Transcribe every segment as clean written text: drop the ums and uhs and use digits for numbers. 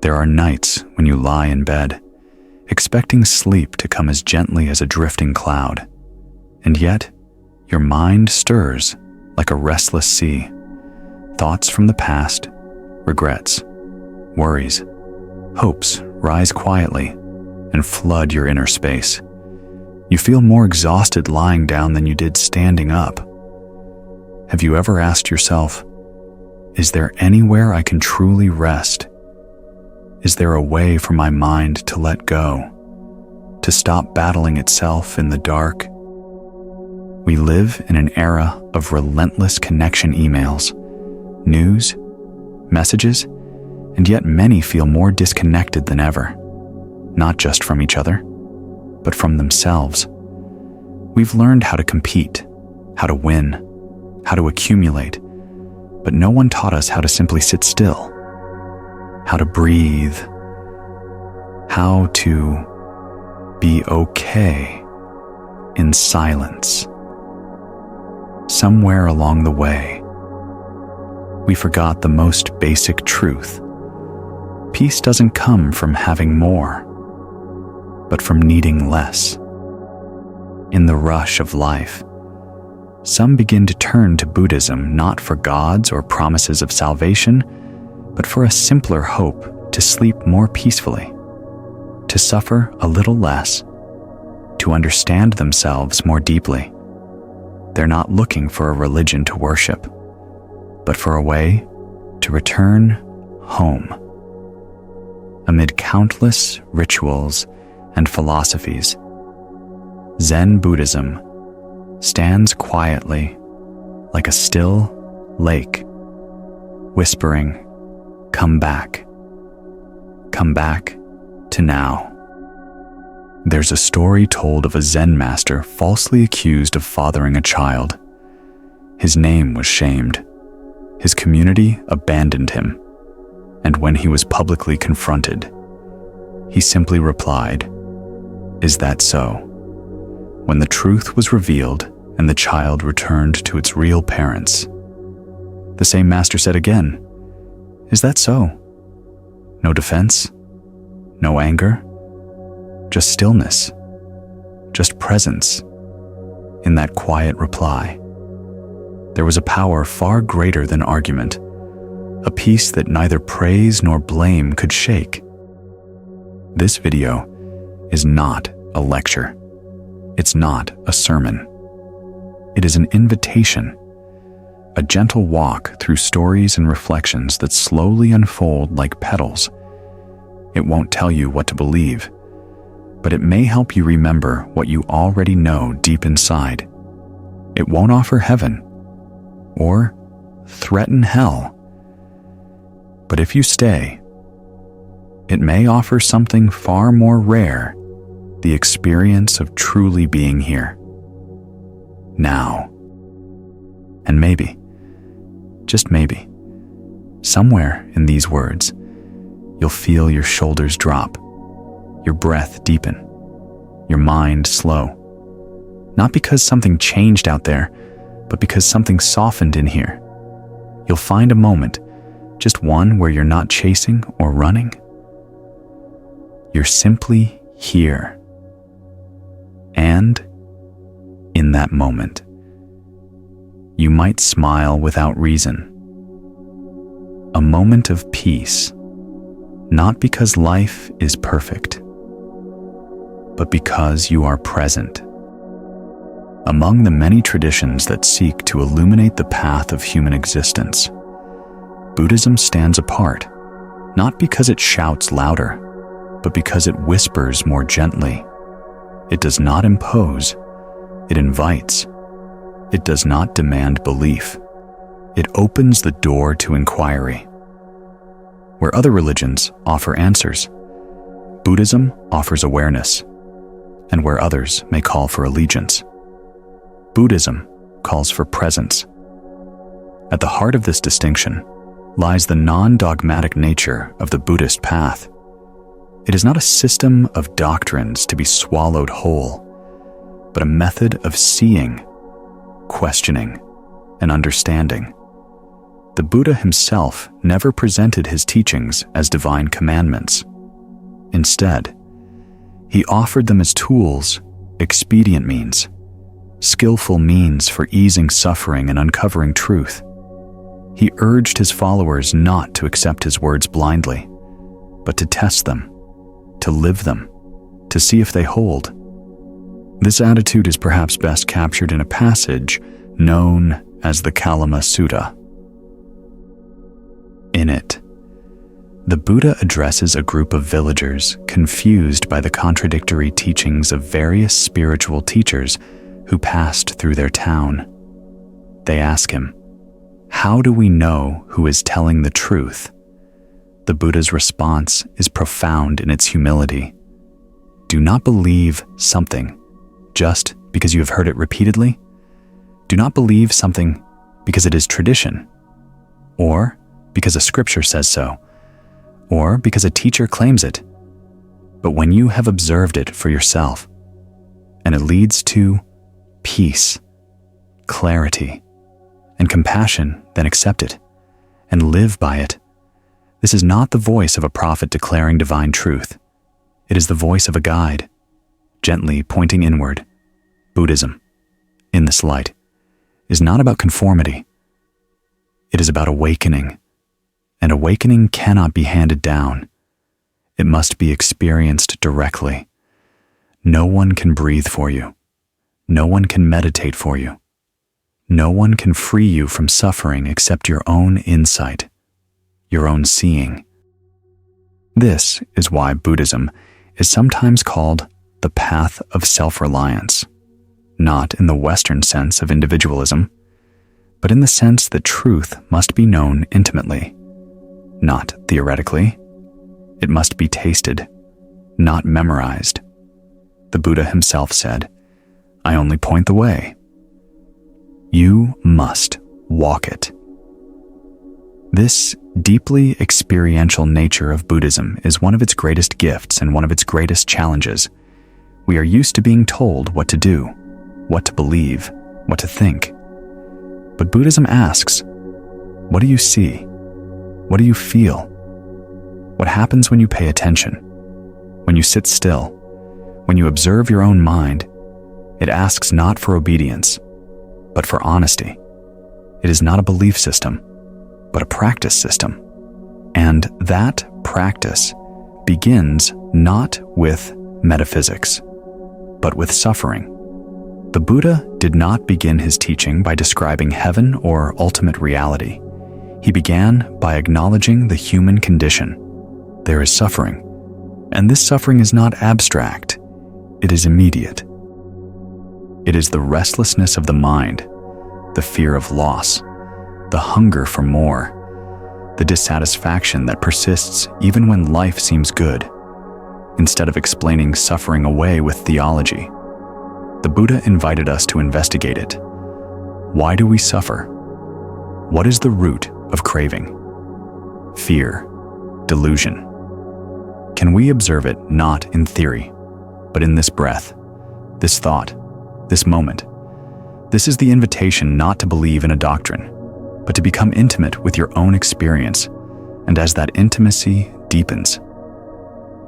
There are nights when you lie in bed, expecting sleep to come as gently as a drifting cloud, and yet your mind stirs like a restless sea. Thoughts from the past, regrets, worries, hopes rise quietly and flood your inner space. You feel more exhausted lying down than you did standing up. Have you ever asked yourself, is there anywhere I can truly rest? Is there a way for my mind to let go, to stop battling itself in the dark? We live in an era of relentless connection emails, news, messages, and yet many feel more disconnected than ever, not just from each other, but from themselves. We've learned how to compete, how to win, how to accumulate, but no one taught us how to simply sit still, how to breathe, how to be okay in silence. Somewhere along the way, we forgot the most basic truth. Peace doesn't come from having more, but from needing less. In the rush of life, some begin to turn to Buddhism not for gods or promises of salvation, but for a simpler hope to sleep more peacefully, to suffer a little less, to understand themselves more deeply. They're not looking for a religion to worship, but for a way to return home. Amid countless rituals and philosophies, Zen Buddhism stands quietly like a still lake, whispering, come back to now. There's a story told of a Zen master falsely accused of fathering a child. His name was shamed. His community abandoned him. And when he was publicly confronted, he simply replied, "Is that so?" When the truth was revealed and the child returned to its real parents, the same master said again, "Is that so?" No defense, no anger, just stillness, just presence. In that quiet reply, there was a power far greater than argument, a peace that neither praise nor blame could shake. This video is not a lecture. It's not a sermon. It is an invitation, a gentle walk through stories and reflections that slowly unfold like petals. It won't tell you what to believe, but it may help you remember what you already know deep inside. It won't offer heaven or threaten hell, but if you stay, it may offer something far more rare, the experience of truly being here, now. And maybe, just maybe, somewhere in these words, you'll feel your shoulders drop, your breath deepen, your mind slow. Not because something changed out there, but because something softened in here. You'll find a moment, just one where you're not chasing or running. You're simply here. And in that moment, you might smile without reason. A moment of peace, not because life is perfect, but because you are present. Among the many traditions that seek to illuminate the path of human existence, Buddhism stands apart, not because it shouts louder, but because it whispers more gently. It does not impose, it invites. It does not demand belief. It opens the door to inquiry. Where other religions offer answers, Buddhism offers awareness, and where others may call for allegiance, Buddhism calls for presence. At the heart of this distinction lies the non-dogmatic nature of the Buddhist path. It is not a system of doctrines to be swallowed whole, but a method of seeing, questioning, and understanding. The Buddha himself never presented his teachings as divine commandments. Instead, he offered them as tools, expedient means, skillful means for easing suffering and uncovering truth. He urged his followers not to accept his words blindly, but to test them, to live them, to see if they hold. This attitude is perhaps best captured in a passage known as the Kalama Sutta. In it, the Buddha addresses a group of villagers confused by the contradictory teachings of various spiritual teachers who passed through their town. They ask him, "How do we know who is telling the truth?" The Buddha's response is profound in its humility. Do not believe something just because you have heard it repeatedly. Do not believe something because it is tradition, or because a scripture says so, or because a teacher claims it. But when you have observed it for yourself, and it leads to peace, clarity, and compassion, then accept it and live by it. This is not the voice of a prophet declaring divine truth. It is the voice of a guide, gently pointing inward. Buddhism, in this light, is not about conformity. It is about awakening, and awakening cannot be handed down. It must be experienced directly. No one can breathe for you. No one can meditate for you. No one can free you from suffering except your own insight, your own seeing. This is why Buddhism is sometimes called the path of self-reliance, not in the Western sense of individualism, but in the sense that truth must be known intimately, not theoretically. It must be tasted, not memorized. The Buddha himself said, "I only point the way. You must walk it." This deeply experiential nature of Buddhism is one of its greatest gifts and one of its greatest challenges. We are used to being told what to do, what to believe, what to think. But Buddhism asks, what do you see? What do you feel? What happens when you pay attention? When you sit still? When you observe your own mind? It asks not for obedience, but for honesty. It is not a belief system, but a practice system. And that practice begins not with metaphysics, but with suffering. The Buddha did not begin his teaching by describing heaven or ultimate reality. He began by acknowledging the human condition. There is suffering, and this suffering is not abstract. It is immediate. It is the restlessness of the mind, the fear of loss, the hunger for more, the dissatisfaction that persists even when life seems good. Instead of explaining suffering away with theology, the Buddha invited us to investigate it. Why do we suffer? What is the root of craving? Fear, delusion. Can we observe it not in theory, but in this breath, this thought, this moment? This is the invitation not to believe in a doctrine, but to become intimate with your own experience. And as that intimacy deepens,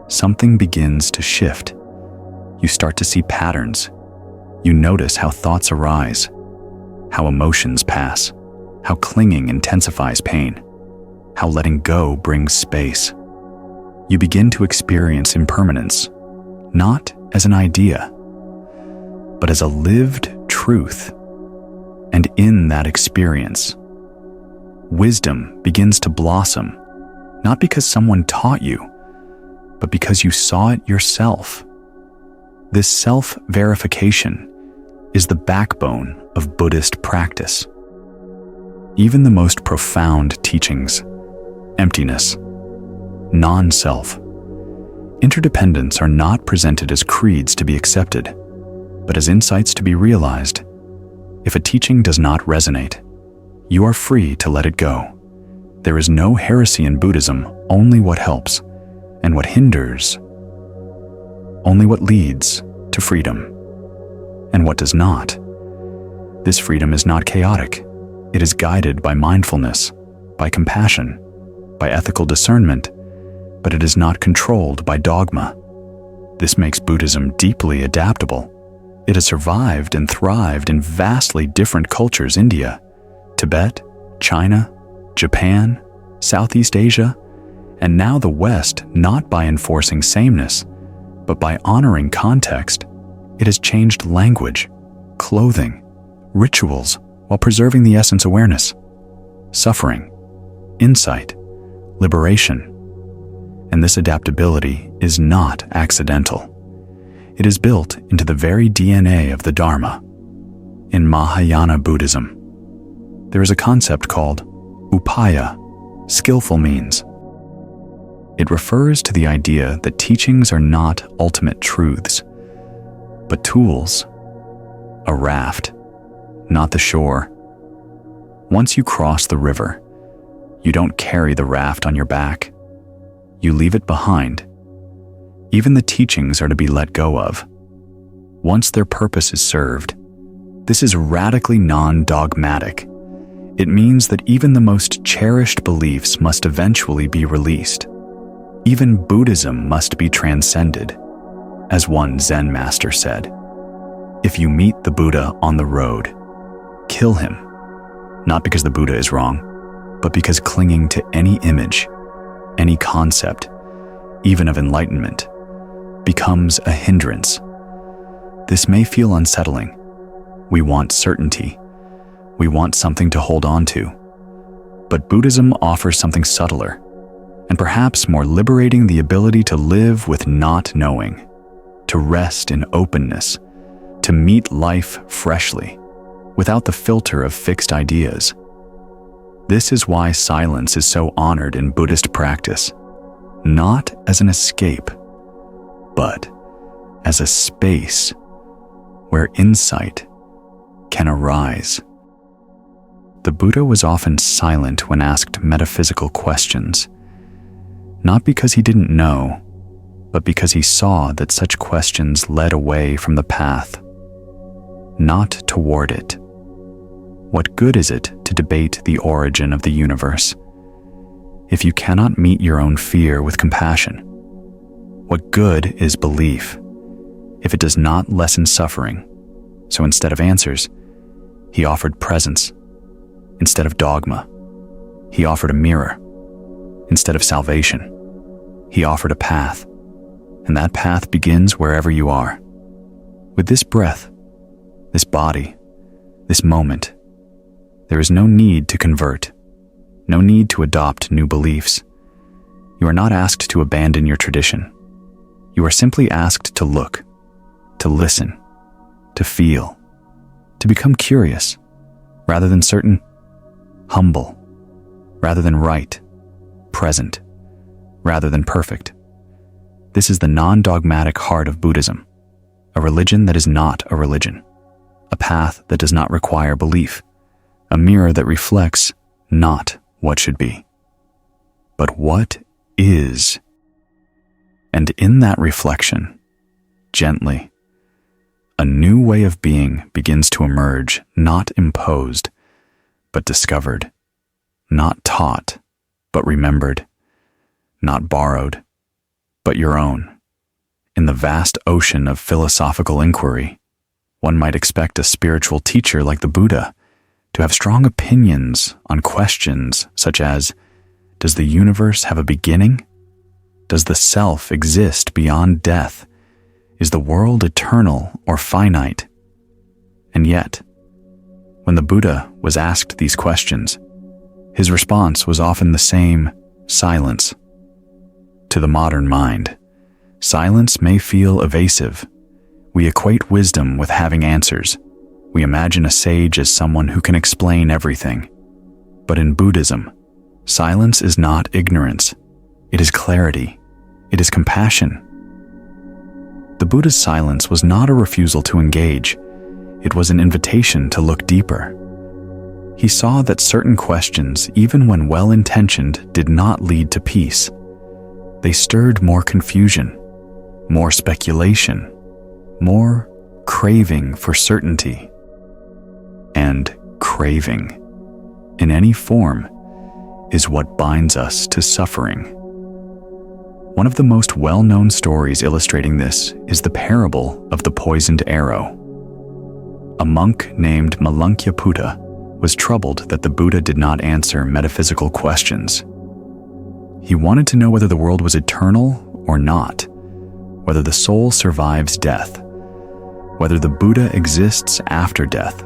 something begins to shift. You start to see patterns. You notice how thoughts arise, how emotions pass, how clinging intensifies pain, how letting go brings space. You begin to experience impermanence, not as an idea, but as a lived truth. And in that experience, wisdom begins to blossom, not because someone taught you, but because you saw it yourself. This self-verification is the backbone of Buddhist practice. Even the most profound teachings, emptiness, non-self, interdependence are not presented as creeds to be accepted, but as insights to be realized. If a teaching does not resonate, you are free to let it go. There is no heresy in Buddhism, only what helps, and what hinders, only what leads to freedom, and what does not. This freedom is not chaotic. It is guided by mindfulness, by compassion, by ethical discernment, but it is not controlled by dogma. This makes Buddhism deeply adaptable. It has survived and thrived in vastly different cultures: India, Tibet, China, Japan, Southeast Asia, and now the West, not by enforcing sameness, but by honoring context. It has changed language, clothing, rituals, while preserving the essence: awareness, suffering, insight, liberation. And this adaptability is not accidental. It is built into the very DNA of the Dharma. In Mahayana Buddhism, there is a concept called upaya, skillful means. It refers to the idea that teachings are not ultimate truths, but tools, a raft, not the shore. Once you cross the river, you don't carry the raft on your back. You leave it behind. Even the teachings are to be let go of. Once their purpose is served, this is radically non-dogmatic. It means that even the most cherished beliefs must eventually be released. Even Buddhism must be transcended. As one Zen master said, "If you meet the Buddha on the road, kill him, not because the Buddha is wrong, but because clinging to any image, any concept, even of enlightenment, becomes a hindrance." This may feel unsettling. We want certainty. We want something to hold on to. But Buddhism offers something subtler, and perhaps more liberating: the ability to live with not knowing, to rest in openness, to meet life freshly, without the filter of fixed ideas. This is why silence is so honored in Buddhist practice, not as an escape, but as a space where insight can arise. The Buddha was often silent when asked metaphysical questions, not because he didn't know, but because he saw that such questions led away from the path, not toward it. What good is it to debate the origin of the universe if you cannot meet your own fear with compassion? What good is belief if it does not lessen suffering? So instead of answers, he offered presence. Instead of dogma, he offered a mirror. Instead of salvation, he offered a path. And that path begins wherever you are. With this breath, this body, this moment, there is no need to convert, no need to adopt new beliefs. You are not asked to abandon your tradition. You are simply asked to look, to listen, to feel, to become curious, rather than certain, humble, rather than right, present, rather than perfect. This is the non-dogmatic heart of Buddhism, a religion that is not a religion, a path that does not require belief, a mirror that reflects not what should be, but what is. And in that reflection, gently, a new way of being begins to emerge, not imposed, but discovered, not taught, but remembered, not borrowed, but your own. In the vast ocean of philosophical inquiry, one might expect a spiritual teacher like the Buddha to have strong opinions on questions such as, does the universe have a beginning? Does the self exist beyond death? Is the world eternal or finite? And yet, when the Buddha was asked these questions, his response was often the same: silence. To the modern mind, silence may feel evasive. We equate wisdom with having answers. We imagine a sage as someone who can explain everything. But in Buddhism, silence is not ignorance. It is clarity. It is compassion. The Buddha's silence was not a refusal to engage. It was an invitation to look deeper. He saw that certain questions, even when well-intentioned, did not lead to peace. They stirred more confusion, more speculation, more craving for certainty. And craving, in any form, is what binds us to suffering. One of the most well-known stories illustrating this is the parable of the poisoned arrow. A monk named Malankyaputa was troubled that the Buddha did not answer metaphysical questions. He wanted to know whether the world was eternal or not, whether the soul survives death, whether the Buddha exists after death.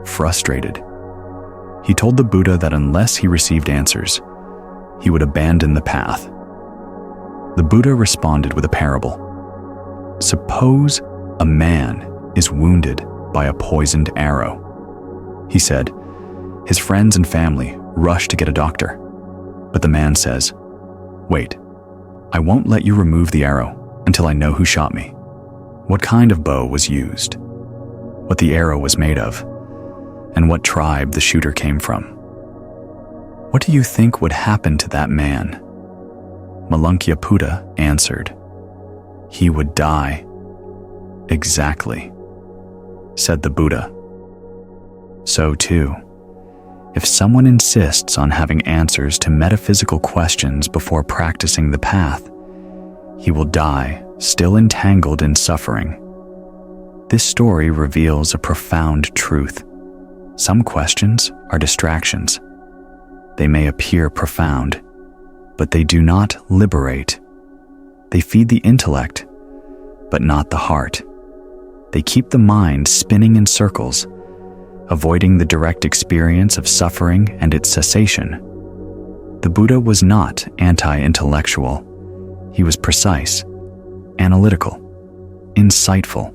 Frustrated, he told the Buddha that unless he received answers, he would abandon the path. The Buddha responded with a parable. Suppose a man is wounded by a poisoned arrow. He said, his friends and family rush to get a doctor, but the man says, "Wait, I won't let you remove the arrow until I know who shot me, what kind of bow was used, what the arrow was made of, and what tribe the shooter came from." What do you think would happen to that man? Malankyaputa answered, "He would die." "Exactly," said the Buddha. So too, if someone insists on having answers to metaphysical questions before practicing the path, he will die still entangled in suffering. This story reveals a profound truth. Some questions are distractions. They may appear profound, but they do not liberate. They feed the intellect, but not the heart. They keep the mind spinning in circles, avoiding the direct experience of suffering and its cessation. The Buddha was not anti-intellectual. He was precise, analytical, insightful,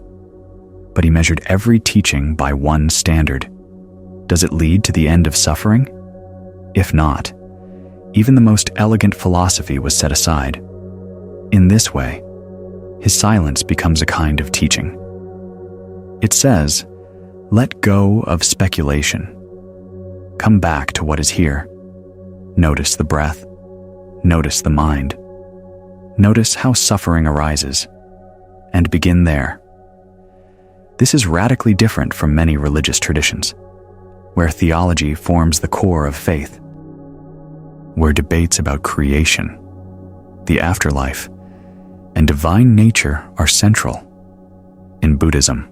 but he measured every teaching by one standard. Does it lead to the end of suffering? If not, even the most elegant philosophy was set aside. In this way, his silence becomes a kind of teaching. It says, "Let go of speculation. Come back to what is here. Notice the breath. Notice the mind. Notice how suffering arises, and begin there." This is radically different from many religious traditions, where theology forms the core of faith, where debates about creation, the afterlife, and divine nature are central. In Buddhism,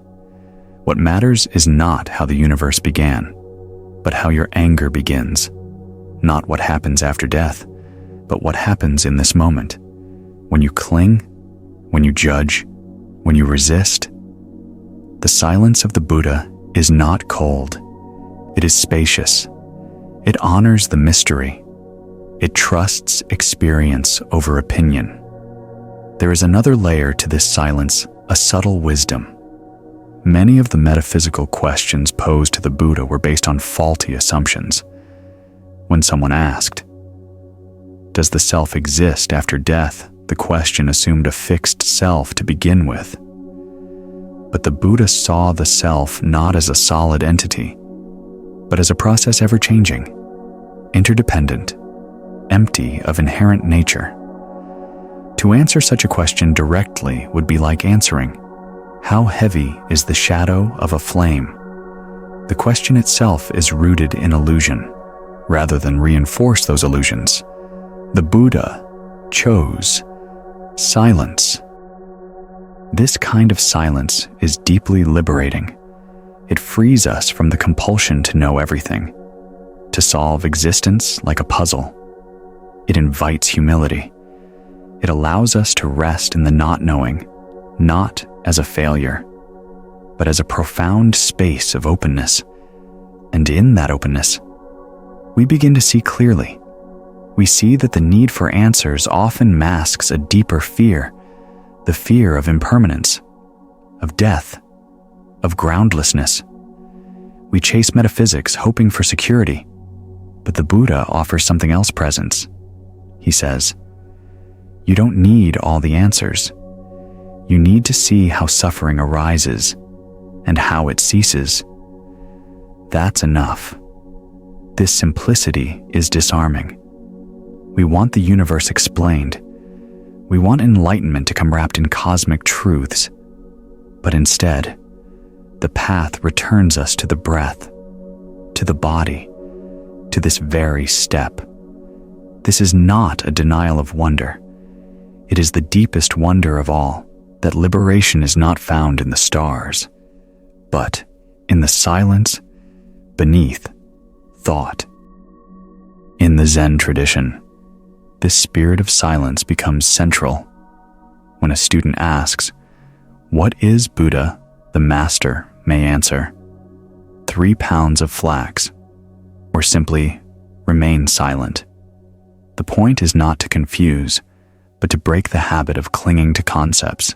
what matters is not how the universe began, but how your anger begins. Not what happens after death, but what happens in this moment. When you cling, when you judge, when you resist. The silence of the Buddha is not cold. It is spacious. It honors the mystery. It trusts experience over opinion. There is another layer to this silence, a subtle wisdom. Many of the metaphysical questions posed to the Buddha were based on faulty assumptions. When someone asked, "Does the self exist after death?" the question assumed a fixed self to begin with. But the Buddha saw the self not as a solid entity, but as a process ever-changing, interdependent, empty of inherent nature. To answer such a question directly would be like answering, "How heavy is the shadow of a flame?" The question itself is rooted in illusion, rather than reinforce those illusions. The Buddha chose silence. This kind of silence is deeply liberating. It frees us from the compulsion to know everything, to solve existence like a puzzle. It invites humility. It allows us to rest in the not knowing, not as a failure, but as a profound space of openness. And in that openness, we begin to see clearly. We see that the need for answers often masks a deeper fear, the fear of impermanence, of death, of groundlessness. We chase metaphysics hoping for security, but the Buddha offers something else presence. He says, "You don't need all the answers. You need to see how suffering arises and how it ceases. That's enough." This simplicity is disarming. We want the universe explained. We want enlightenment to come wrapped in cosmic truths. But instead, the path returns us to the breath, to the body, to this very step. This is not a denial of wonder. It is the deepest wonder of all, that liberation is not found in the stars, but in the silence beneath thought. In the Zen tradition, this spirit of silence becomes central. When a student asks, "What is Buddha?" the master may answer, 3 pounds of flax, or simply, remain silent. The point is not to confuse, but to break the habit of clinging to concepts,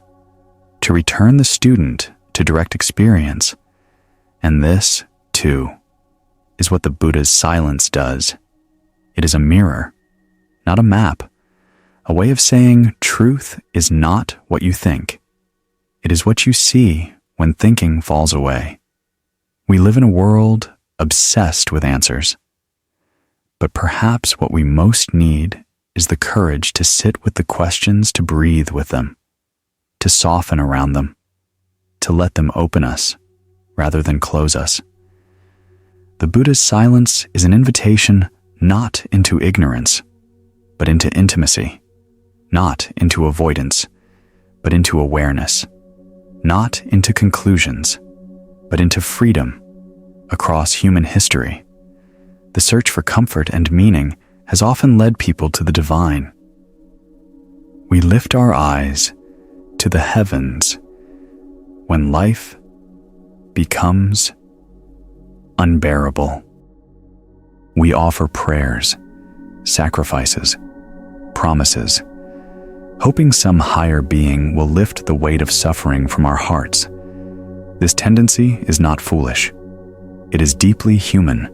to return the student to direct experience. And this, too, is what the Buddha's silence does. It is a mirror, not a map, a way of saying truth is not what you think. It is what you see when thinking falls away. We live in a world obsessed with answers, but perhaps what we most need is the courage to sit with the questions, to breathe with them, to soften around them, to let them open us rather than close us. The Buddha's silence is an invitation not into ignorance, but into intimacy, not into avoidance, but into awareness, not into conclusions, but into freedom across human history. The search for comfort and meaning has often led people to the divine. We lift our eyes to the heavens when life becomes unbearable. We offer prayers, sacrifices, promises, hoping some higher being will lift the weight of suffering from our hearts. This tendency is not foolish. It is deeply human.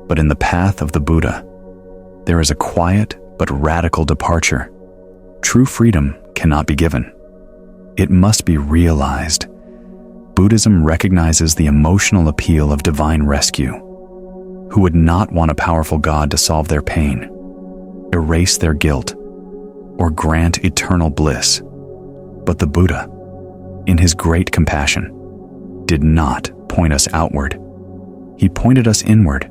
But in the path of the Buddha, there is a quiet but radical departure. True freedom cannot be given. It must be realized. Buddhism recognizes the emotional appeal of divine rescue. Who would not want a powerful God to solve their pain, erase their guilt, or grant eternal bliss? But the Buddha, in his great compassion, did not point us outward. He pointed us inward,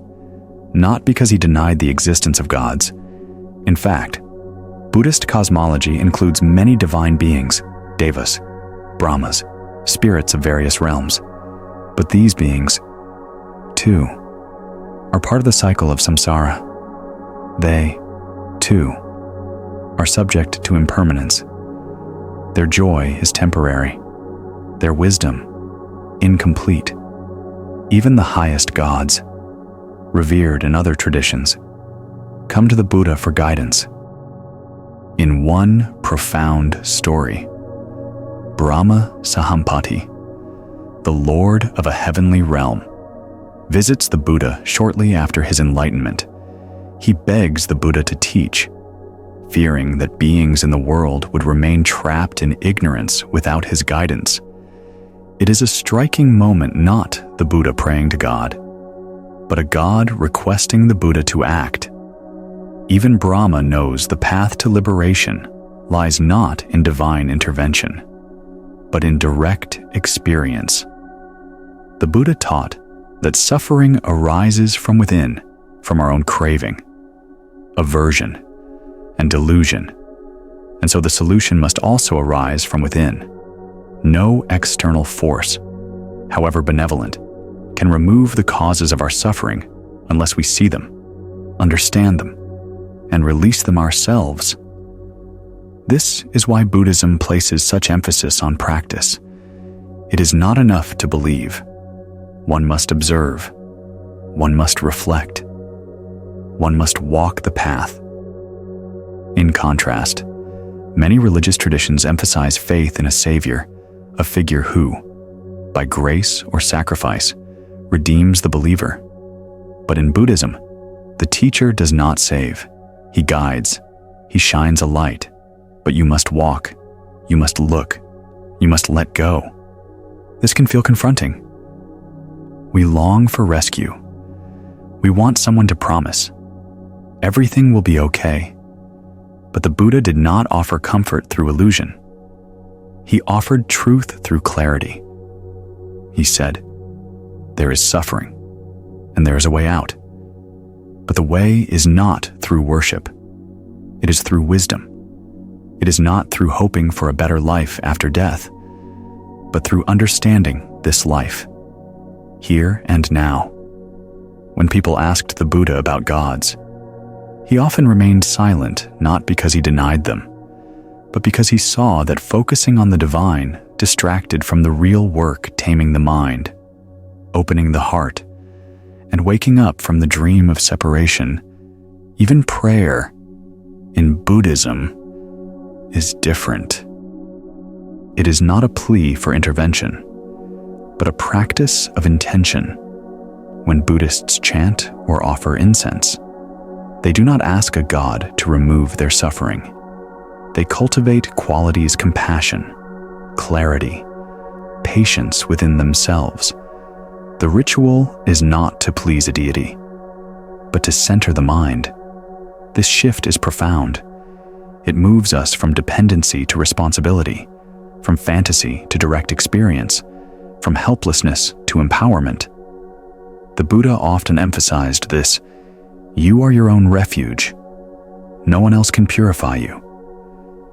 not because he denied the existence of gods. In fact, Buddhist cosmology includes many divine beings, devas, brahmas, spirits of various realms. But these beings, too, are part of the cycle of samsara. They, too, are subject to impermanence. Their joy is temporary, their wisdom incomplete. Even the highest gods, revered in other traditions, come to the Buddha for guidance. In one profound story, Brahma Sahampati, the lord of a heavenly realm, visits the Buddha shortly after his enlightenment. He begs the Buddha to teach, fearing that beings in the world would remain trapped in ignorance without his guidance. It is a striking moment, not the Buddha praying to God, but a God requesting the Buddha to act. Even Brahma knows the path to liberation lies not in divine intervention, but in direct experience. The Buddha taught that suffering arises from within, from our own craving, aversion, and delusion, and so the solution must also arise from within. No external force, however benevolent, can remove the causes of our suffering unless we see them, understand them, and release them ourselves. This is why Buddhism places such emphasis on practice. It is not enough to believe. One must observe. One must reflect. One must walk the path. In contrast, many religious traditions emphasize faith in a savior, a figure who, by grace or sacrifice, redeems the believer. But in Buddhism, the teacher does not save. He guides. He shines a light. But you must walk. You must look. You must let go. This can feel confronting. We long for rescue. We want someone to promise, everything will be okay. But the Buddha did not offer comfort through illusion. He offered truth through clarity. He said, there is suffering, and there is a way out. But the way is not through worship. It is through wisdom. It is not through hoping for a better life after death, but through understanding this life, here and now. When people asked the Buddha about gods, he often remained silent, not because he denied them, but because he saw that focusing on the divine distracted from the real work taming the mind, opening the heart, and waking up from the dream of separation. Even prayer, in Buddhism, is different. It is not a plea for intervention, but a practice of intention. When Buddhists chant or offer incense, they do not ask a god to remove their suffering. They cultivate qualities compassion, clarity, patience within themselves. The ritual is not to please a deity, but to center the mind. This shift is profound. It moves us from dependency to responsibility, from fantasy to direct experience, from helplessness to empowerment. The Buddha often emphasized this: you are your own refuge. No one else can purify you.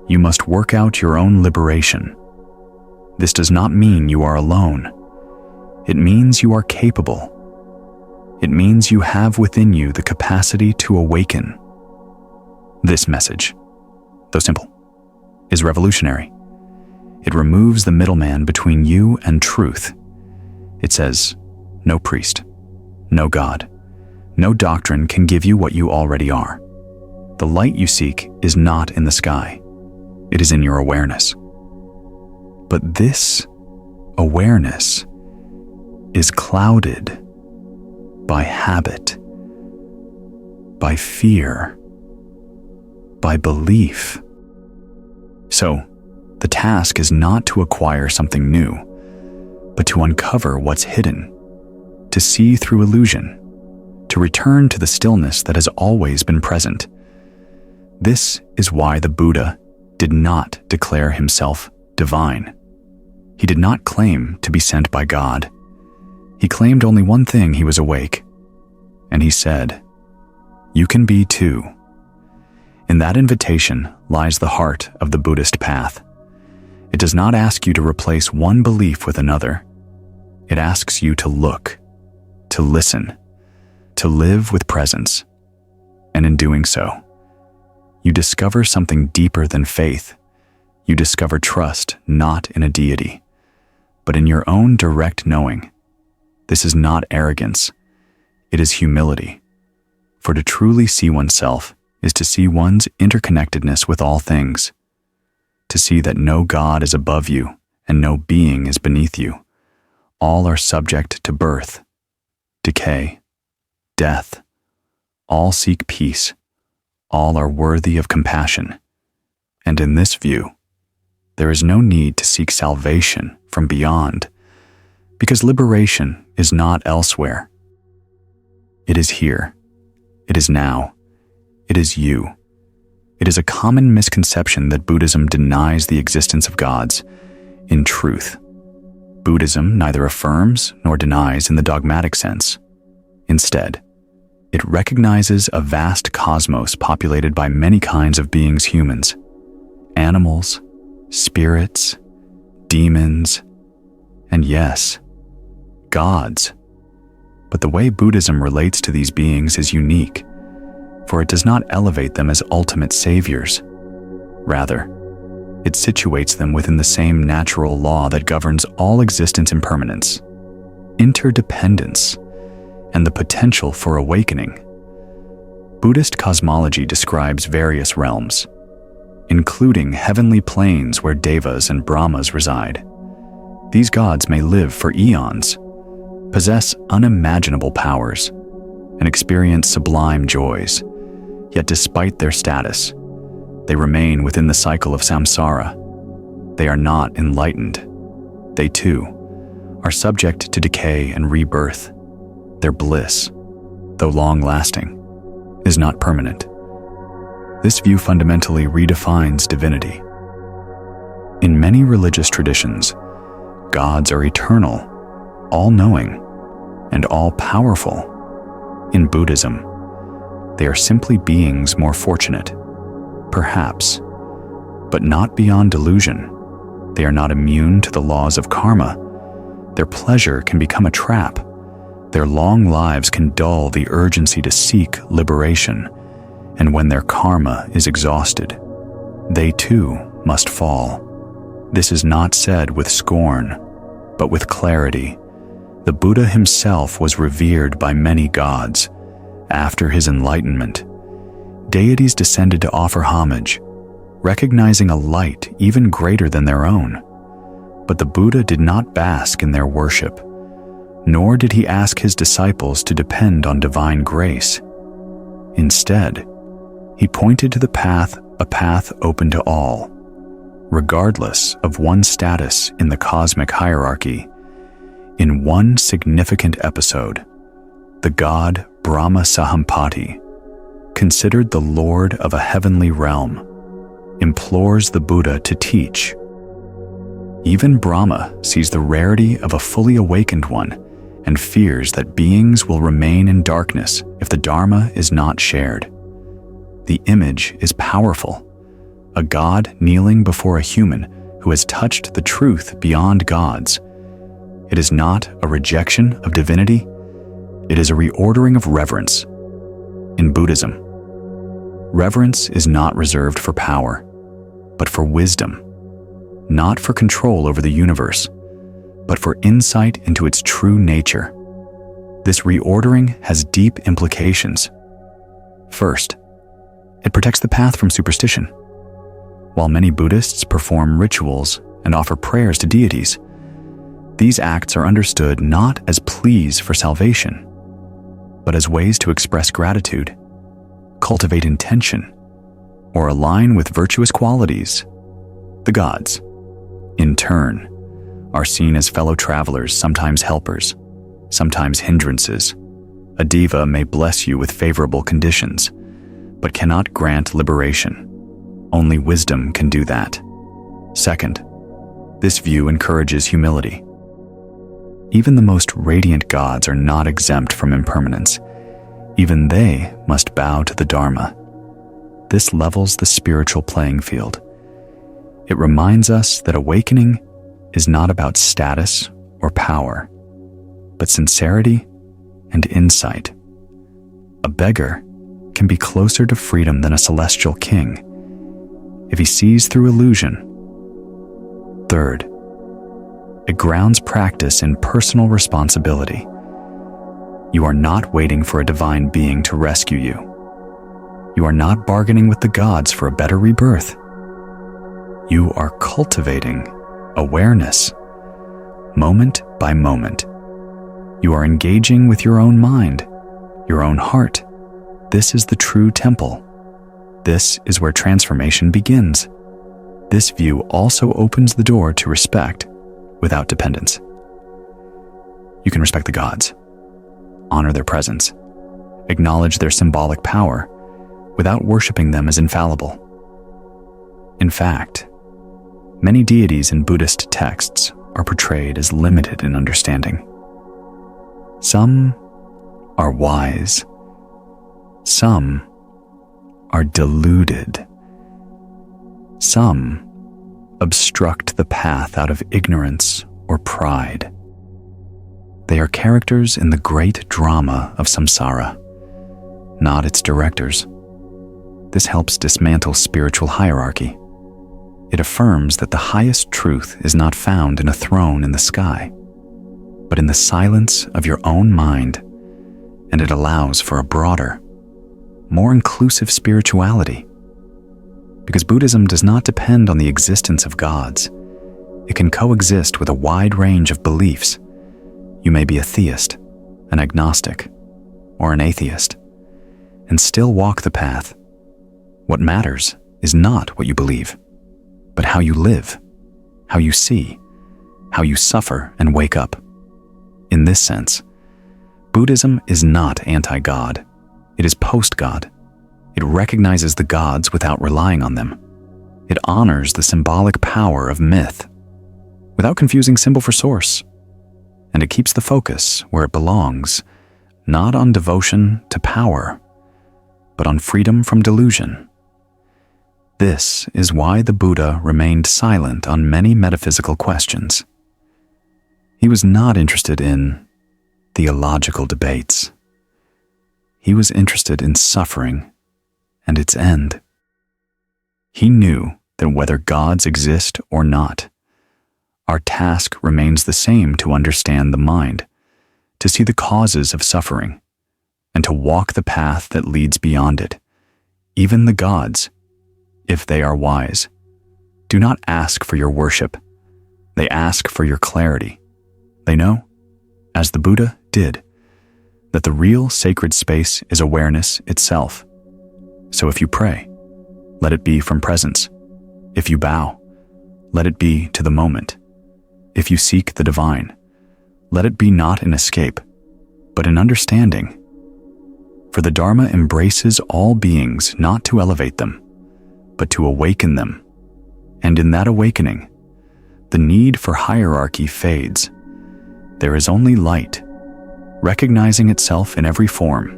You must work out your own liberation. This does not mean you are alone. It means you are capable. It means you have within you the capacity to awaken. This message, though simple, is revolutionary. It removes the middleman between you and truth. It says, no priest, no god, no doctrine can give you what you already are. The light you seek is not in the sky. It is in your awareness. But this awareness is clouded by habit, by fear, by belief. So, the task is not to acquire something new, but to uncover what's hidden, to see through illusion, to return to the stillness that has always been present. This is why the Buddha did not declare himself divine. He did not claim to be sent by God. He claimed only one thing: he was awake. And he said, "You can be too." In that invitation lies the heart of the Buddhist path. It does not ask you to replace one belief with another. It asks you to look, to listen, to live with presence. And in doing so, you discover something deeper than faith. You discover trust not in a deity, but in your own direct knowing. This is not arrogance. It is humility. For to truly see oneself is to see one's interconnectedness with all things, to see that no God is above you and no being is beneath you. All are subject to birth, decay, death. All seek peace. All are worthy of compassion. And in this view, there is no need to seek salvation from beyond, because liberation is not elsewhere. It is here. It is now. It is you. It is a common misconception that Buddhism denies the existence of gods. In truth, Buddhism neither affirms nor denies in the dogmatic sense. Instead, it recognizes a vast cosmos populated by many kinds of beings: humans, animals, spirits, demons, and yes, gods. But the way Buddhism relates to these beings is unique, for it does not elevate them as ultimate saviors. Rather, it situates them within the same natural law that governs all existence: impermanence, interdependence, and the potential for awakening. Buddhist cosmology describes various realms, including heavenly planes where devas and brahmas reside. These gods may live for eons, possess unimaginable powers, and experience sublime joys. Yet despite their status, they remain within the cycle of samsara. They are not enlightened. They too are subject to decay and rebirth. Their bliss, though long-lasting, is not permanent. This view fundamentally redefines divinity. In many religious traditions, gods are eternal, all-knowing, and all-powerful. In Buddhism, They are simply beings more fortunate. Perhaps, but not beyond delusion. They are not immune to the laws of karma. Their pleasure can become a trap. Their long lives can dull the urgency to seek liberation, and when their karma is exhausted, they too must fall. This is not said with scorn, but with clarity. The Buddha himself was revered by many gods. After his enlightenment, deities descended to offer homage, recognizing a light even greater than their own. But the Buddha did not bask in their worship, nor did he ask his disciples to depend on divine grace. Instead, he pointed to the path, a path open to all, regardless of one's status in the cosmic hierarchy. In one significant episode, the god Brahma Sahampati, considered the lord of a heavenly realm, implores the Buddha to teach. Even Brahma sees the rarity of a fully awakened one and fears that beings will remain in darkness if the Dharma is not shared. The image is powerful. A god kneeling before a human who has touched the truth beyond gods. It is not a rejection of divinity. It is a reordering of reverence. In Buddhism, reverence is not reserved for power, but for wisdom, not for control over the universe, but for insight into its true nature. This reordering has deep implications. First, it protects the path from superstition. While many Buddhists perform rituals and offer prayers to deities, these acts are understood not as pleas for salvation, but as ways to express gratitude, cultivate intention, or align with virtuous qualities. The gods, in turn, are seen as fellow travelers, sometimes helpers, sometimes hindrances. A diva may bless you with favorable conditions, but cannot grant liberation. Only wisdom can do that. Second, this view encourages humility. Even the most radiant gods are not exempt from impermanence. Even they must bow to the Dharma. This levels the spiritual playing field. It reminds us that awakening is not about status or power, but sincerity and insight. A beggar can be closer to freedom than a celestial king if he sees through illusion. Third, it grounds practice in personal responsibility. You are not waiting for a divine being to rescue you. You are not bargaining with the gods for a better rebirth. You are cultivating awareness, moment by moment. You are engaging with your own mind, your own heart. This is the true temple. This is where transformation begins. This view also opens the door to respect without dependence. You can respect the gods, honor their presence, acknowledge their symbolic power without worshiping them as infallible. In fact, many deities in Buddhist texts are portrayed as limited in understanding. Some are wise. Some are deluded. Some obstruct the path out of ignorance or pride. They are characters in the great drama of samsara, not its directors. This helps dismantle spiritual hierarchy. It affirms that the highest truth is not found in a throne in the sky, but in the silence of your own mind, and it allows for a broader, more inclusive spirituality. Because Buddhism does not depend on the existence of gods, it can coexist with a wide range of beliefs. You may be a theist, an agnostic, or an atheist, and still walk the path. What matters is not what you believe, but how you live, how you see, how you suffer and wake up. In this sense, Buddhism is not anti-God. It is post-God. It recognizes the gods without relying on them. It honors the symbolic power of myth without confusing symbol for source. And it keeps the focus where it belongs, not on devotion to power, but on freedom from delusion. This is why the Buddha remained silent on many metaphysical questions. He was not interested in theological debates. He was interested in suffering and its end. He knew that whether gods exist or not, our task remains the same: to understand the mind, to see the causes of suffering, and to walk the path that leads beyond it. Even the gods, if they are wise, do not ask for your worship. They ask for your clarity. They know, as the Buddha did, that the real sacred space is awareness itself. So if you pray, let it be from presence. If you bow, let it be to the moment. If you seek the divine, let it be not in escape, but in understanding. For the Dharma embraces all beings not to elevate them, but to awaken them. And in that awakening, the need for hierarchy fades. There is only light, recognizing itself in every form.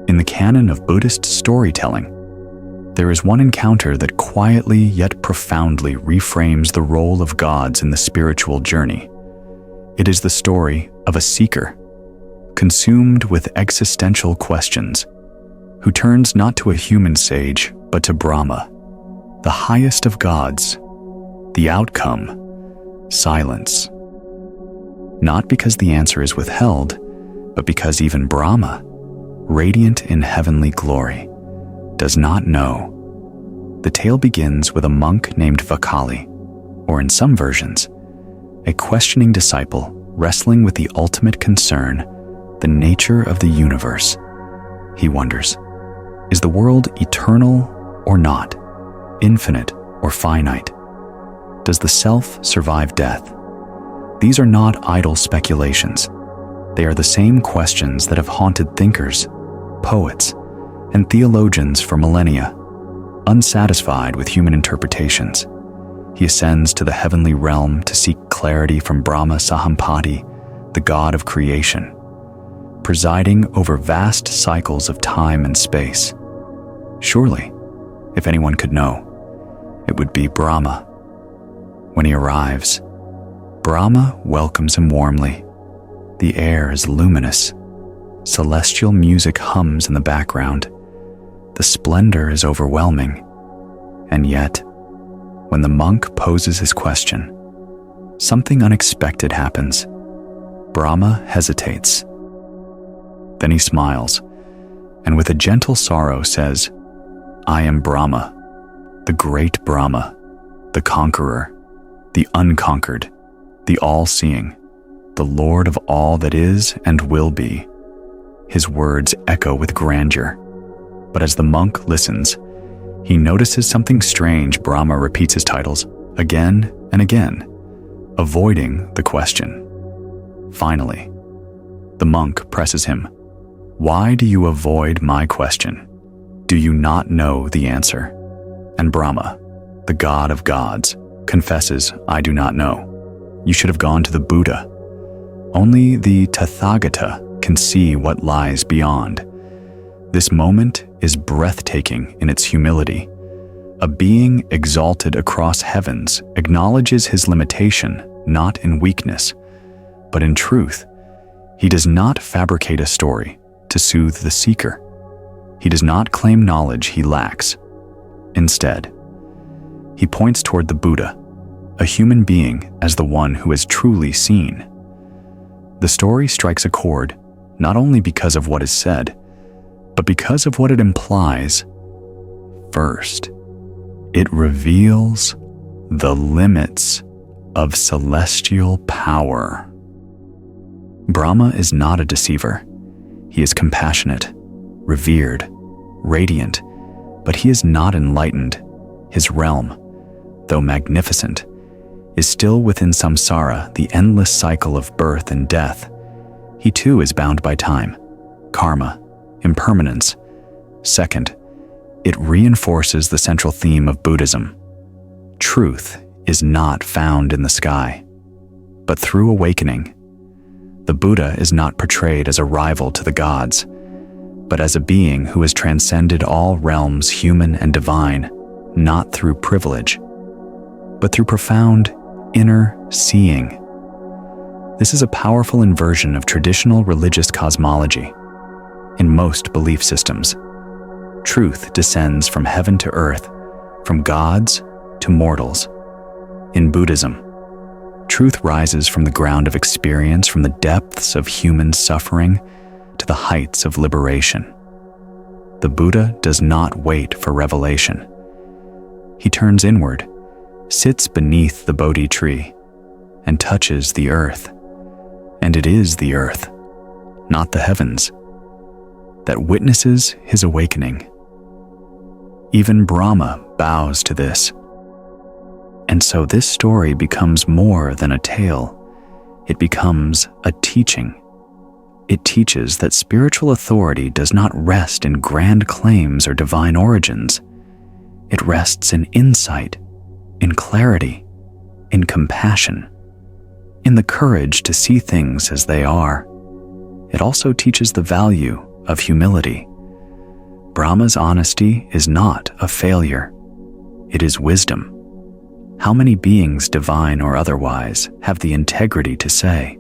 In the canon of Buddhist storytelling, there is one encounter that quietly yet profoundly reframes the role of gods in the spiritual journey. It is the story of a seeker, consumed with existential questions, who turns not to a human sage, but to Brahma, the highest of gods. The outcome: silence. Not because the answer is withheld, but because even Brahma, radiant in heavenly glory, does not know. The tale begins with a monk named Vakali, or in some versions, a questioning disciple wrestling with the ultimate concern: the nature of the universe. He wonders, is the world eternal or not? Infinite or finite? Does the self survive death? These are not idle speculations. They are the same questions that have haunted thinkers, poets, and theologians for millennia. Unsatisfied with human interpretations, he ascends to the heavenly realm to seek clarity from Brahma Sahampati, the god of creation, presiding over vast cycles of time and space. Surely, if anyone could know, it would be Brahma. When he arrives, Brahma welcomes him warmly. The air is luminous. Celestial music hums in the background. The splendor is overwhelming. And yet, when the monk poses his question, something unexpected happens. Brahma hesitates. Then he smiles, and with a gentle sorrow says, "I am Brahma, the great Brahma, the conqueror, the unconquered, the all-seeing, the Lord of all that is and will be." His words echo with grandeur, but as the monk listens, he notices something strange. Brahma repeats his titles again and again, avoiding the question. Finally, the monk presses him. "Why do you avoid my question? Do you not know the answer?" And Brahma, the god of gods, confesses, "I do not know. You should have gone to the Buddha. Only the Tathagata can see what lies beyond." This moment is breathtaking in its humility. A being exalted across heavens acknowledges his limitation not in weakness, but in truth. He does not fabricate a story to soothe the seeker. He does not claim knowledge he lacks. Instead, he points toward the Buddha, a human being, as the one who has truly seen. The story strikes a chord not only because of what is said, but because of what it implies. First, it reveals the limits of celestial power. Brahma is not a deceiver. He is compassionate, revered, radiant, but he is not enlightened. His realm, though magnificent, is still within samsara, the endless cycle of birth and death. He too is bound by time, karma, impermanence. Second, it reinforces the central theme of Buddhism. Truth is not found in the sky, but through awakening. The Buddha is not portrayed as a rival to the gods, but as a being who has transcended all realms, human and divine, not through privilege, but through profound inner seeing. This is a powerful inversion of traditional religious cosmology. In most belief systems, truth descends from heaven to earth, from gods to mortals. In Buddhism, truth rises from the ground of experience, from the depths of human suffering to the heights of liberation. The Buddha does not wait for revelation. He turns inward, sits beneath the Bodhi tree, and touches the earth. And it is the earth, not the heavens, that witnesses his awakening. Even Brahma bows to this. And so this story becomes more than a tale. It becomes a teaching. It teaches that spiritual authority does not rest in grand claims or divine origins. It rests in insight, in clarity, in compassion, in the courage to see things as they are. It also teaches the value of humility. Brahma's honesty is not a failure. It is wisdom. How many beings, divine or otherwise, have the integrity to say,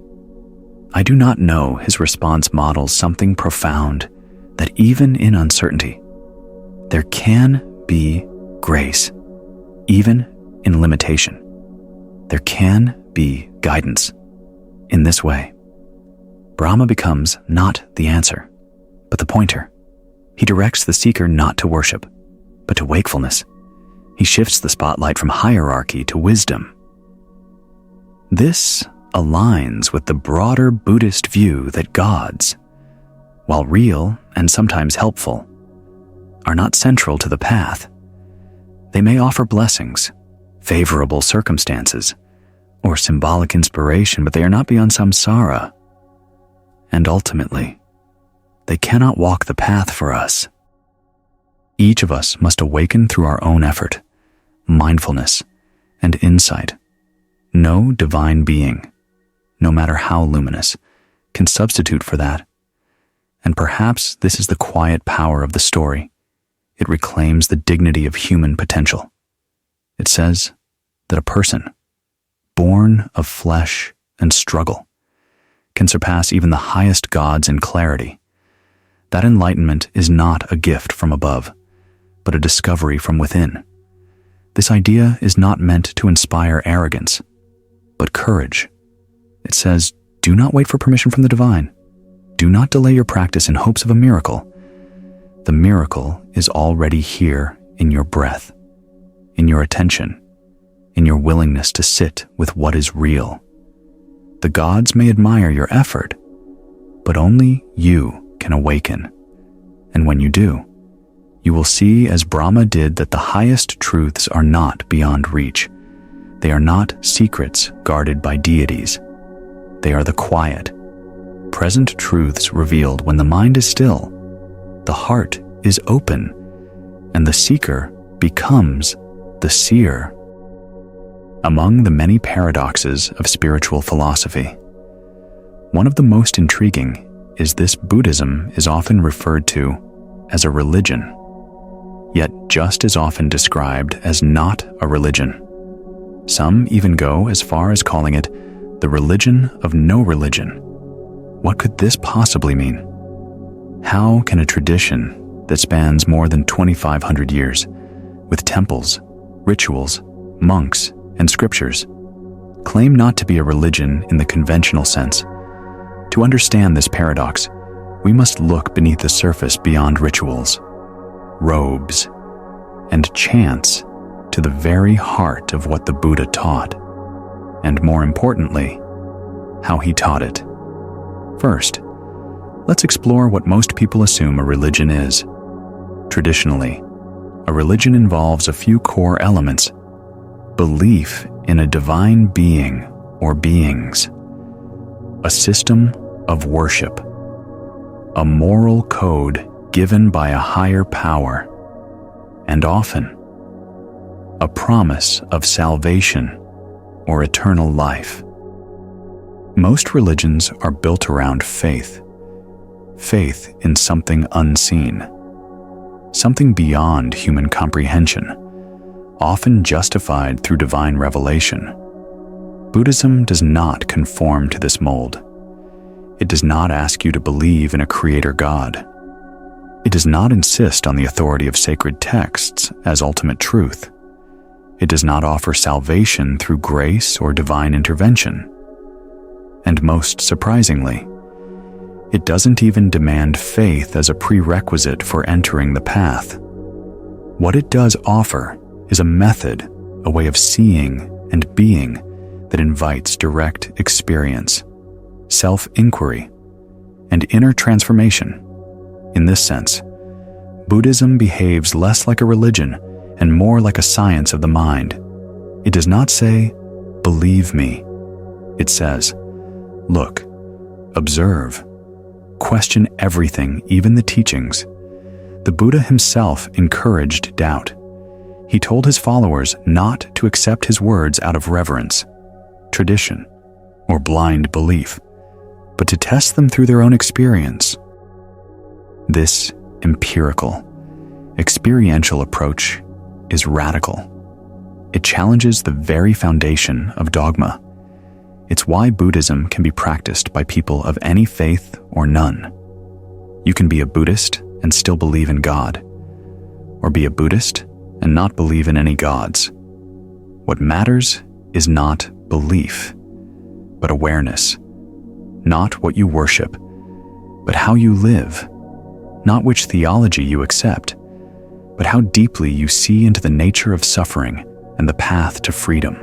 "I do not know"? His response models something profound, that even in uncertainty, there can be grace. Even in limitation, there can be guidance. In this way, Brahma becomes not the answer, but the pointer. He directs the seeker not to worship, but to wakefulness. He shifts the spotlight from hierarchy to wisdom. This aligns with the broader Buddhist view that gods, while real and sometimes helpful, are not central to the path. They may offer blessings, favorable circumstances, or symbolic inspiration, but they are not beyond samsara. And ultimately, they cannot walk the path for us. Each of us must awaken through our own effort, mindfulness, and insight. No divine being, no matter how luminous, can substitute for that. And perhaps this is the quiet power of the story. It reclaims the dignity of human potential. It says that a person, born of flesh and struggle, can surpass even the highest gods in clarity. That enlightenment is not a gift from above, but a discovery from within. This idea is not meant to inspire arrogance, but courage. It says, do not wait for permission from the divine. Do not delay your practice in hopes of a miracle. The miracle is already here in your breath, in your attention, in your willingness to sit with what is real. The gods may admire your effort, but only you can awaken. And when you do, you will see, as Brahma did, that the highest truths are not beyond reach. They are not secrets guarded by deities. They are the quiet, present truths revealed when the mind is still, the heart is open, and the seeker becomes the seer. Among the many paradoxes of spiritual philosophy, one of the most intriguing is this: Buddhism is often referred to as a religion, yet just as often described as not a religion. Some even go as far as calling it the religion of no religion. What could this possibly mean? How can a tradition that spans more than 2,500 years, with temples, rituals, monks, and scriptures, claim not to be a religion in the conventional sense? To understand this paradox, we must look beneath the surface beyond rituals, robes, and chants to the very heart of what the Buddha taught, and more importantly, how he taught it. First, let's explore what most people assume a religion is. Traditionally, a religion involves a few core elements: belief in a divine being or beings, a system of worship, a moral code given by a higher power, and often a promise of salvation or eternal life. Most religions are built around faith. faith in something unseen, something beyond human comprehension, often justified through divine revelation. Buddhism does not conform to this mold. It does not ask you to believe in a creator God. It does not insist on the authority of sacred texts as ultimate truth. It does not offer salvation through grace or divine intervention. And most surprisingly, it doesn't even demand faith as a prerequisite for entering the path. What it does offer is a method, a way of seeing and being that invites direct experience, self-inquiry, and inner transformation. In this sense, Buddhism behaves less like a religion and more like a science of the mind. It does not say, "Believe me." It says, "Look, observe, question everything, even the teachings." The Buddha himself encouraged doubt. He told his followers not to accept his words out of reverence, tradition, or blind belief, but to test them through their own experience. This empirical, experiential approach is radical. It challenges the very foundation of dogma. It's why Buddhism can be practiced by people of any faith or none. You can be a Buddhist and still believe in God, or be a Buddhist and not believe in any gods. What matters is not belief, but awareness. Not what you worship, but how you live. Not which theology you accept, but how deeply you see into the nature of suffering and the path to freedom.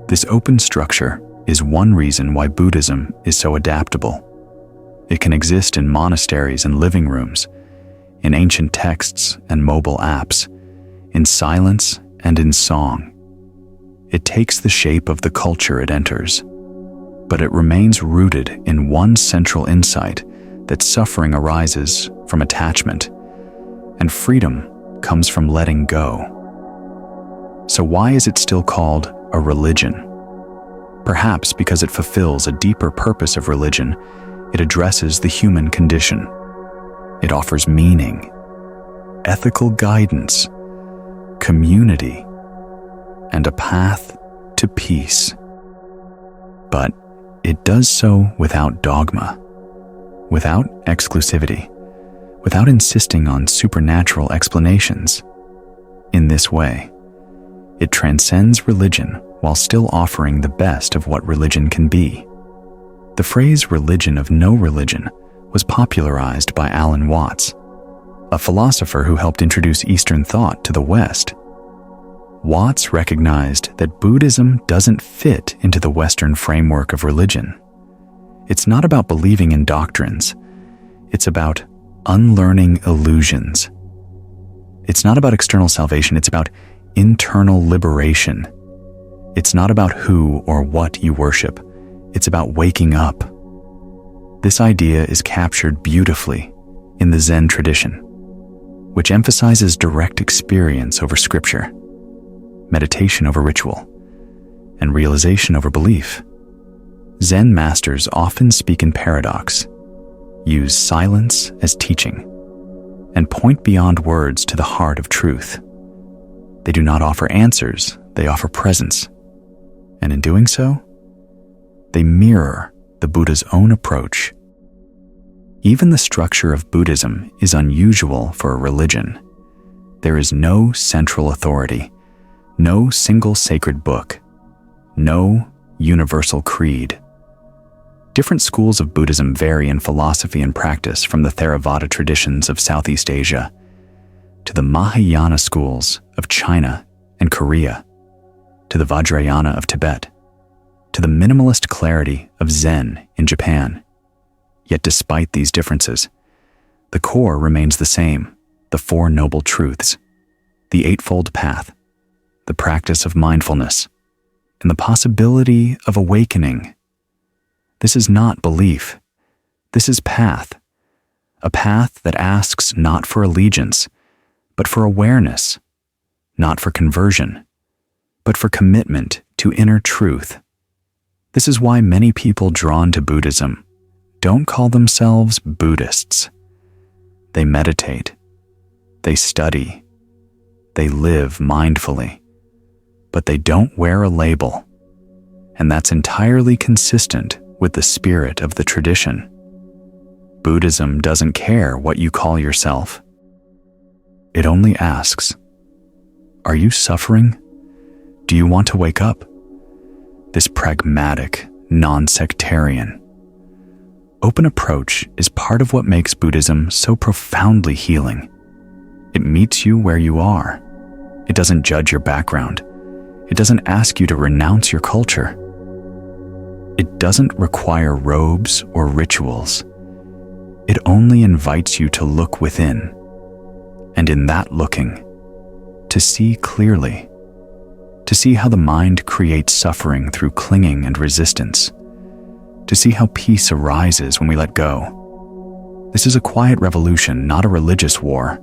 This open structure is one reason why Buddhism is so adaptable. It can exist in monasteries and living rooms, in ancient texts and mobile apps, in silence and in song. It takes the shape of the culture it enters, but it remains rooted in one central insight that suffering arises from attachment, and freedom comes from letting go. So why is it still called a religion? Perhaps because it fulfills a deeper purpose of religion. It addresses the human condition. It offers meaning, ethical guidance, community, and a path to peace. But it does so without dogma, without exclusivity, without insisting on supernatural explanations. In this way, it transcends religion while still offering the best of what religion can be. The phrase religion of no religion was popularized by Alan Watts, a philosopher who helped introduce Eastern thought to the West. Watts recognized that Buddhism doesn't fit into the Western framework of religion. It's not about believing in doctrines. It's about unlearning illusions. It's not about external salvation. It's about internal liberation. It's not about who or what you worship. It's about waking up. This idea is captured beautifully in the Zen tradition, which emphasizes direct experience over scripture, meditation over ritual, and realization over belief. Zen masters often speak in paradox, use silence as teaching, and point beyond words to the heart of truth. They do not offer answers, they offer presence. And in doing so, they mirror the Buddha's own approach. Even the structure of Buddhism is unusual for a religion. There is no central authority, no single sacred book, no universal creed. Different schools of Buddhism vary in philosophy and practice, from the Theravada traditions of Southeast Asia to the Mahayana schools of China and Korea, to the Vajrayana of Tibet, to the minimalist clarity of Zen in Japan. Yet despite these differences, the core remains the same: the Four Noble Truths, the Eightfold Path, the practice of mindfulness, and the possibility of awakening. This is not belief. This is path, a path that asks not for allegiance, but for awareness, not for conversion, but for commitment to inner truth. This is why many people drawn to Buddhism don't call themselves Buddhists. They meditate, they study, they live mindfully, but they don't wear a label, and that's entirely consistent with the spirit of the tradition. Buddhism doesn't care what you call yourself. It only asks, are you suffering? Do you want to wake up? This pragmatic, non-sectarian, open approach is part of what makes Buddhism so profoundly healing. It meets you where you are. It doesn't judge your background. It doesn't ask you to renounce your culture. It doesn't require robes or rituals. It only invites you to look within, and in that looking, to see clearly, to see how the mind creates suffering through clinging and resistance, to see how peace arises when we let go. This is a quiet revolution, not a religious war,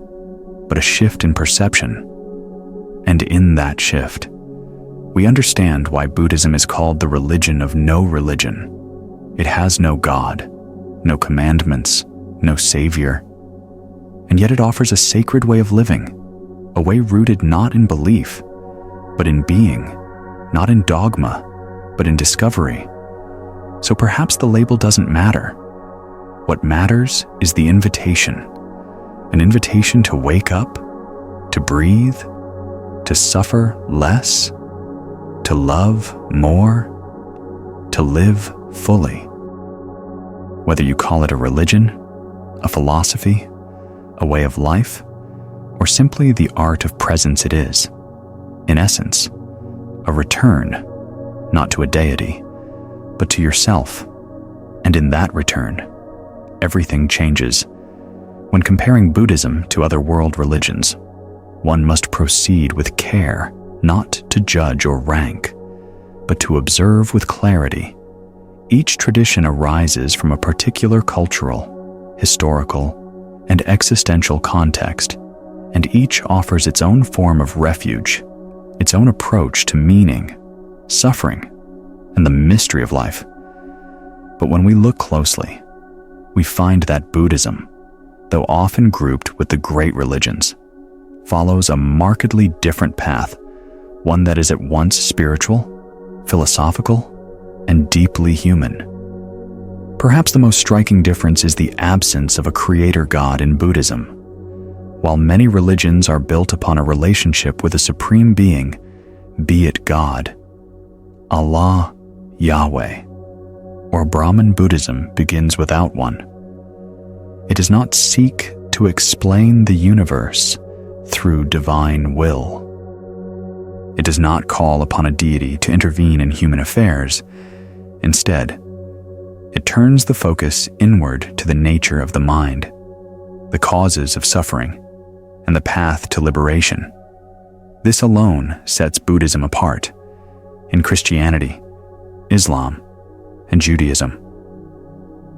but a shift in perception. And in that shift, we understand why Buddhism is called the religion of no religion. It has no God, no commandments, no savior, and yet it offers a sacred way of living, a way rooted not in belief, but in being, not in dogma, but in discovery. So perhaps the label doesn't matter. What matters is the invitation, an invitation to wake up, to breathe, to suffer less, to love more, to live fully. Whether you call it a religion, a philosophy, a way of life, or simply the art of presence, it is, in essence, a return, not to a deity, but to yourself. And in that return, everything changes. When comparing Buddhism to other world religions, one must proceed with care, not to judge or rank, but to observe with clarity. Each tradition arises from a particular cultural, historical, and existential context, and each offers its own form of refuge, its own approach to meaning, suffering, and the mystery of life. But when we look closely, we find that Buddhism, though often grouped with the great religions, follows a markedly different path, one that is at once spiritual, philosophical, and deeply human. Perhaps the most striking difference is the absence of a creator God in Buddhism. While many religions are built upon a relationship with a supreme being, be it God, Allah, Yahweh, or Brahman Buddhism begins without one. It does not seek to explain the universe through divine will. It does not call upon a deity to intervene in human affairs. Instead, it turns the focus inward to the nature of the mind, the causes of suffering, and the path to liberation. This alone sets Buddhism apart. In Christianity, Islam, and Judaism,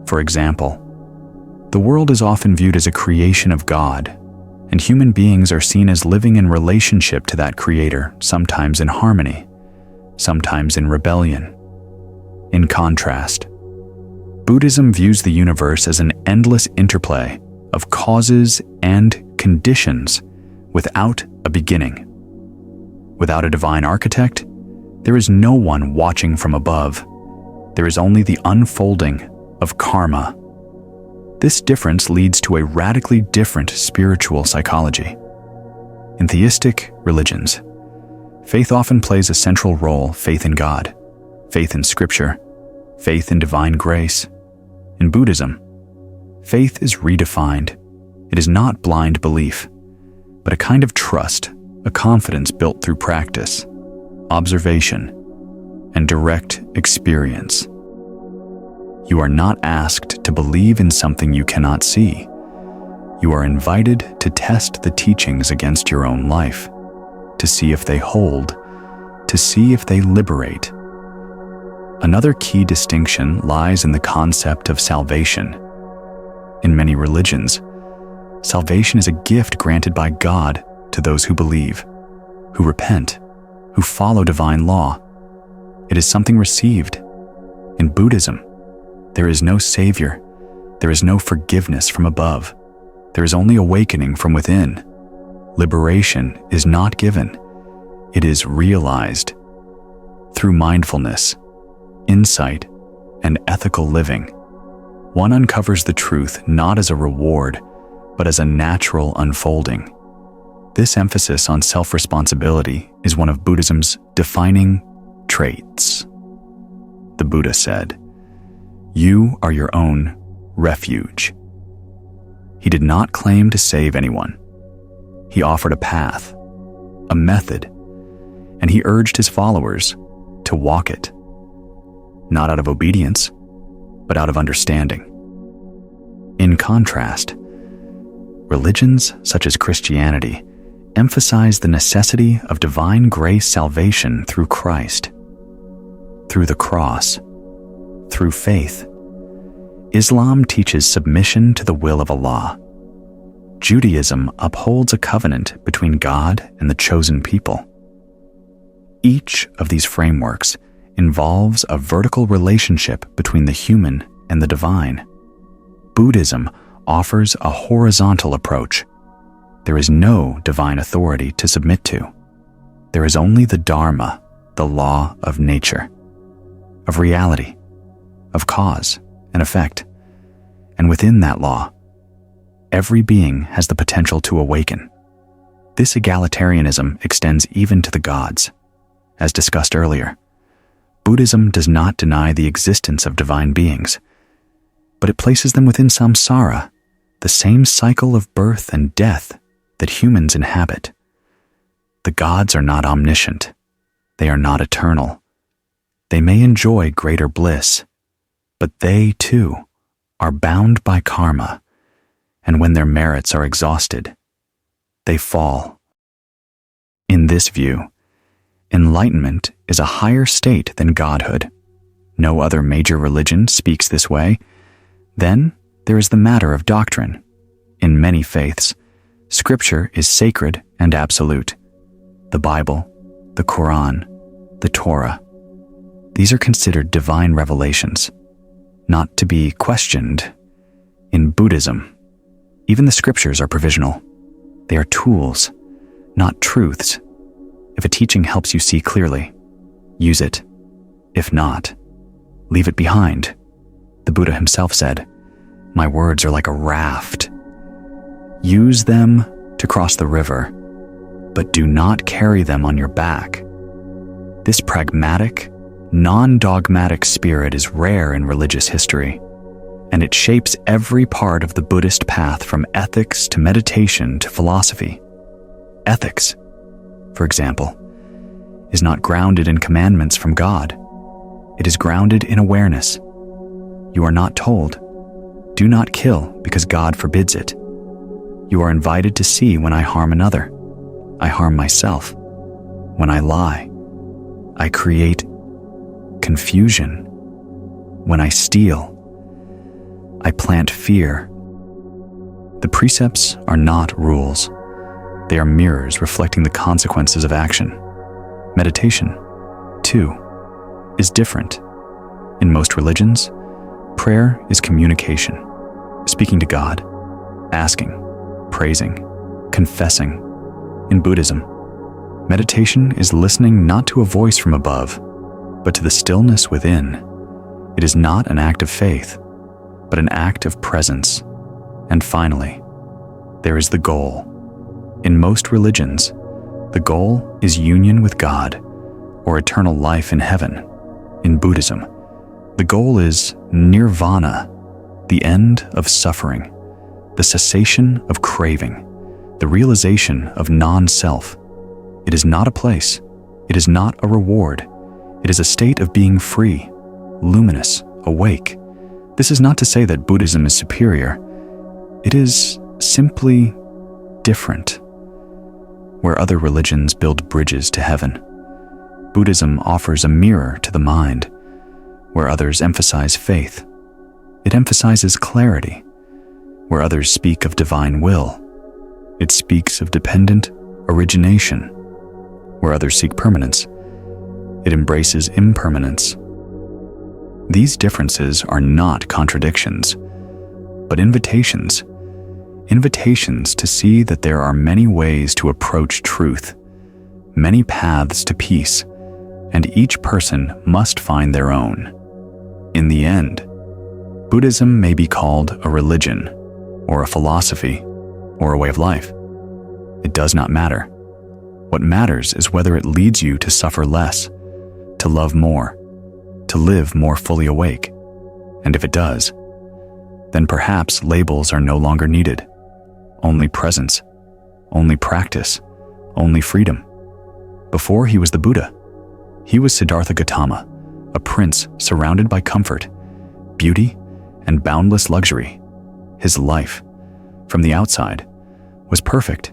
for example, the world is often viewed as a creation of God, and human beings are seen as living in relationship to that creator, sometimes in harmony, sometimes in rebellion. In contrast, Buddhism views the universe as an endless interplay of causes and conditions without a beginning. Without a divine architect, there is no one watching from above. There is only the unfolding of karma. This difference leads to a radically different spiritual psychology. In theistic religions, faith often plays a central role: faith in God, faith in Scripture, faith in divine grace. In Buddhism, faith is redefined. It is not blind belief, but a kind of trust, a confidence built through practice, observation, and direct experience. You are not asked to believe in something you cannot see. You are invited to test the teachings against your own life, to see if they hold, to see if they liberate. Another key distinction lies in the concept of salvation. In many religions, salvation is a gift granted by God to those who believe, who repent, who follow divine law. It is something received. In Buddhism, there is no savior, There is no forgiveness from above. There is only awakening from within. Liberation is not given. It is realized. Through mindfulness, insight, and ethical living, one uncovers the truth not as a reward, but as a natural unfolding. This emphasis on self-responsibility is one of Buddhism's defining traits. The Buddha said, "You are your own refuge." He did not claim to save anyone. He offered a path, a method, and he urged his followers to walk it, not out of obedience, but out of understanding. In contrast, religions such as Christianity emphasize the necessity of divine grace salvation through Christ, through the cross, through faith. Islam teaches submission to the will of Allah. Judaism upholds a covenant between God and the chosen people. Each of these frameworks involves a vertical relationship between the human and the divine. Buddhism offers a horizontal approach. There is no divine authority to submit to. There is only the Dharma, the law of nature, of reality, of cause and effect. And within that law, every being has the potential to awaken. This egalitarianism extends even to the gods. As discussed earlier, Buddhism does not deny the existence of divine beings, but it places them within samsara, the same cycle of birth and death that humans inhabit. The gods are not omniscient. They are not eternal. They may enjoy greater bliss, but they, too, are bound by karma, and when their merits are exhausted, they fall. In this view, enlightenment is a higher state than godhood. No other major religion speaks this way. Then there is the matter of doctrine. In many faiths, Scripture is sacred and absolute. The Bible, the Koran, the Torah. These are considered divine revelations, not to be questioned. In Buddhism, even the scriptures are provisional. They are tools, not truths. If a teaching helps you see clearly, use it. If not, leave it behind. The Buddha himself said, "My words are like a raft. Use them to cross the river, but do not carry them on your back." This pragmatic, non-dogmatic spirit is rare in religious history, and it shapes every part of the Buddhist path from ethics to meditation to philosophy. Ethics, for example, is not grounded in commandments from God. It is grounded in awareness. You are not told, "Do not kill," because God forbids it. You are invited to see when I harm another. I harm myself. When I lie, I create confusion. When I steal, I plant fear. The precepts are not rules. They are mirrors reflecting the consequences of action. Meditation, too, is different. In most religions, prayer is communication, speaking to God, asking, praising, confessing. In Buddhism, meditation is listening not to a voice from above, but to the stillness within. It is not an act of faith, but an act of presence. And finally, there is the goal. In most religions, the goal is union with God or eternal life in heaven. In Buddhism, the goal is nirvana, the end of suffering, the cessation of craving, the realization of non-self. It is not a place. It is not a reward. It is a state of being free, luminous, awake. This is not to say that Buddhism is superior. It is simply different. Where other religions build bridges to heaven, Buddhism offers a mirror to the mind. Where others emphasize faith, it emphasizes clarity. Where others speak of divine will, it speaks of dependent origination. Where others seek permanence, it embraces impermanence. These differences are not contradictions. but invitations. Invitations to see that there are many ways to approach truth, many paths to peace, and each person must find their own. In the end, Buddhism may be called a religion, or a philosophy, or a way of life. It does not matter. What matters is whether it leads you to suffer less, to love more, to live more fully awake. And if it does, then perhaps labels are no longer needed. Only presence, only practice, only freedom. Before he was the Buddha, he was Siddhartha Gautama, a prince surrounded by comfort, beauty, and boundless luxury. His life, from the outside, was perfect,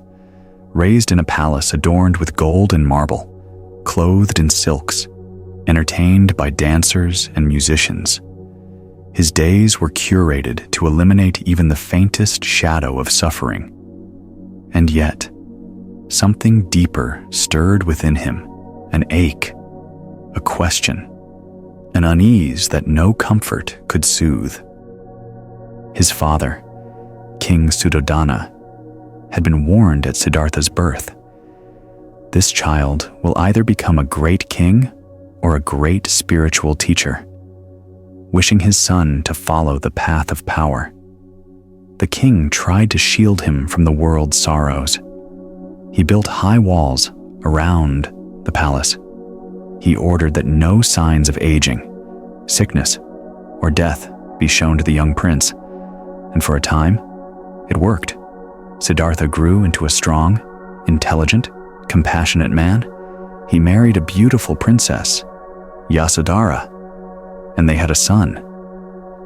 raised in a palace adorned with gold and marble, clothed in silks, entertained by dancers and musicians. His days were curated to eliminate even the faintest shadow of suffering. And yet, something deeper stirred within him, an ache, a question, an unease that no comfort could soothe. His father, King Suddhodana, had been warned at Siddhartha's birth. This child will either become a great king or a great spiritual teacher, wishing his son to follow the path of power. The king tried to shield him from the world's sorrows. He built high walls around the palace. He ordered that no signs of aging, sickness, or death be shown to the young prince. And for a time, it worked. Siddhartha grew into a strong, intelligent, compassionate man. He married a beautiful princess, Yasodhara, and they had a son,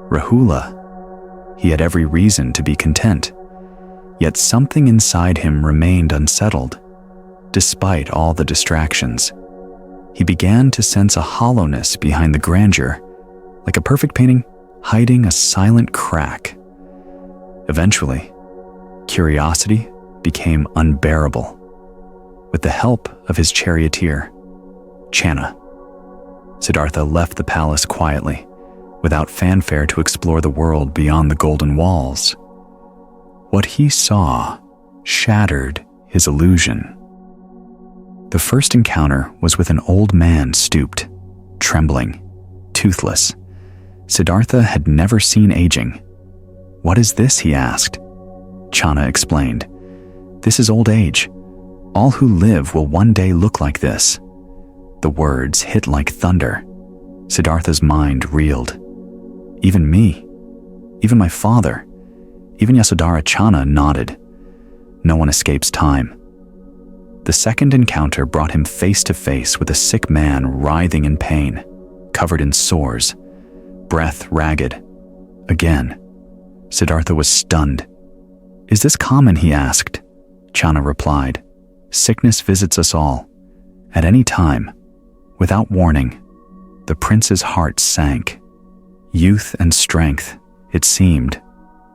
Rahula. He had every reason to be content, yet something inside him remained unsettled. Despite all the distractions, he began to sense a hollowness behind the grandeur, like a perfect painting hiding a silent crack. Eventually, curiosity became unbearable. With the help of his charioteer, Channa, Siddhartha left the palace quietly, without fanfare, to explore the world beyond the golden walls. What he saw shattered his illusion. The first encounter was with an old man stooped, trembling, toothless. Siddhartha had never seen aging. "What is this?" he asked. Channa explained. "This is old age. All who live will one day look like this." The words hit like thunder. Siddhartha's mind reeled. Even me, even my father, even Yasodhara. Channa nodded. No one escapes time. The second encounter brought him face to face with a sick man writhing in pain, covered in sores, breath ragged. Again, Siddhartha was stunned. "Is this common?" he asked. Channa replied, "Sickness visits us all, at any time, without warning." The prince's heart sank. Youth and strength, it seemed,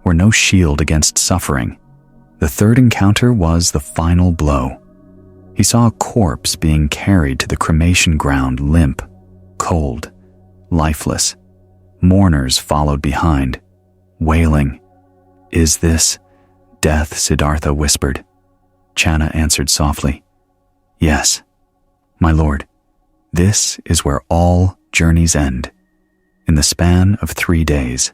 were no shield against suffering. The third encounter was the final blow. He saw a corpse being carried to the cremation ground, limp, cold, lifeless. Mourners followed behind, wailing. "Is this death?" Siddhartha whispered. Channa answered softly, "Yes, my lord, this is where all journeys end." In the span of 3 days,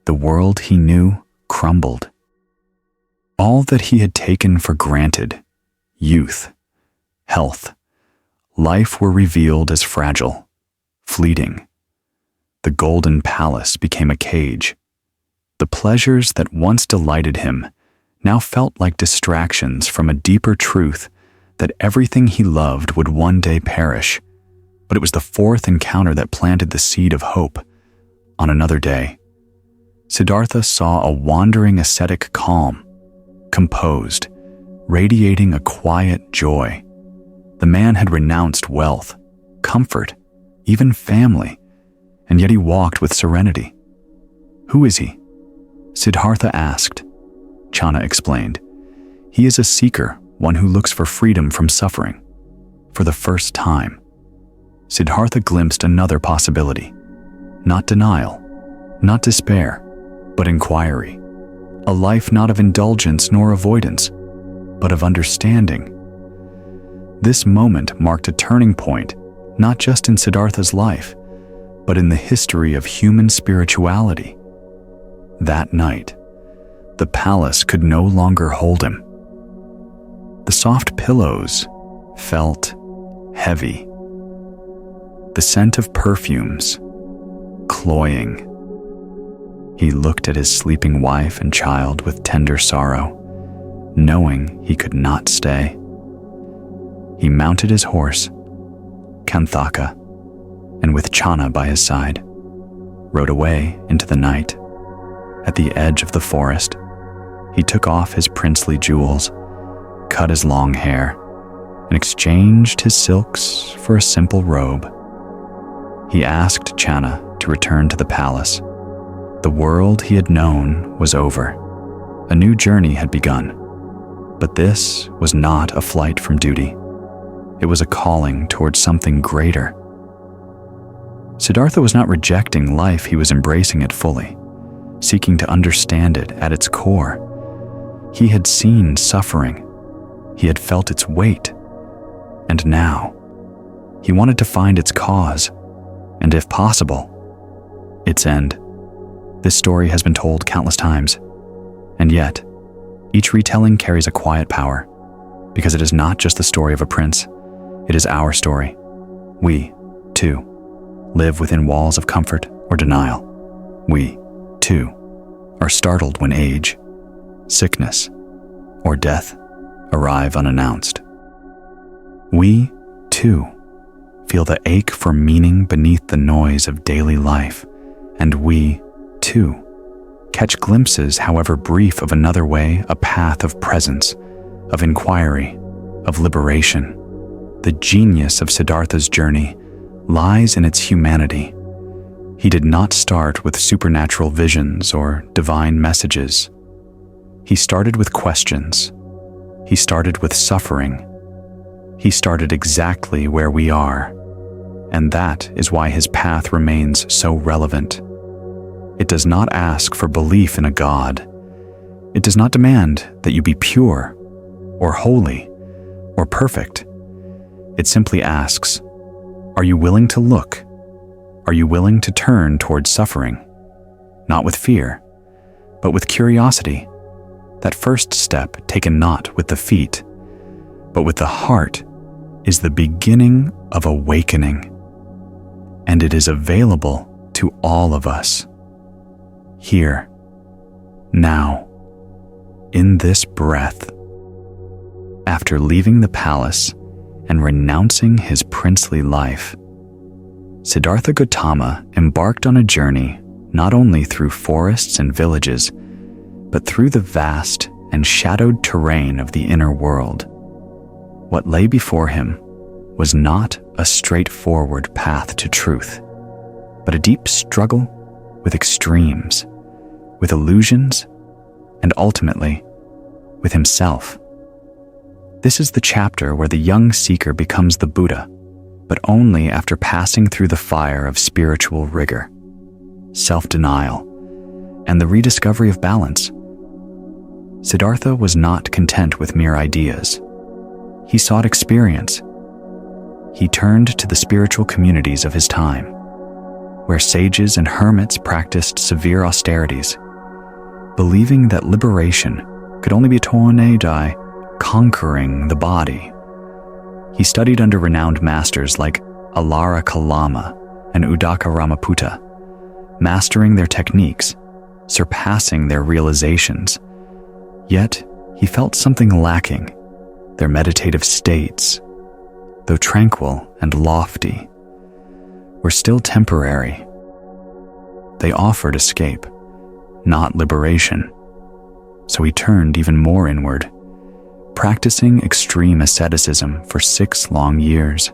the world he knew crumbled. All that he had taken for granted, youth, health, life, were revealed as fragile, fleeting. The golden palace became a cage. The pleasures that once delighted him now felt like distractions from a deeper truth that everything he loved would one day perish. But it was the fourth encounter that planted the seed of hope. On another day, Siddhartha saw a wandering ascetic calm, composed, radiating a quiet joy. The man had renounced wealth, comfort, even family, and yet he walked with serenity. "Who is he?" Siddhartha asked. Channa explained. "He is a seeker, one who looks for freedom from suffering." For the first time, Siddhartha glimpsed another possibility. Not denial, not despair, but inquiry, a life not of indulgence nor avoidance, but of understanding. This moment marked a turning point, not just in Siddhartha's life, but in the history of human spirituality. That night, the palace could no longer hold him. The soft pillows felt heavy. The scent of perfumes, cloying. He looked at his sleeping wife and child with tender sorrow, knowing he could not stay. He mounted his horse, Kanthaka, and with Chana by his side, rode away into the night. At the edge of the forest, he took off his princely jewels, cut his long hair, and exchanged his silks for a simple robe. He asked Chana to return to the palace. The world he had known was over. A new journey had begun. But this was not a flight from duty. It was a calling towards something greater. Siddhartha was not rejecting life, he was embracing it fully, seeking to understand it at its core. He had seen suffering. He had felt its weight. And now, he wanted to find its cause, and if possible, its end. This story has been told countless times, and yet, each retelling carries a quiet power, because it is not just the story of a prince, it is our story. We, too, live within walls of comfort or denial. We, too, are startled when age, sickness, or death arrive unannounced. We, too, feel the ache for meaning beneath the noise of daily life, and we, too, catch glimpses, however brief, of another way, a path of presence, of inquiry, of liberation. The genius of Siddhartha's journey lies in its humanity. He did not start with supernatural visions or divine messages. He started with questions. He started with suffering. He started exactly where we are, and that is why his path remains so relevant. It does not ask for belief in a God. It does not demand that you be pure, or holy, or perfect. It simply asks, are you willing to look? Are you willing to turn towards suffering? Not with fear, but with curiosity. That first step taken not with the feet, but with the heart, is the beginning of awakening. And it is available to all of us. Here, now, in this breath. After leaving the palace and renouncing his princely life, Siddhartha Gautama embarked on a journey not only through forests and villages, but through the vast and shadowed terrain of the inner world. What lay before him was not a straightforward path to truth, but a deep struggle with extremes, with illusions, and ultimately, with himself. This is the chapter where the young seeker becomes the Buddha, but only after passing through the fire of spiritual rigor, self-denial, and the rediscovery of balance. Siddhartha was not content with mere ideas. He sought experience. He turned to the spiritual communities of his time, where sages and hermits practiced severe austerities, believing that liberation could only be attained by conquering the body. He studied under renowned masters like Alara Kalama and Udaka Ramaputta, mastering their techniques, surpassing their realizations. Yet, he felt something lacking. Their meditative states, though tranquil and lofty, were still temporary. They offered escape, not liberation. So he turned even more inward, practicing extreme asceticism for 6 long years.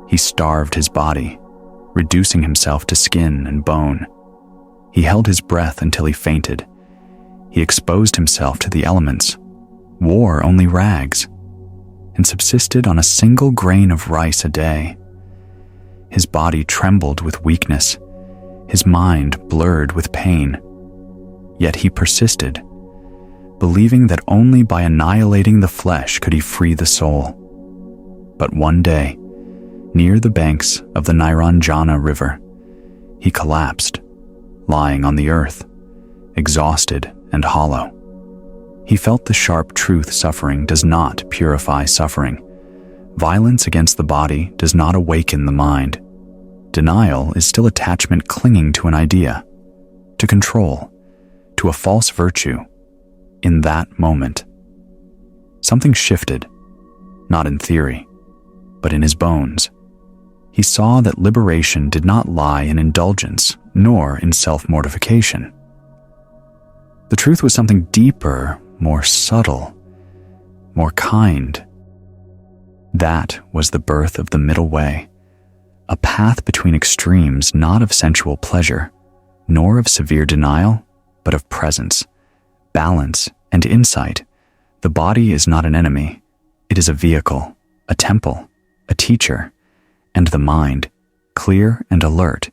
He starved his body, reducing himself to skin and bone. He held his breath until he fainted. He exposed himself to the elements, wore only rags, and subsisted on a single grain of rice a day. His body trembled with weakness, his mind blurred with pain. Yet he persisted, believing that only by annihilating the flesh could he free the soul. But one day, near the banks of the Niranjana River, he collapsed, lying on the earth, exhausted and hollow. He felt the sharp truth: suffering does not purify suffering. Violence against the body does not awaken the mind. Denial is still attachment clinging to an idea, to control, to a false virtue. In that moment, something shifted, not in theory, but in his bones. He saw that liberation did not lie in indulgence, nor in self-mortification. The truth was something deeper, more subtle, more kind. That was the birth of the middle way, a path between extremes, not of sensual pleasure, nor of severe denial, but of presence, balance, and insight. The body is not an enemy. It is a vehicle, a temple, a teacher, and the mind, clear and alert,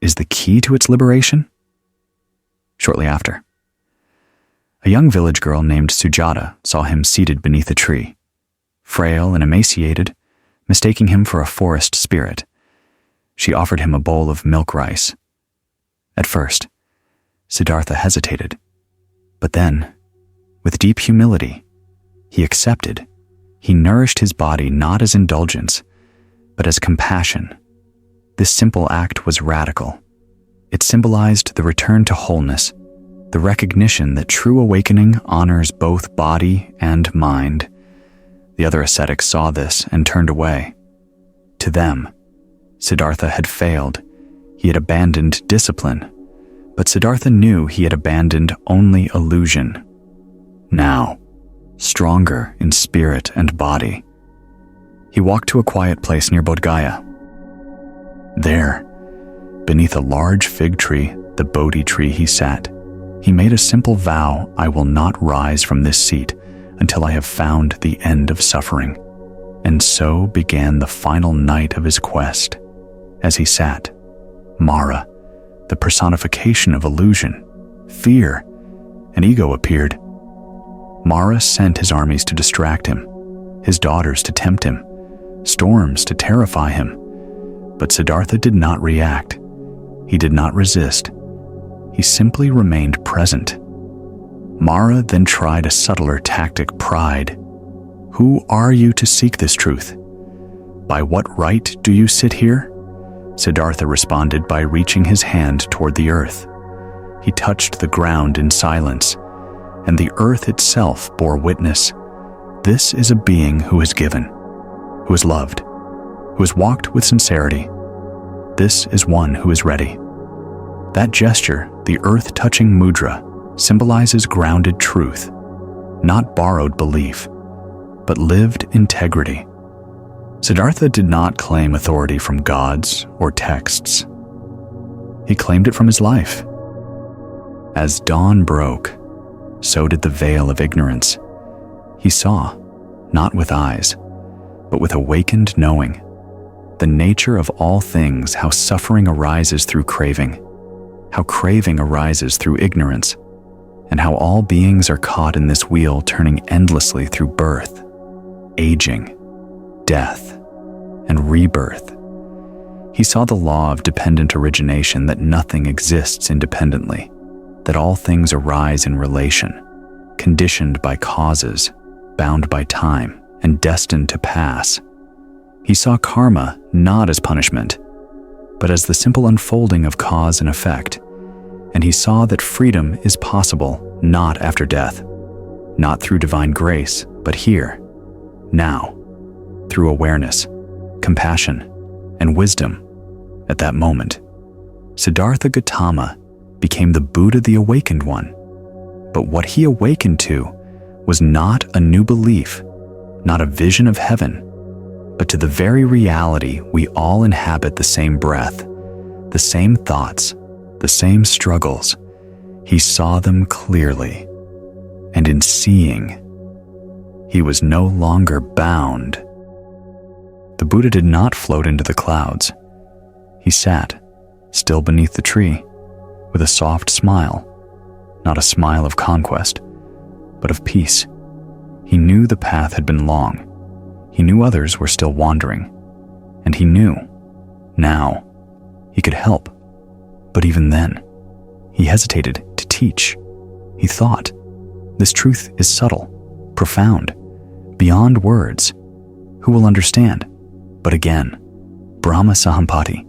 is the key to its liberation. Shortly after, a young village girl named Sujata saw him seated beneath a tree, frail and emaciated, mistaking him for a forest spirit. She offered him a bowl of milk rice. At first, Siddhartha hesitated, but then, with deep humility, he accepted. He nourished his body not as indulgence, but as compassion. This simple act was radical. It symbolized the return to wholeness, the recognition that true awakening honors both body and mind. The other ascetics saw this and turned away. To them, Siddhartha had failed. He had abandoned discipline, but Siddhartha knew he had abandoned only illusion. Now, stronger in spirit and body, he walked to a quiet place near Bodh Gaya. There, beneath a large fig tree, the Bodhi tree, he sat. He made a simple vow: I will not rise from this seat until I have found the end of suffering. And so began the final night of his quest. As he sat, Mara, the personification of illusion, fear, and ego, appeared. Mara sent his armies to distract him, his daughters to tempt him, storms to terrify him. But Siddhartha did not react. He did not resist. He simply remained present. Mara then tried a subtler tactic: pride. Who are you to seek this truth? By what right do you sit here? Siddhartha responded by reaching his hand toward the earth. He touched the ground in silence, and the earth itself bore witness. This is a being who has given, who has loved, who has walked with sincerity. This is one who is ready. That gesture, the earth-touching mudra, symbolizes grounded truth, not borrowed belief, but lived integrity. Siddhartha did not claim authority from gods or texts. He claimed it from his life. As dawn broke, so did the veil of ignorance. He saw, not with eyes, but with awakened knowing, the nature of all things, how suffering arises through craving, how craving arises through ignorance, and how all beings are caught in this wheel turning endlessly through birth, aging, death, and rebirth. He saw the law of dependent origination, that nothing exists independently, that all things arise in relation, conditioned by causes, bound by time, and destined to pass. He saw karma not as punishment, but as the simple unfolding of cause and effect, and he saw that freedom is possible not after death, not through divine grace, but here, now, through awareness, compassion, and wisdom. At that moment, Siddhartha Gautama became the Buddha, the awakened one. But what he awakened to was not a new belief, not a vision of heaven, but to the very reality we all inhabit: the same breath, the same thoughts, the same struggles. He saw them clearly, and in seeing, he was no longer bound. The Buddha did not float into the clouds. He sat, still beneath the tree, with a soft smile, not a smile of conquest, but of peace. He knew the path had been long. He knew others were still wandering. And he knew, now, he could help. But even then, he hesitated to teach. He thought, this truth is subtle, profound, beyond words. Who will understand? But again, Brahma Sahampati,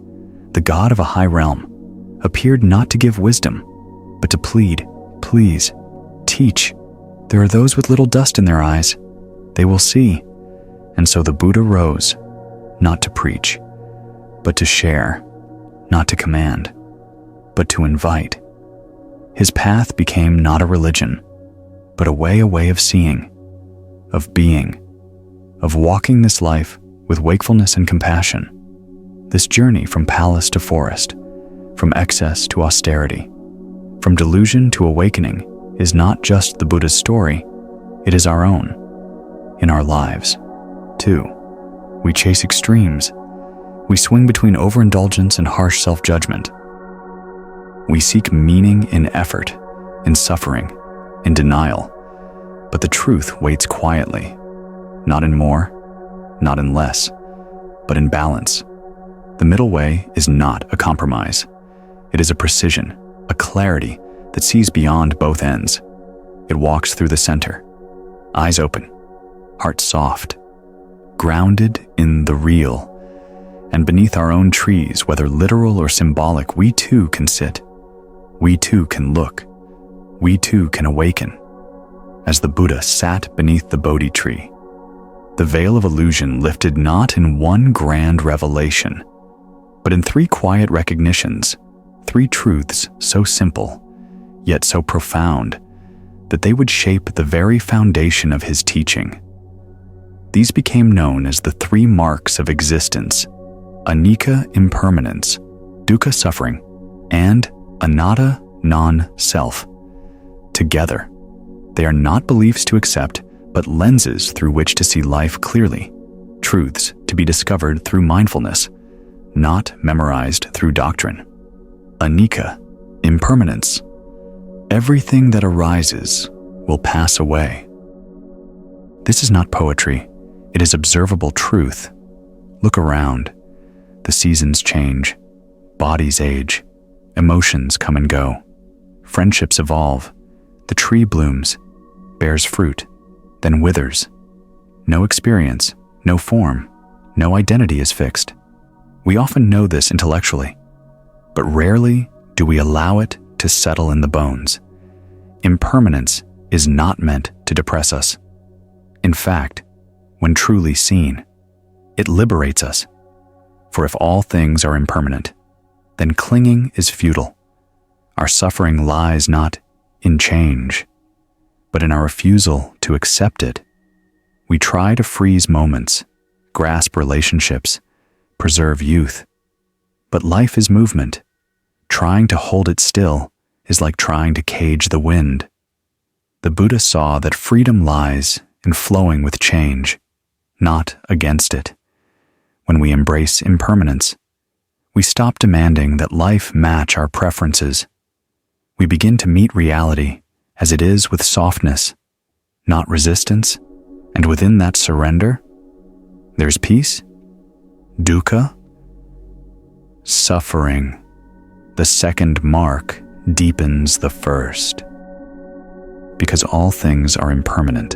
the god of a high realm, appeared not to give wisdom, but to plead, please, teach. There are those with little dust in their eyes. They will see. And so the Buddha rose, not to preach, but to share, not to command, but to invite. His path became not a religion, but a way of seeing, of being, of walking this life with wakefulness and compassion. This journey from palace to forest, from excess to austerity, from delusion to awakening is not just the Buddha's story, it is our own. In our lives, too, we chase extremes. We swing between overindulgence and harsh self-judgment. We seek meaning in effort, in suffering, in denial, but the truth waits quietly, not in more, not in less, but in balance. The middle way is not a compromise. It is a precision, a clarity that sees beyond both ends. It walks through the center, eyes open, heart soft, grounded in the real. And beneath our own trees, whether literal or symbolic, we too can sit. We too can look. We too can awaken. As the Buddha sat beneath the Bodhi tree, the veil of illusion lifted not in one grand revelation, but in three quiet recognitions, three truths so simple, yet so profound, that they would shape the very foundation of his teaching. These became known as the three marks of existence: anicca, impermanence; dukkha, suffering; and anatta, non-self. Together, they are not beliefs to accept, but lenses through which to see life clearly, truths to be discovered through mindfulness, not memorized through doctrine. Anicca, impermanence. Everything that arises will pass away. This is not poetry, it is observable truth. Look around. The seasons change, bodies age, emotions come and go, friendships evolve, the tree blooms, bears fruit, then withers. No experience, no form, no identity is fixed. We often know this intellectually, but rarely do we allow it to settle in the bones. Impermanence is not meant to depress us. In fact, when truly seen, it liberates us. For if all things are impermanent, then clinging is futile. Our suffering lies not in change, but in our refusal to accept it. We try to freeze moments, grasp relationships, preserve youth. But life is movement. Trying to hold it still is like trying to cage the wind. The Buddha saw that freedom lies in flowing with change, not against it. When we embrace impermanence, we stop demanding that life match our preferences. We begin to meet reality as it is with softness, not resistance, and within that surrender, there's peace, dukkha, suffering. The second mark deepens the first. Because all things are impermanent,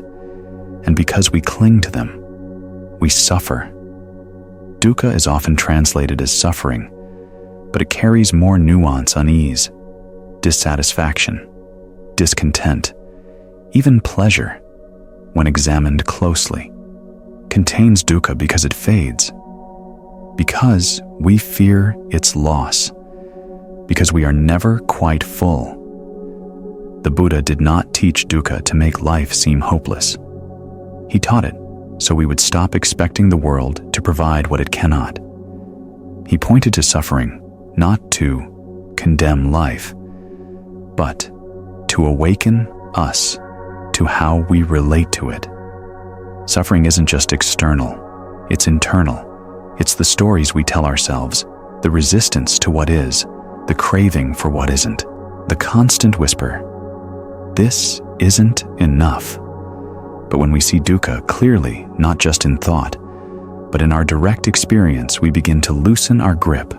and because we cling to them, we suffer. Dukkha is often translated as suffering, but it carries more nuance: unease, dissatisfaction, discontent, even pleasure, when examined closely, contains dukkha because it fades, because we fear its loss, because we are never quite full. The Buddha did not teach dukkha to make life seem hopeless. He taught it so we would stop expecting the world to provide what it cannot. He pointed to suffering not to condemn life, but to awaken us to how we relate to it. Suffering isn't just external, it's internal. It's the stories we tell ourselves, the resistance to what is, the craving for what isn't, the constant whisper, this isn't enough. But when we see dukkha clearly, not just in thought, but in our direct experience, we begin to loosen our grip.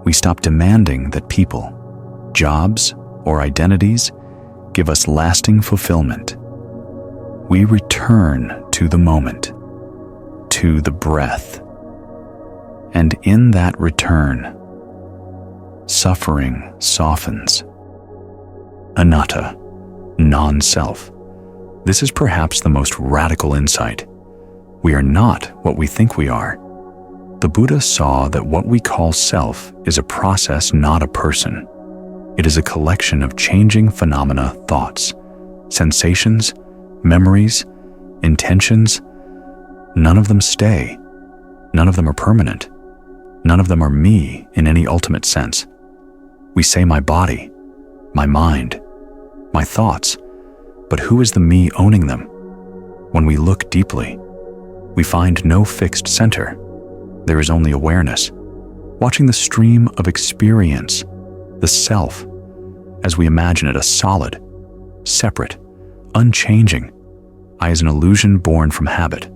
We stop demanding that people, jobs, or identities give us lasting fulfillment. We return to the moment, to the breath. And in that return, suffering softens. Anatta, non-self. This is perhaps the most radical insight. We are not what we think we are. The Buddha saw that what we call self is a process, not a person. It is a collection of changing phenomena, thoughts, sensations, memories, intentions. None of them stay. None of them are permanent. None of them are me in any ultimate sense. We say my body, my mind, my thoughts, but who is the me owning them? When we look deeply, we find no fixed center. There is only awareness, watching the stream of experience, the self, as we imagine it, a solid, separate, unchanging, as an illusion born from habit,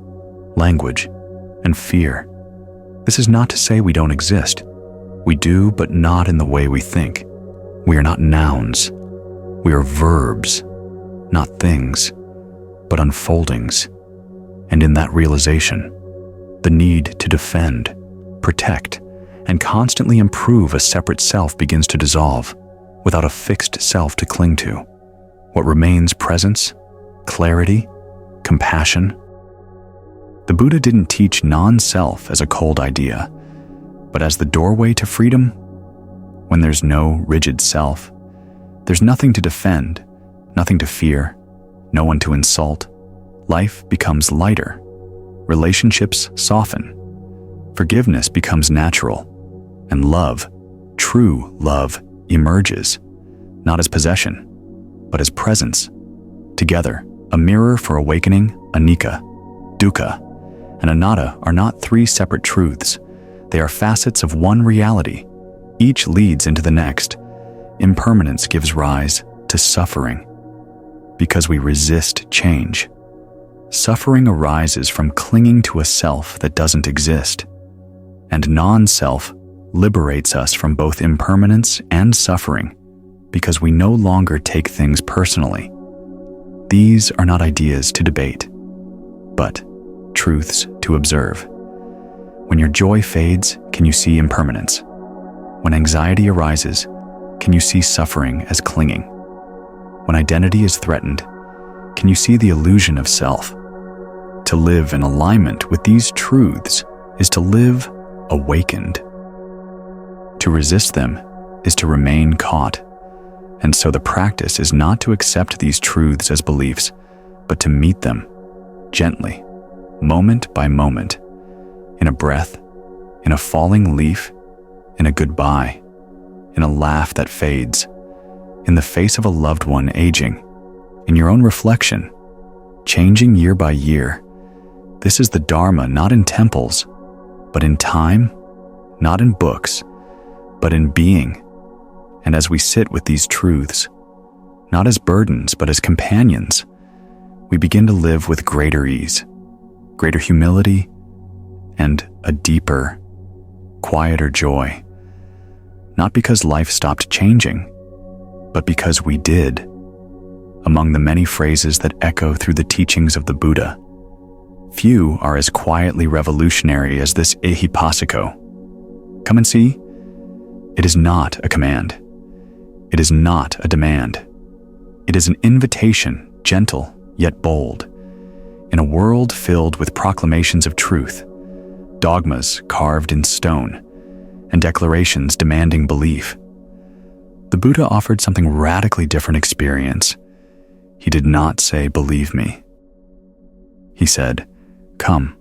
language, and fear. This is not to say we don't exist. We do, but not in the way we think. We are not nouns. We are verbs, not things, but unfoldings. And in that realization, the need to defend, protect, and constantly improve a separate self begins to dissolve, without a fixed self to cling to. What remains presence, clarity, compassion. The Buddha didn't teach non-self as a cold idea, but as the doorway to freedom. When there's no rigid self, there's nothing to defend, nothing to fear, no one to insult. Life becomes lighter. Relationships soften. Forgiveness becomes natural. And love, true love, emerges, not as possession, but as presence. Together, a mirror for awakening, anicca, dukkha, and anatta are not three separate truths. They are facets of one reality. Each leads into the next. Impermanence gives rise to suffering because we resist change. Suffering arises from clinging to a self that doesn't exist, and non-self liberates us from both impermanence and suffering because we no longer take things personally. These are not ideas to debate, but truths to observe. When your joy fades, can you see impermanence? When anxiety arises, can you see suffering as clinging? When identity is threatened, can you see the illusion of self? To live in alignment with these truths is to live awakened. To resist them is to remain caught. And so the practice is not to accept these truths as beliefs, but to meet them gently, moment by moment, in a breath, in a falling leaf, in a goodbye, in a laugh that fades, in the face of a loved one aging, in your own reflection, changing year by year. This is the Dharma, not in temples, but in time, not in books, but in being. And as we sit with these truths, not as burdens, but as companions, we begin to live with greater ease, greater humility, and a deeper, quieter joy. Not because life stopped changing, but because we did. Among the many phrases that echo through the teachings of the Buddha, few are as quietly revolutionary as this ehipassiko. Come and see. It is not a command. It is not a demand. It is an invitation, gentle yet bold. In a world filled with proclamations of truth, dogmas carved in stone, and declarations demanding belief, the Buddha offered something radically different experience. He did not say, "Believe me." He said, "Come,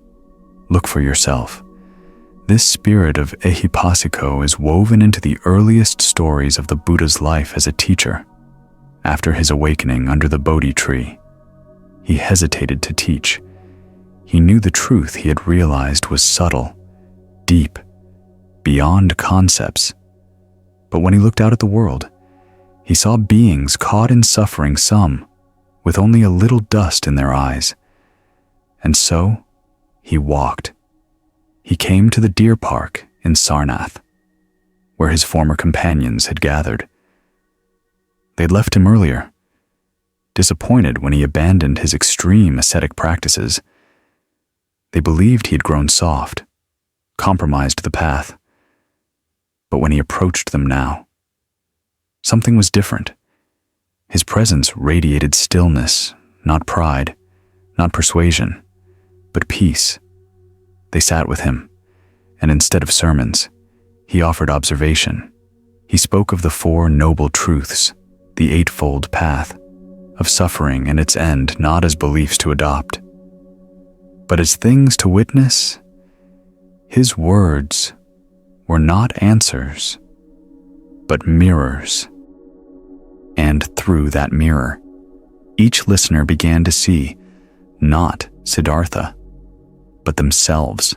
look for yourself." This spirit of ehipassiko is woven into the earliest stories of the Buddha's life as a teacher. After his awakening under the Bodhi tree, he hesitated to teach. He knew the truth he had realized was subtle, deep, beyond concepts. But when he looked out at the world, He saw beings caught in suffering, some with only a little dust in their eyes. And so he walked. He came to the deer park in Sarnath, where his former companions had gathered. They'd left him earlier, disappointed when he abandoned his extreme ascetic practices. They believed he had grown soft, compromised the path. But when he approached them now, something was different. His presence radiated stillness, not pride, not persuasion, but peace. They sat with him, and instead of sermons, he offered observation. He spoke of the Four Noble Truths, the Eightfold Path, of suffering and its end not as beliefs to adopt, but as things to witness. His words were not answers, but mirrors. And through that mirror, each listener began to see not Siddhartha, but themselves.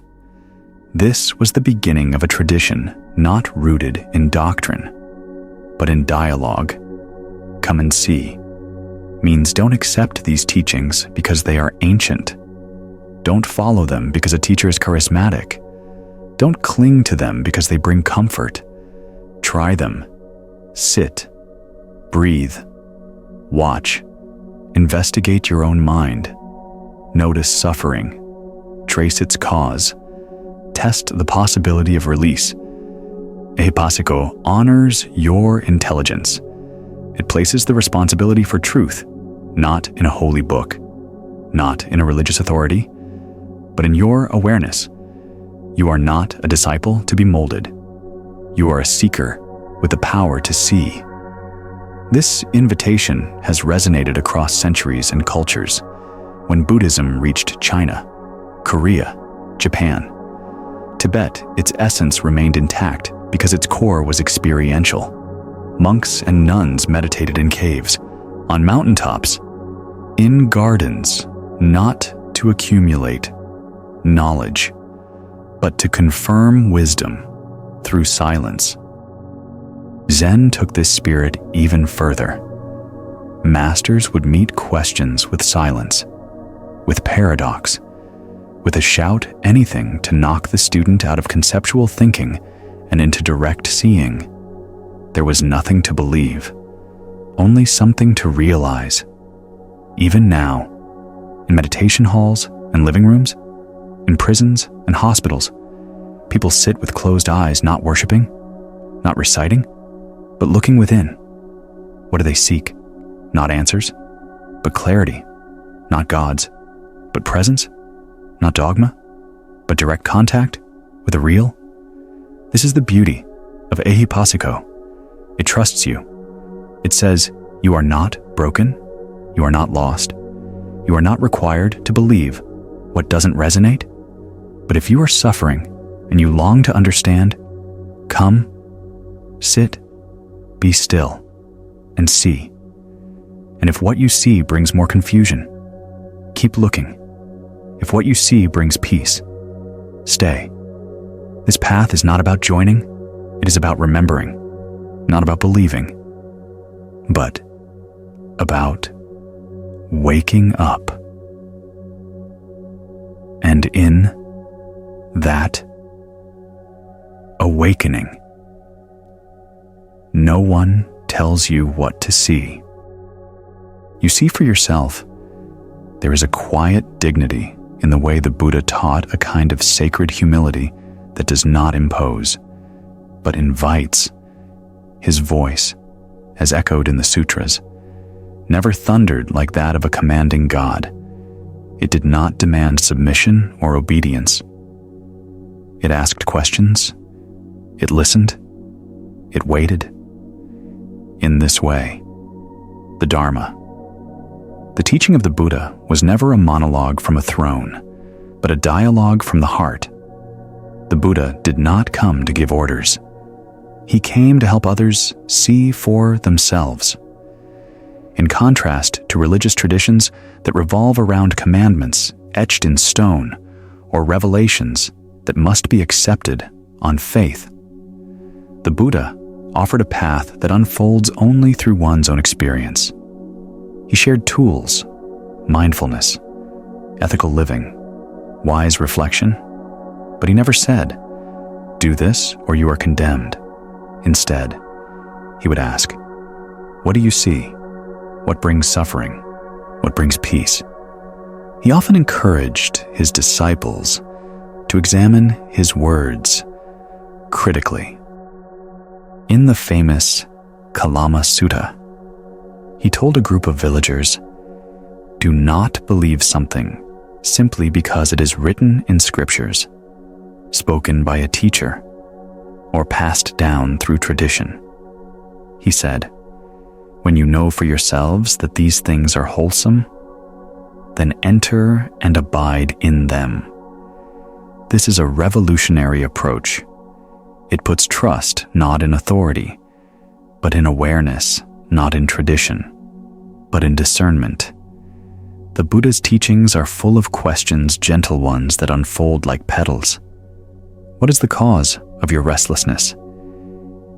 This was the beginning of a tradition not rooted in doctrine, but in dialogue. Come and see means don't accept these teachings because they are ancient. Don't follow them because a teacher is charismatic. Don't cling to them because they bring comfort. Try them. Sit. Breathe. Watch. Investigate your own mind. Notice suffering. Trace its cause. Test the possibility of release. Ehipasiko honors your intelligence. It places the responsibility for truth, not in a holy book, not in a religious authority, but in your awareness. You are not a disciple to be molded. You are a seeker with the power to see. This invitation has resonated across centuries and cultures. When Buddhism reached China, Korea, Japan, Tibet, its essence remained intact because its core was experiential. Monks and nuns meditated in caves, on mountaintops, in gardens, not to accumulate knowledge, but to confirm wisdom through silence. Zen took this spirit even further. Masters would meet questions with silence, with paradox, with a shout, anything to knock the student out of conceptual thinking and into direct seeing. There was nothing to believe, only something to realize. Even now, in meditation halls and living rooms, in prisons and hospitals, people sit with closed eyes, not worshiping, not reciting, but looking within. What do they seek? Not answers, but clarity. Not gods, but presence. Not dogma, but direct contact with the real. This is the beauty of Ehipasiko. It trusts you. It says you are not broken, you are not lost, you are not required to believe what doesn't resonate. But if you are suffering and you long to understand, come, sit, be still, and see. And if what you see brings more confusion, keep looking. If what you see brings peace, stay. This path is not about joining, it is about remembering, not about believing, but about waking up. And in that awakening, no one tells you what to see. You see for yourself. There is a quiet dignity in the way the Buddha taught a kind of sacred humility that does not impose, but invites. His voice, as echoed in the sutras, never thundered like that of a commanding God. It did not demand submission or obedience. It asked questions. It listened. It waited. In this way, the Dharma, the teaching of the Buddha, was never a monologue from a throne, but a dialogue from the heart. The Buddha did not come to give orders. He came to help others see for themselves. In contrast to religious traditions that revolve around commandments etched in stone or revelations that must be accepted on faith, the Buddha offered a path that unfolds only through one's own experience. He shared tools, mindfulness, ethical living, wise reflection, but he never said, "Do this or you are condemned." Instead, he would ask, "What do you see? What brings suffering? What brings peace?" He often encouraged his disciples to examine his words critically. In the famous Kalama Sutta, he told a group of villagers, "Do not believe something simply because it is written in scriptures, spoken by a teacher, or passed down through tradition." He said, "When you know for yourselves that these things are wholesome, then enter and abide in them." This is a revolutionary approach. It puts trust not in authority, but in awareness, not in tradition, but in discernment. The Buddha's teachings are full of questions, gentle ones that unfold like petals. What is the cause of your restlessness?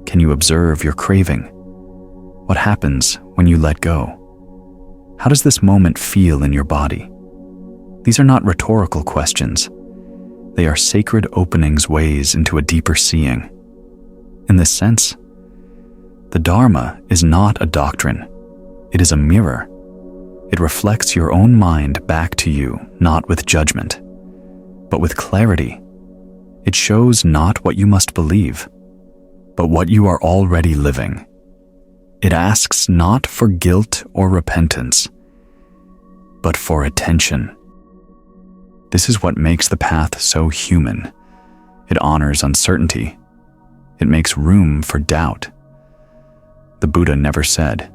Can you observe your craving? What happens when you let go? How does this moment feel in your body? These are not rhetorical questions. They are sacred openings, ways into a deeper seeing. In this sense, the Dharma is not a doctrine. It is a mirror. It reflects your own mind back to you, not with judgment, but with clarity. It shows not what you must believe, but what you are already living. It asks not for guilt or repentance, but for attention. This is what makes the path so human. It honors uncertainty. It makes room for doubt. The Buddha never said,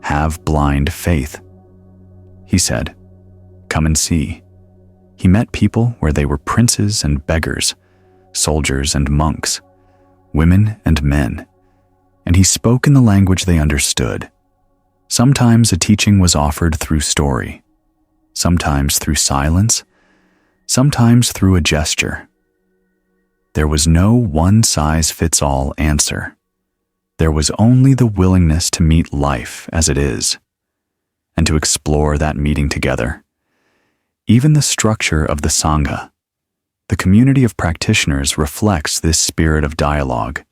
"Have blind faith." He said, "Come and see." He met people where they were princes and beggars, soldiers and monks, women and men, and he spoke in the language they understood. Sometimes a teaching was offered through story, sometimes through silence, sometimes through a gesture. There was no one-size-fits-all answer. There was only the willingness to meet life as it is, and to explore that meeting together. Even the structure of the Sangha, the community of practitioners, reflects this spirit of dialogue.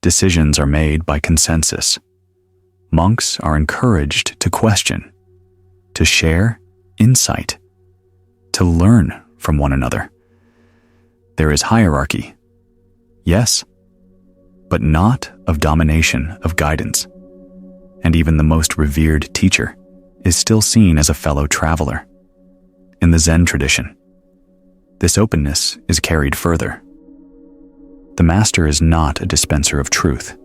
Decisions are made by consensus. Monks are encouraged to question, to share insight, to learn from one another. There is hierarchy, yes, but not of domination, of guidance. And even the most revered teacher is still seen as a fellow traveler. In the Zen tradition, this openness is carried further. The master is not a dispenser of truth,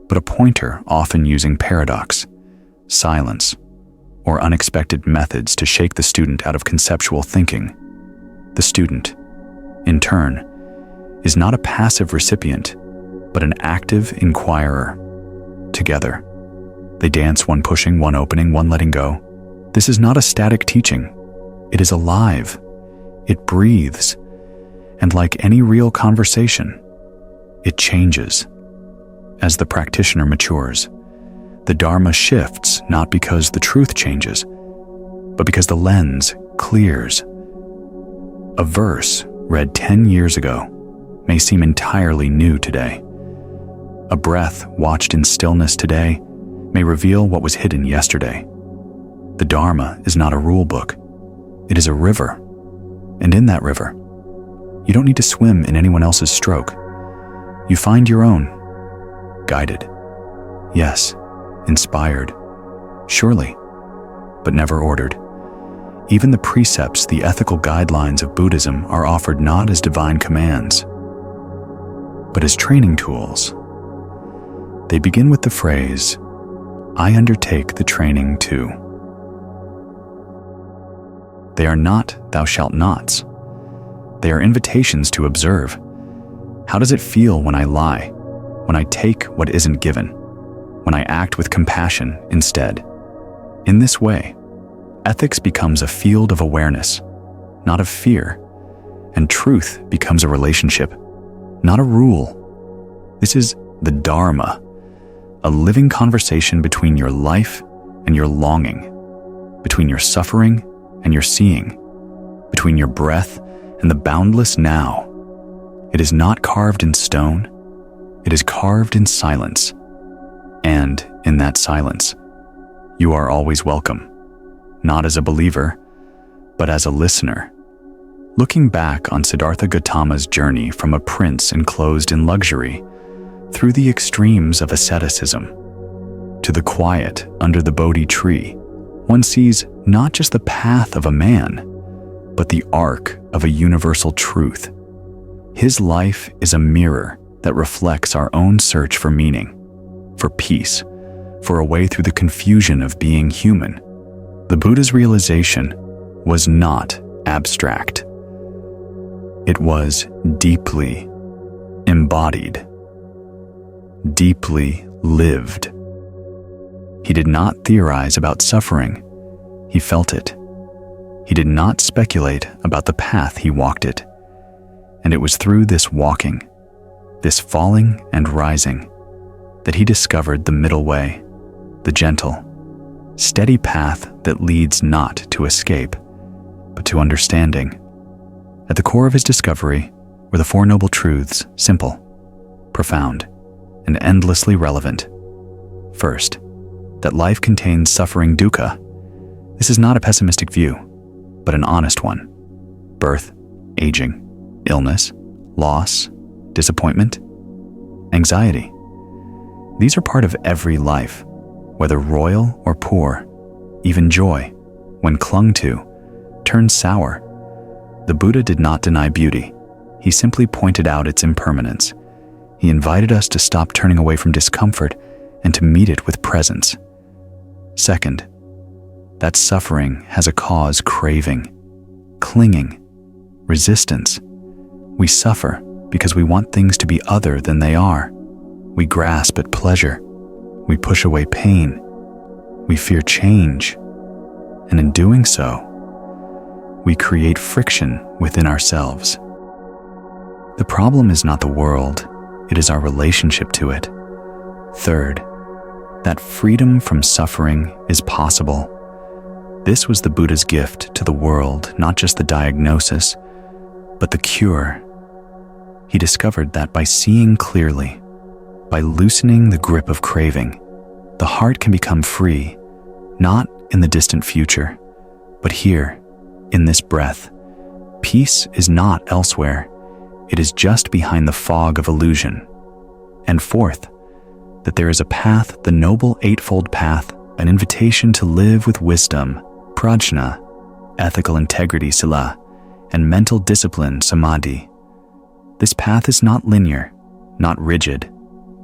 but a pointer often using paradox, silence, or unexpected methods to shake the student out of conceptual thinking. The student, in turn, is not a passive recipient, but an active inquirer. Together, they dance, one pushing, one opening, one letting go. This is not a static teaching. It is alive. It breathes. And like any real conversation, it changes. As the practitioner matures, the Dharma shifts not because the truth changes, but because the lens clears. A verse read 10 years ago may seem entirely new today. A breath watched in stillness today may reveal what was hidden yesterday. The Dharma is not a rule book. It is a river. And in that river, you don't need to swim in anyone else's stroke. You find your own. Guided. Yes, inspired. Surely, but never ordered. Even the precepts, the ethical guidelines of Buddhism are offered not as divine commands, but as training tools. They begin with the phrase, "I undertake the training too." They are not "thou shalt nots." They are invitations to observe. How does it feel when I lie, when I take what isn't given, when I act with compassion instead? In this way, ethics becomes a field of awareness, not of fear, and truth becomes a relationship, not a rule. This is the Dharma, a living conversation between your life and your longing, between your suffering and your seeing, between your breath and the boundless now. It is not carved in stone, it is carved in silence. And in that silence, you are always welcome, not as a believer, but as a listener. Looking back on Siddhartha Gautama's journey from a prince enclosed in luxury through the extremes of asceticism to the quiet under the Bodhi tree, one sees not just the path of a man, but the arc of a universal truth. His life is a mirror that reflects our own search for meaning, for peace, for a way through the confusion of being human. The Buddha's realization was not abstract. It was deeply embodied, deeply lived. He did not theorize about suffering, he felt it. He did not speculate about the path, he walked it. And it was through this walking, this falling and rising, that he discovered the middle way, the gentle, steady path that leads not to escape, but to understanding. At the core of his discovery were the Four Noble Truths, simple, profound, and endlessly relevant. First, that life contains suffering dukkha. This is not a pessimistic view, but an honest one. Birth, aging, illness, loss, disappointment, anxiety. These are part of every life, whether royal or poor. Even joy, when clung to, turns sour. The Buddha did not deny beauty. He simply pointed out its impermanence. He invited us to stop turning away from discomfort and to meet it with presence. Second, that suffering has a cause: craving, clinging, resistance. We suffer because we want things to be other than they are. We grasp at pleasure. We push away pain. We fear change. And in doing so, we create friction within ourselves. The problem is not the world, it is our relationship to it. Third, that freedom from suffering is possible. This was the Buddha's gift to the world, not just the diagnosis, but the cure. He discovered that by seeing clearly, by loosening the grip of craving, the heart can become free, not in the distant future, but here, in this breath. Peace is not elsewhere, it is just behind the fog of illusion. And fourth, that there is a path, the Noble Eightfold Path, an invitation to live with wisdom, prajna, ethical integrity, sila, and mental discipline, samadhi. This path is not linear, not rigid.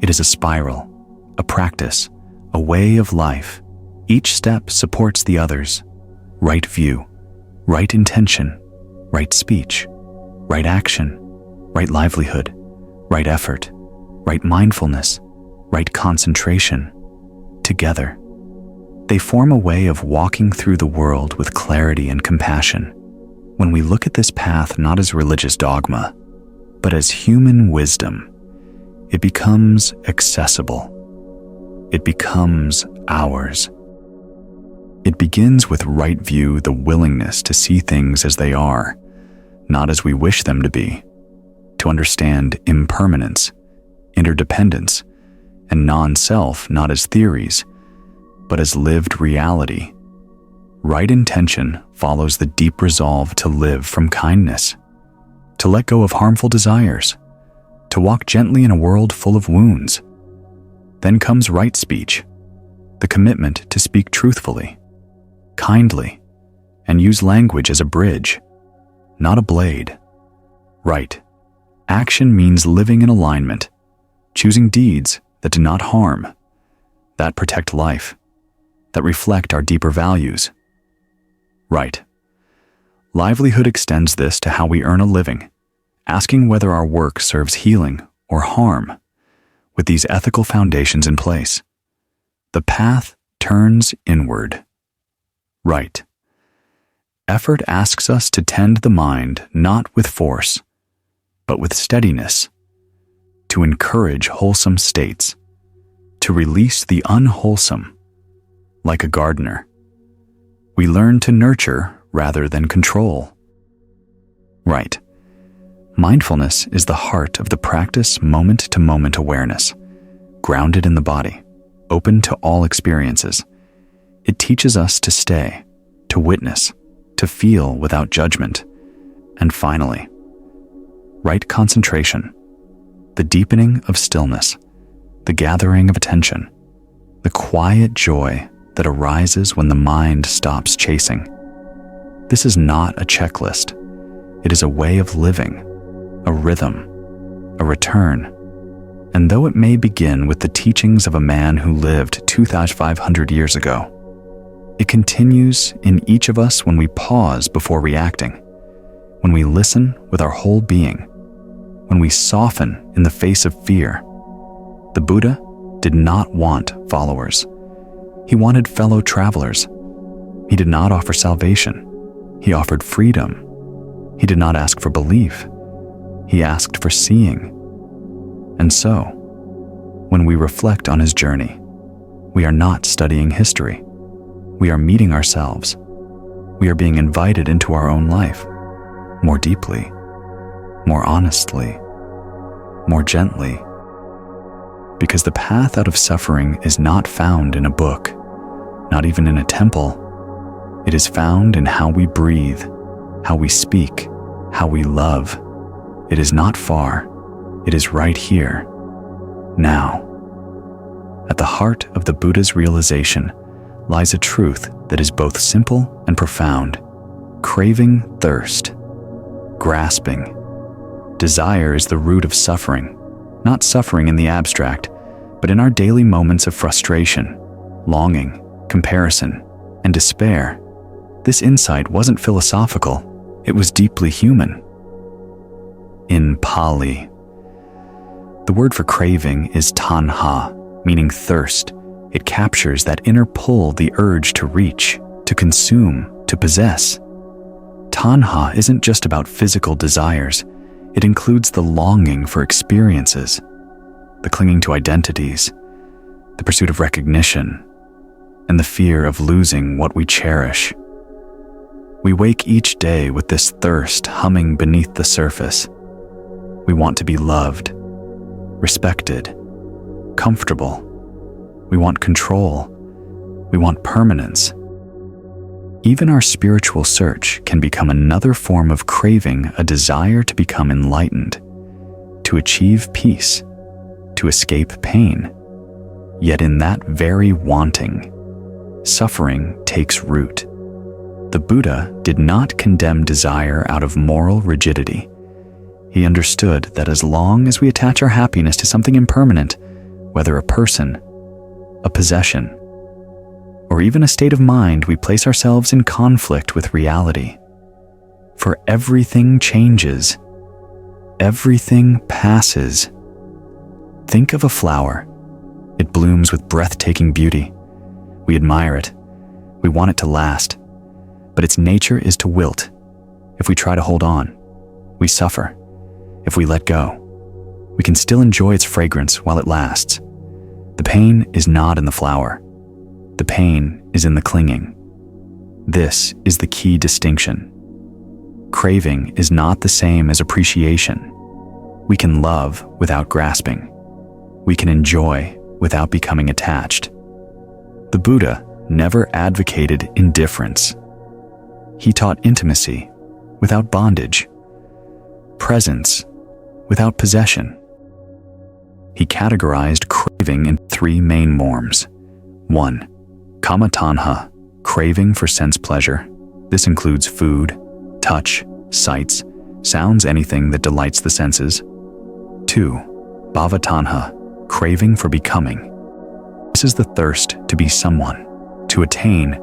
It is a spiral, a practice, a way of life. Each step supports the others. Right view, right intention, right speech, right action, right livelihood, right effort, right mindfulness, right concentration. Together, they form a way of walking through the world with clarity and compassion. When we look at this path not as religious dogma, but as human wisdom, it becomes accessible. It becomes ours. It begins with right view, the willingness to see things as they are, not as we wish them to be, to understand impermanence, interdependence, and non-self not as theories, but as lived reality. Right intention follows the deep resolve to live from kindness, to let go of harmful desires, to walk gently in a world full of wounds. Then comes right speech, the commitment to speak truthfully, kindly, and use language as a bridge, not a blade. Right. Action means living in alignment, choosing deeds that do not harm, that protect life, that reflect our deeper values. Right. Livelihood extends this to how we earn a living, asking whether our work serves healing or harm. With these ethical foundations in place, the path turns inward. Right. Effort asks us to tend the mind not with force, but with steadiness, to encourage wholesome states, to release the unwholesome. Like a gardener, we learn to nurture rather than control. Right. Mindfulness is the heart of the practice moment-to-moment awareness, grounded in the body, open to all experiences. It teaches us to stay, to witness, to feel without judgment. And finally, right concentration, the deepening of stillness, the gathering of attention, the quiet joy that arises when the mind stops chasing. This is not a checklist. It is a way of living, a rhythm, a return. And though it may begin with the teachings of a man who lived 2,500 years ago, it continues in each of us when we pause before reacting, when we listen with our whole being, when we soften in the face of fear. The Buddha did not want followers. He wanted fellow travelers. He did not offer salvation. He offered freedom. He did not ask for belief. He asked for seeing. And so, when we reflect on his journey, we are not studying history. We are meeting ourselves. We are being invited into our own life, more deeply, more honestly, more gently. Because the path out of suffering is not found in a book, not even in a temple. It is found in how we breathe, how we speak, how we love. It is not far. It is right here, now. At the heart of the Buddha's realization lies a truth that is both simple and profound. Craving, thirst, grasping. Desire is the root of suffering, not suffering in the abstract, but in our daily moments of frustration, longing, comparison, and despair. This insight wasn't philosophical, it was deeply human. In Pali, the word for craving is tanha, meaning thirst. It captures that inner pull, the urge to reach, to consume, to possess. Tanha isn't just about physical desires. It includes the longing for experiences, the clinging to identities, the pursuit of recognition, and the fear of losing what we cherish. We wake each day with this thirst humming beneath the surface. We want to be loved, respected, comfortable. We want control. We want permanence. Even our spiritual search can become another form of craving, a desire to become enlightened, to achieve peace, to escape pain. Yet in that very wanting, suffering takes root. The Buddha did not condemn desire out of moral rigidity. He understood that as long as we attach our happiness to something impermanent, whether a person, a possession, or even a state of mind, we place ourselves in conflict with reality. For everything changes. Everything passes. Think of a flower. It blooms with breathtaking beauty. We admire it. We want it to last. But its nature is to wilt. If we try to hold on, we suffer. If we let go, we can still enjoy its fragrance while it lasts. The pain is not in the flower. The pain is in the clinging. This is the key distinction. Craving is not the same as appreciation. We can love without grasping. We can enjoy without becoming attached. The Buddha never advocated indifference. He taught intimacy without bondage, presence without possession. He categorized craving in three main forms. 1. Kama tanha, craving for sense pleasure. This includes food, touch, sights, sounds, anything that delights the senses. 2. Bhava tanha, craving for becoming. This is the thirst to be someone, to attain,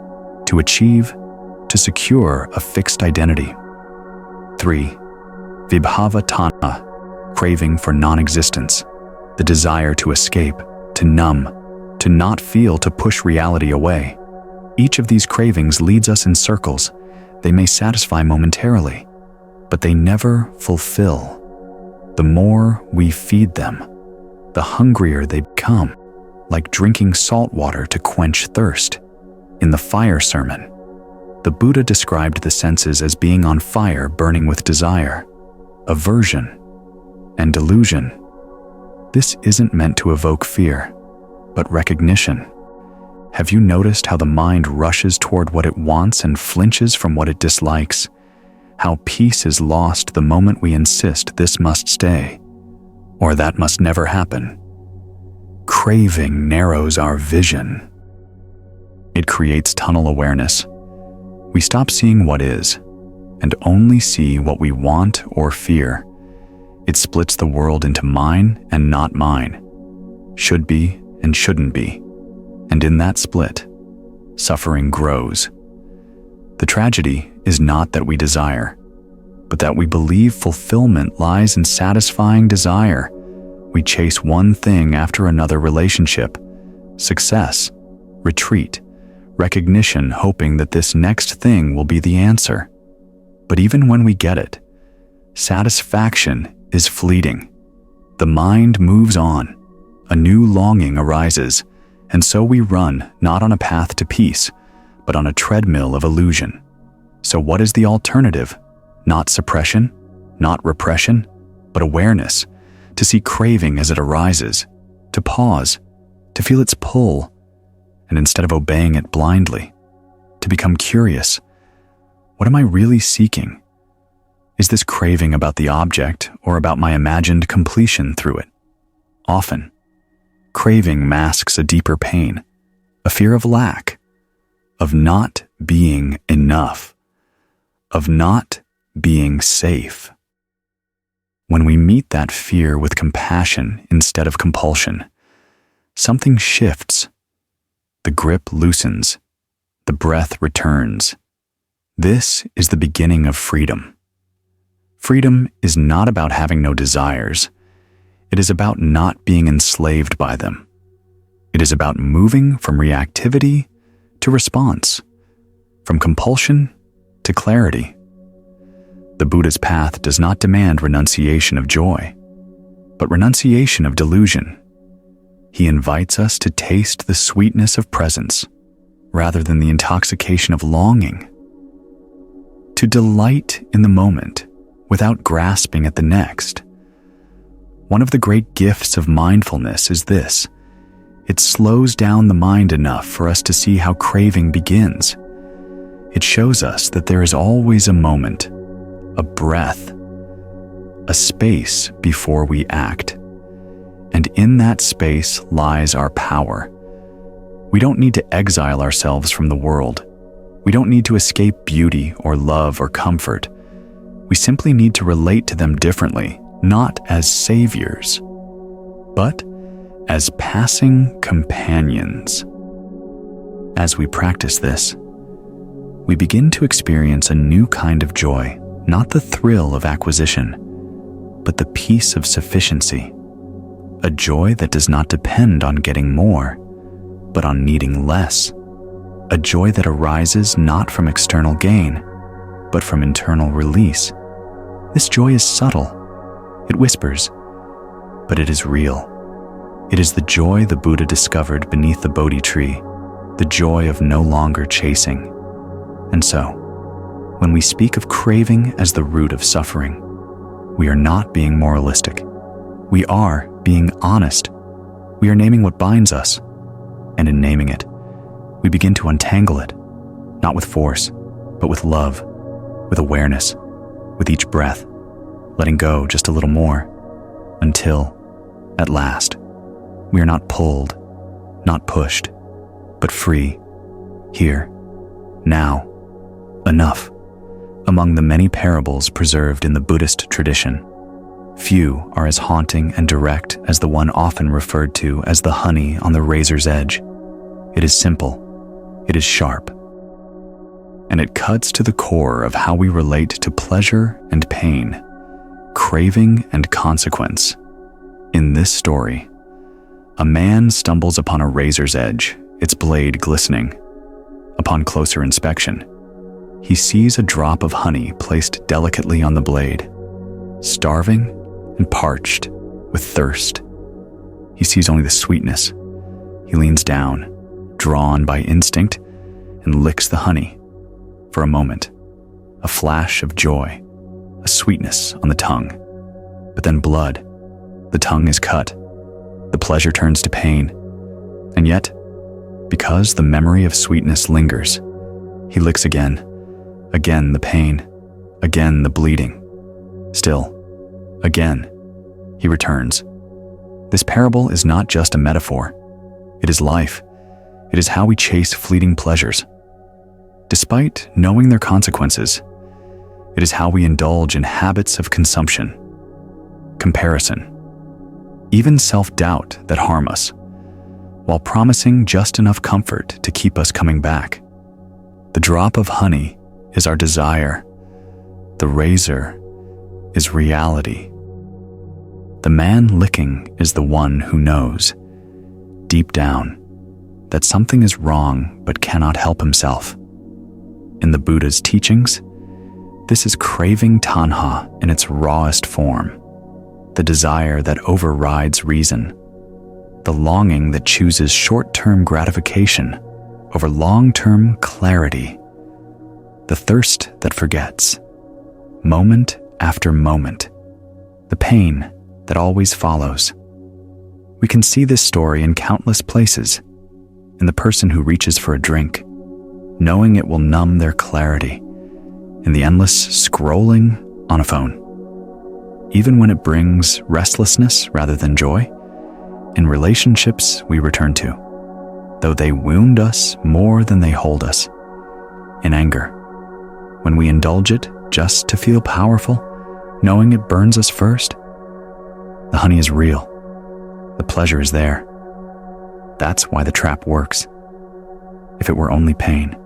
to achieve, to secure a fixed identity. 3. Vibhava tanha, craving for non-existence, the desire to escape, to numb, to not feel, to push reality away. Each of these cravings leads us in circles. They may satisfy momentarily, but they never fulfill. The more we feed them, the hungrier they become, like drinking salt water to quench thirst. In the fire sermon, the Buddha described the senses as being on fire, burning with desire, aversion, and delusion. This isn't meant to evoke fear, but recognition. Have you noticed how the mind rushes toward what it wants and flinches from what it dislikes? How peace is lost the moment we insist this must stay, or that must never happen. Craving narrows our vision. It creates tunnel awareness. We stop seeing what is, and only see what we want or fear. It splits the world into mine and not mine, should be and shouldn't be. And in that split, suffering grows. The tragedy is not that we desire, but that we believe fulfillment lies in satisfying desire. We chase one thing after another: relationship, success, retreat, recognition, hoping that this next thing will be the answer. But even when we get it, satisfaction is fleeting. The mind moves on, a new longing arises, and so we run not on a path to peace, but on a treadmill of illusion. So what is the alternative? Not suppression, not repression, but awareness, to see craving as it arises, to pause, to feel its pull, and instead of obeying it blindly, to become curious. What am I really seeking? Is this craving about the object or about my imagined completion through it? Often, craving masks a deeper pain, a fear of lack, of not being enough, of not being safe. When we meet that fear with compassion instead of compulsion, something shifts. The grip loosens, the breath returns. This is the beginning of freedom. Freedom is not about having no desires. It is about not being enslaved by them. It is about moving from reactivity to response, from compulsion to clarity. The Buddha's path does not demand renunciation of joy, but renunciation of delusion. He invites us to taste the sweetness of presence, rather than the intoxication of longing. To delight in the moment, without grasping at the next. One of the great gifts of mindfulness is this: it slows down the mind enough for us to see how craving begins. It shows us that there is always a moment, a breath, a space before we act. And in that space lies our power. We don't need to exile ourselves from the world. We don't need to escape beauty or love or comfort. We simply need to relate to them differently, not as saviors, but as passing companions. As we practice this, we begin to experience a new kind of joy, not the thrill of acquisition, but the peace of sufficiency. A joy that does not depend on getting more, but on needing less. A joy that arises not from external gain, but from internal release. This joy is subtle. It whispers, but it is real. It is the joy the Buddha discovered beneath the Bodhi tree, the joy of no longer chasing. And so, when we speak of craving as the root of suffering, we are not being moralistic. We are being honest. We are naming what binds us, and in naming it, we begin to untangle it, not with force, but with love, with awareness, with each breath, letting go just a little more, until, at last, we are not pulled, not pushed, but free, here, now, enough. Among the many parables preserved in the Buddhist tradition, few are as haunting and direct as the one often referred to as the honey on the razor's edge. It is simple, it is sharp, and it cuts to the core of how we relate to pleasure and pain, craving and consequence. In this story, a man stumbles upon a razor's edge, its blade glistening. Upon closer inspection, he sees a drop of honey placed delicately on the blade. Starving and parched with thirst, He sees only the sweetness. He leans down, drawn by instinct, and licks the honey. For a moment, a flash of joy, a sweetness on the tongue. But then blood. The tongue is cut. The pleasure turns to pain. And yet, because the memory of sweetness lingers, he licks again. Again the pain. Again the bleeding. Still, again, he returns. This parable is not just a metaphor. It is life. It is how we chase fleeting pleasures. Despite knowing their consequences, it is how we indulge in habits of consumption, comparison, even self-doubt that harm us, while promising just enough comfort to keep us coming back. The drop of honey is our desire. The razor is reality. The man licking is the one who knows, deep down, that something is wrong but cannot help himself. In the Buddha's teachings, this is craving tanha in its rawest form, the desire that overrides reason, the longing that chooses short-term gratification over long-term clarity, the thirst that forgets, moment after moment, the pain that always follows. We can see this story in countless places, in the person who reaches for a drink, knowing it will numb their clarity, in the endless scrolling on a phone, even when it brings restlessness rather than joy, in relationships we return to, though they wound us more than they hold us, in anger, when we indulge it just to feel powerful, knowing it burns us first. The honey is real. The pleasure is there. That's why the trap works. If it were only pain,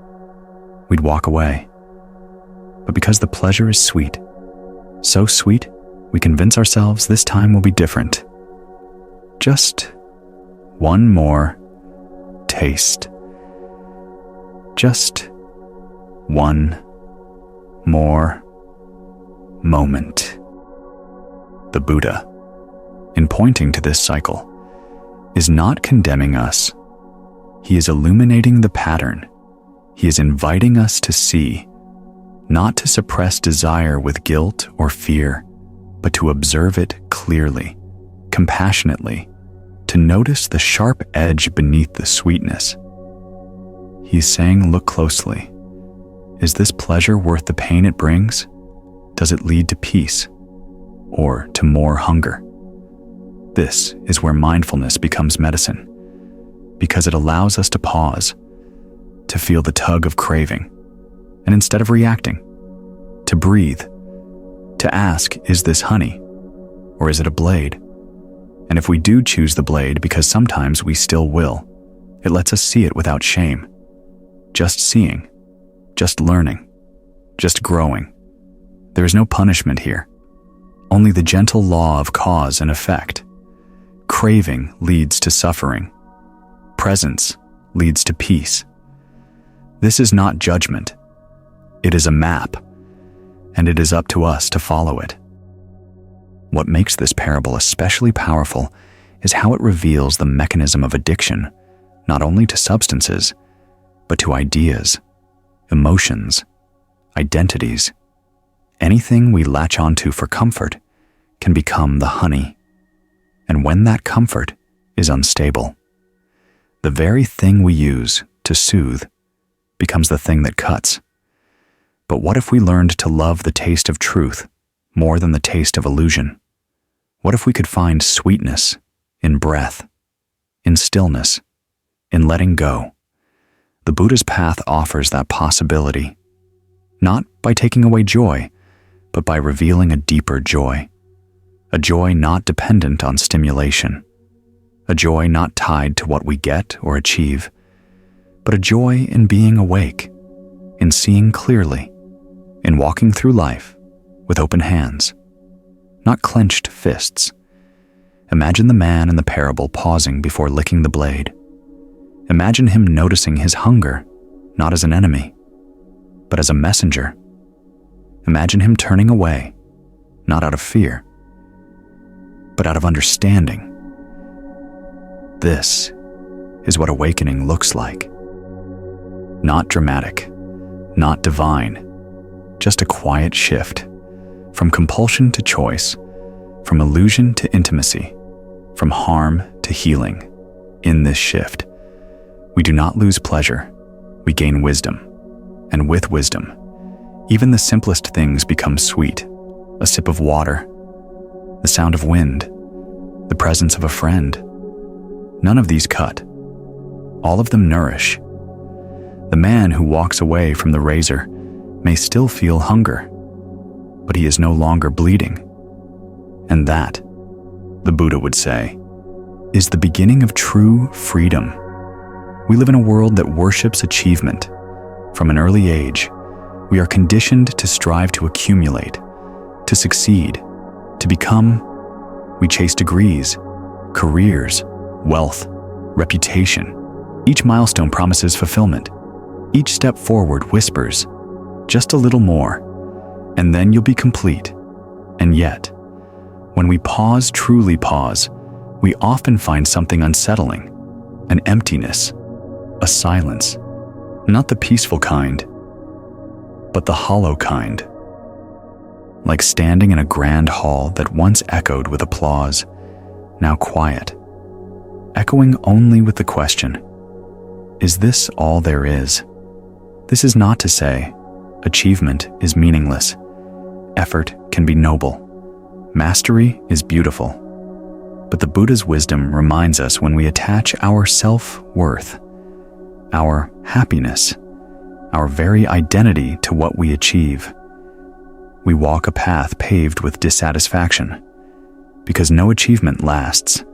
we'd walk away. But because the pleasure is sweet, so sweet, we convince ourselves this time will be different. Just one more taste. Just one more moment. The Buddha, in pointing to this cycle, is not condemning us. He is illuminating the pattern. He is inviting us to see, not to suppress desire with guilt or fear, but to observe it clearly, compassionately, to notice the sharp edge beneath the sweetness. He is saying, look closely. Is this pleasure worth the pain it brings? Does it lead to peace or to more hunger? This is where mindfulness becomes medicine, because it allows us to pause, to feel the tug of craving, and instead of reacting, to breathe, to ask, is this honey, or is it a blade? And if we do choose the blade, because sometimes we still will, it lets us see it without shame. Just seeing, just learning, just growing. There is no punishment here, only the gentle law of cause and effect. Craving leads to suffering. Presence leads to peace. This is not judgment. It is a map, and it is up to us to follow it. What makes this parable especially powerful is how it reveals the mechanism of addiction, not only to substances, but to ideas, emotions, identities. Anything we latch onto for comfort can become the honey. And when that comfort is unstable, the very thing we use to soothe becomes the thing that cuts. But what if we learned to love the taste of truth more than the taste of illusion? What if we could find sweetness in breath, in stillness, in letting go? The Buddha's path offers that possibility, not by taking away joy, but by revealing a deeper joy. A joy not dependent on stimulation, a joy not tied to what we get or achieve, but a joy in being awake, in seeing clearly, in walking through life with open hands, not clenched fists. Imagine the man in the parable pausing before licking the blade. Imagine him noticing his hunger, not as an enemy, but as a messenger. Imagine him turning away, not out of fear, but out of understanding. This is what awakening looks like. Not dramatic, not divine, just a quiet shift from compulsion to choice, from illusion to intimacy, from harm to healing. In this shift, we do not lose pleasure, we gain wisdom. And with wisdom, even the simplest things become sweet. A sip of water, the sound of wind, the presence of a friend. None of these cut. All of them nourish. The man who walks away from the razor may still feel hunger, but he is no longer bleeding. And that, the Buddha would say, is the beginning of true freedom. We live in a world that worships achievement. From an early age, we are conditioned to strive to accumulate, to succeed, to become. We chase degrees, careers, wealth, reputation. Each milestone promises fulfillment. Each step forward whispers, just a little more, and then you'll be complete. And yet, when we pause, truly pause, we often find something unsettling, an emptiness, a silence, not the peaceful kind, but the hollow kind. Like standing in a grand hall that once echoed with applause, now quiet, echoing only with the question, is this all there is? This is not to say achievement is meaningless, effort can be noble, mastery is beautiful. But the Buddha's wisdom reminds us when we attach our self-worth, our happiness, our very identity to what we achieve, we walk a path paved with dissatisfaction, because no achievement lasts.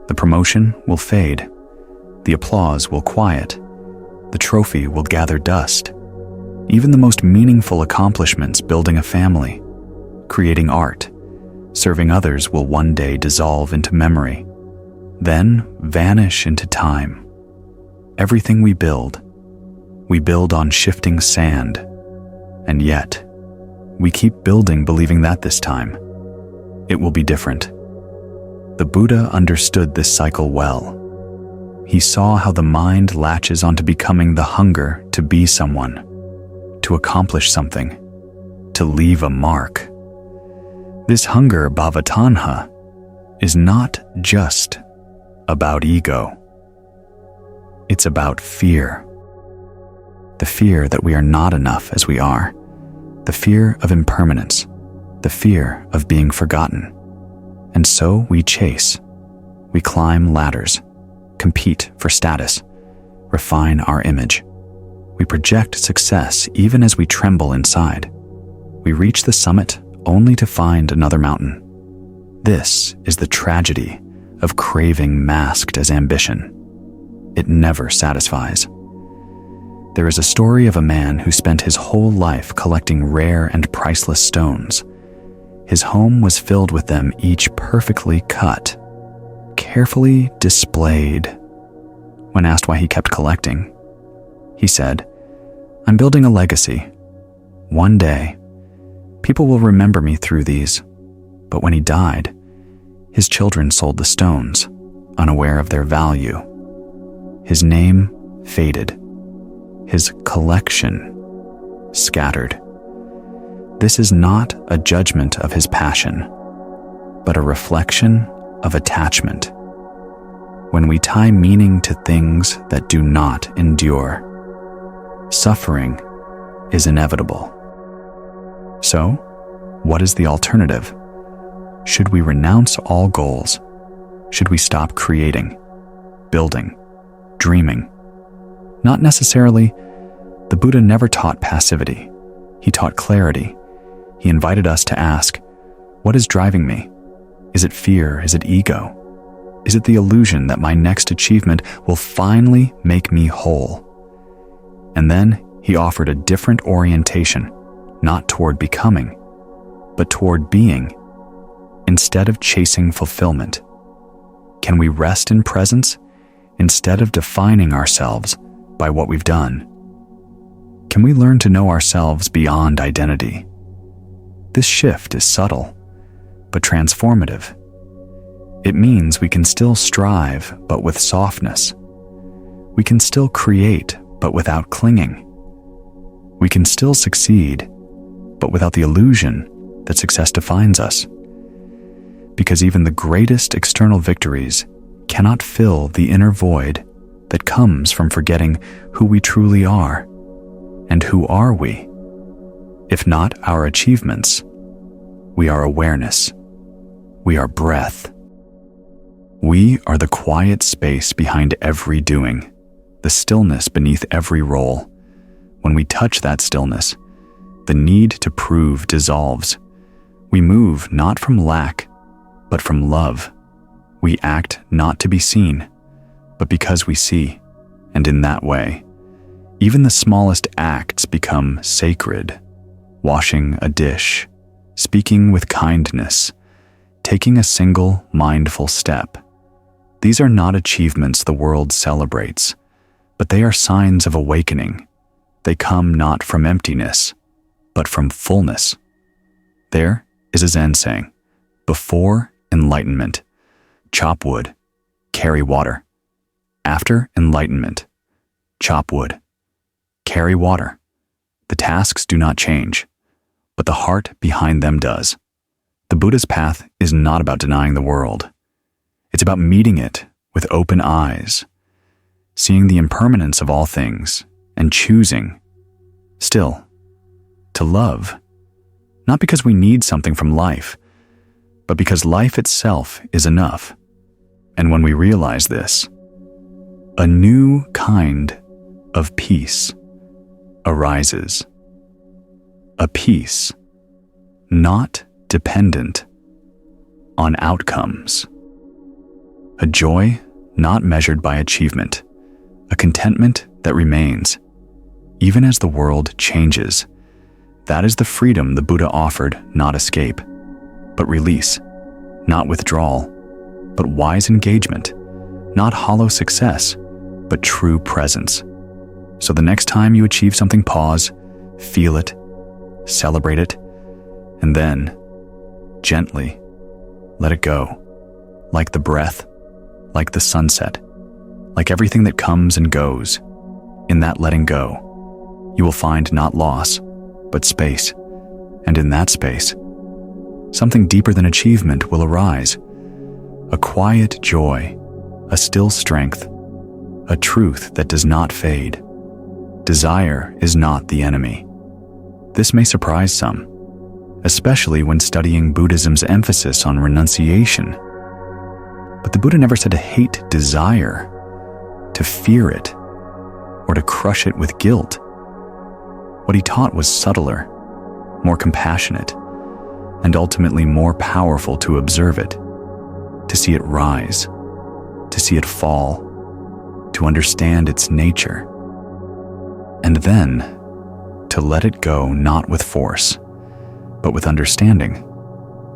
The promotion will fade, the applause will quiet, the trophy will gather dust. Even the most meaningful accomplishments, building a family, creating art, serving others, will one day dissolve into memory, then vanish into time. Everything we build on shifting sand, and yet we keep building believing that this time it will be different. The Buddha understood this cycle well. He saw how the mind latches onto becoming the hunger to be someone, to accomplish something, to leave a mark. This hunger, bhavatanha, is not just about ego. It's about fear. The fear that we are not enough as we are. The fear of impermanence. The fear of being forgotten. And so we chase. We climb ladders, compete for status, refine our image. We project success even as we tremble inside. We reach the summit only to find another mountain. This is the tragedy of craving masked as ambition. It never satisfies. There is a story of a man who spent his whole life collecting rare and priceless stones. His home was filled with them, each perfectly cut, carefully displayed. When asked why he kept collecting, he said, "I'm building a legacy. One day, people will remember me through these." But when he died, his children sold the stones, unaware of their value. His name faded. His collection scattered. This is not a judgment of his passion, but a reflection of attachment. When we tie meaning to things that do not endure, suffering is inevitable. So, what is the alternative? Should we renounce all goals? Should we stop creating, building, dreaming? Not necessarily. The Buddha never taught passivity. He taught clarity. He invited us to ask, what is driving me? Is it fear? Is it ego? Is it the illusion that my next achievement will finally make me whole? And then he offered a different orientation, not toward becoming, but toward being, instead of chasing fulfillment. Can we rest in presence instead of defining ourselves by what we've done? Can we learn to know ourselves beyond identity? This shift is subtle, but transformative. It means we can still strive, but with softness. We can still create, but without clinging. We can still succeed, but without the illusion that success defines us. Because even the greatest external victories cannot fill the inner void that comes from forgetting who we truly are. And who are we? If not our achievements, we are awareness. We are breath. We are the quiet space behind every doing, the stillness beneath every role. When we touch that stillness, the need to prove dissolves. We move not from lack, but from love. We act not to be seen, but because we see. And in that way, even the smallest acts become sacred. Washing a dish, speaking with kindness, taking a single mindful step. These are not achievements the world celebrates, but they are signs of awakening. They come not from emptiness, but from fullness. There is a Zen saying, before enlightenment, chop wood, carry water. After enlightenment, chop wood, carry water. The tasks do not change, but the heart behind them does. The Buddha's path is not about denying the world. It's about meeting it with open eyes, seeing the impermanence of all things, and choosing, still, to love, not because we need something from life, but because life itself is enough. And when we realize this, a new kind of peace arises. A peace not dependent on outcomes. A joy not measured by achievement. A contentment that remains, even as the world changes. That is the freedom the Buddha offered, not escape, but release, not withdrawal, but wise engagement, not hollow success, but true presence. So the next time you achieve something, pause, feel it, celebrate it, and then, gently, let it go, like the breath, like the sunset, like everything that comes and goes. In that letting go, you will find not loss, but space, and in that space, something deeper than achievement will arise, a quiet joy, a still strength, a truth that does not fade. Desire is not the enemy. This may surprise some, especially when studying Buddhism's emphasis on renunciation. But the Buddha never said to hate desire, to fear it, or to crush it with guilt. What he taught was subtler, more compassionate, and ultimately more powerful to observe it, to see it rise, to see it fall, to understand its nature, and then to let it go not with force, but with understanding.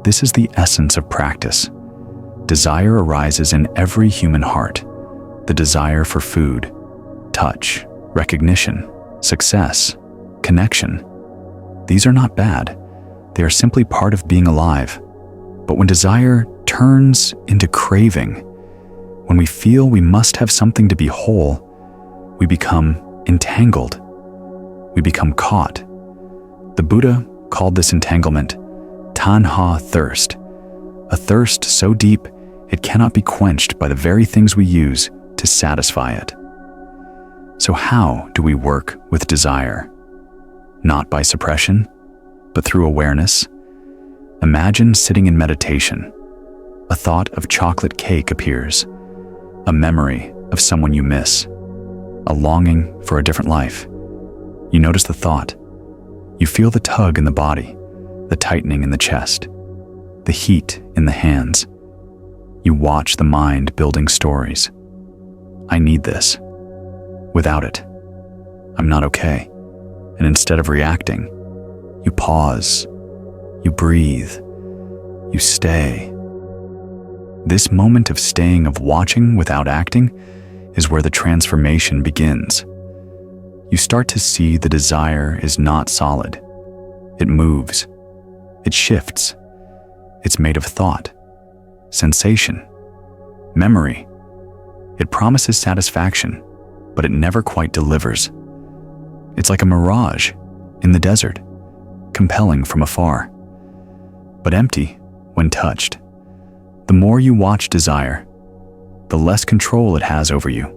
This is the essence of practice. Desire arises in every human heart. The desire for food, touch, recognition, success, connection. These are not bad. They are simply part of being alive. But when desire turns into craving, when we feel we must have something to be whole, we become entangled. We become caught. The Buddha called this entanglement tanha thirst, a thirst so deep it cannot be quenched by the very things we use to satisfy it. So how do we work with desire? Not by suppression, but through awareness. Imagine sitting in meditation. A thought of chocolate cake appears, a memory of someone you miss, a longing for a different life. You notice the thought. You feel the tug in the body, the tightening in the chest, the heat in the hands. You watch the mind building stories. I need this. Without it, I'm not okay. And instead of reacting, you pause, you breathe, you stay. This moment of staying, of watching without acting, is where the transformation begins. You start to see the desire is not solid. It moves. It shifts. It's made of thought, sensation, memory. It promises satisfaction, but it never quite delivers. It's like a mirage in the desert, compelling from afar, but empty when touched. The more you watch desire, the less control it has over you.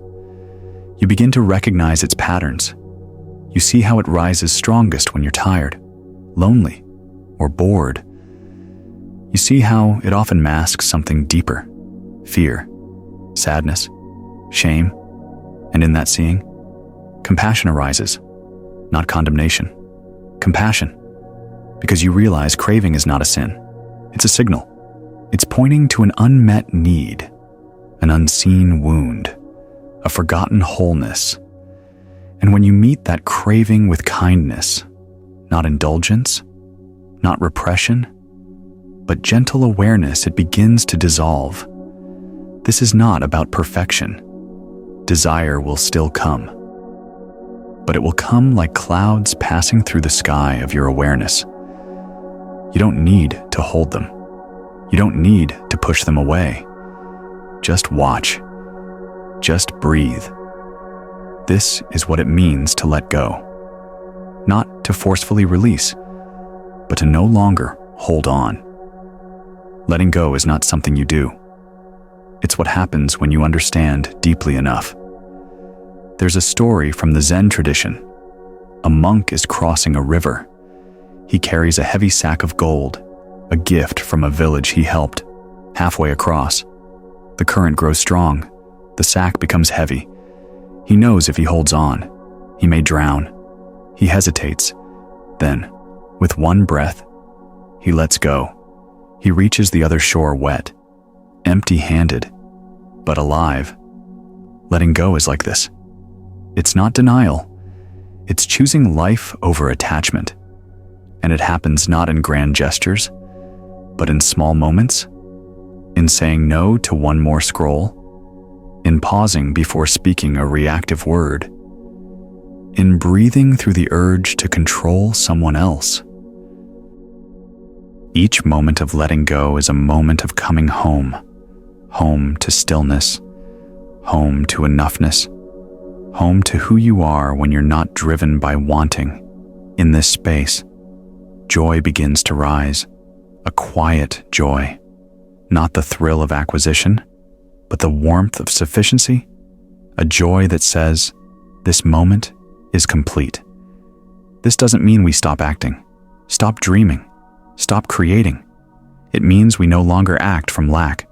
You begin to recognize its patterns. You see how it rises strongest when you're tired, lonely, or bored. You see how it often masks something deeper: fear, sadness, shame, and in that seeing, compassion arises, not condemnation. Compassion, because you realize craving is not a sin. It's a signal. It's pointing to an unmet need, an unseen wound, a forgotten wholeness. And when you meet that craving with kindness, not indulgence, not repression, but gentle awareness, it begins to dissolve. This is not about perfection. Desire will still come, but it will come like clouds passing through the sky of your awareness. You don't need to hold them. You don't need to push them away. Just watch. Just breathe. This is what it means to let go. Not to forcefully release, but to no longer hold on. Letting go is not something you do. It's what happens when you understand deeply enough. There's a story from the Zen tradition. A monk is crossing a river. He carries a heavy sack of gold, a gift from a village he helped. Halfway across, the current grows strong. The sack becomes heavy. He knows if he holds on, he may drown. He hesitates. Then, with one breath, he lets go. He reaches the other shore wet, empty-handed, but alive. Letting go is like this. It's not denial. It's choosing life over attachment. And it happens not in grand gestures, but in small moments, in saying no to one more scroll, in pausing before speaking a reactive word, in breathing through the urge to control someone else. Each moment of letting go is a moment of coming home, home to stillness, home to enoughness, home to who you are when you're not driven by wanting. In this space, joy begins to rise, a quiet joy, not the thrill of acquisition, but the warmth of sufficiency, a joy that says, this moment is complete. This doesn't mean we stop acting, stop dreaming, stop creating. It means we no longer act from lack.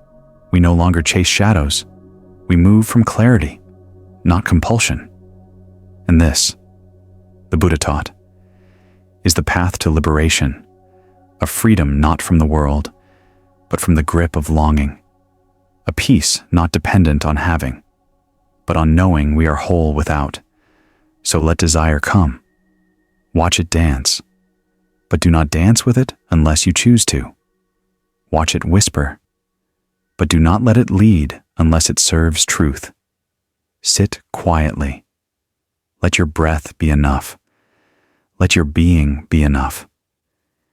We no longer chase shadows. We move from clarity, not compulsion. And this, the Buddha taught, is the path to liberation, a freedom not from the world, but from the grip of longing, a peace not dependent on having, but on knowing we are whole without. So let desire come. Watch it dance, but do not dance with it unless you choose to. Watch it whisper, but do not let it lead unless it serves truth. Sit quietly. Let your breath be enough. Let your being be enough.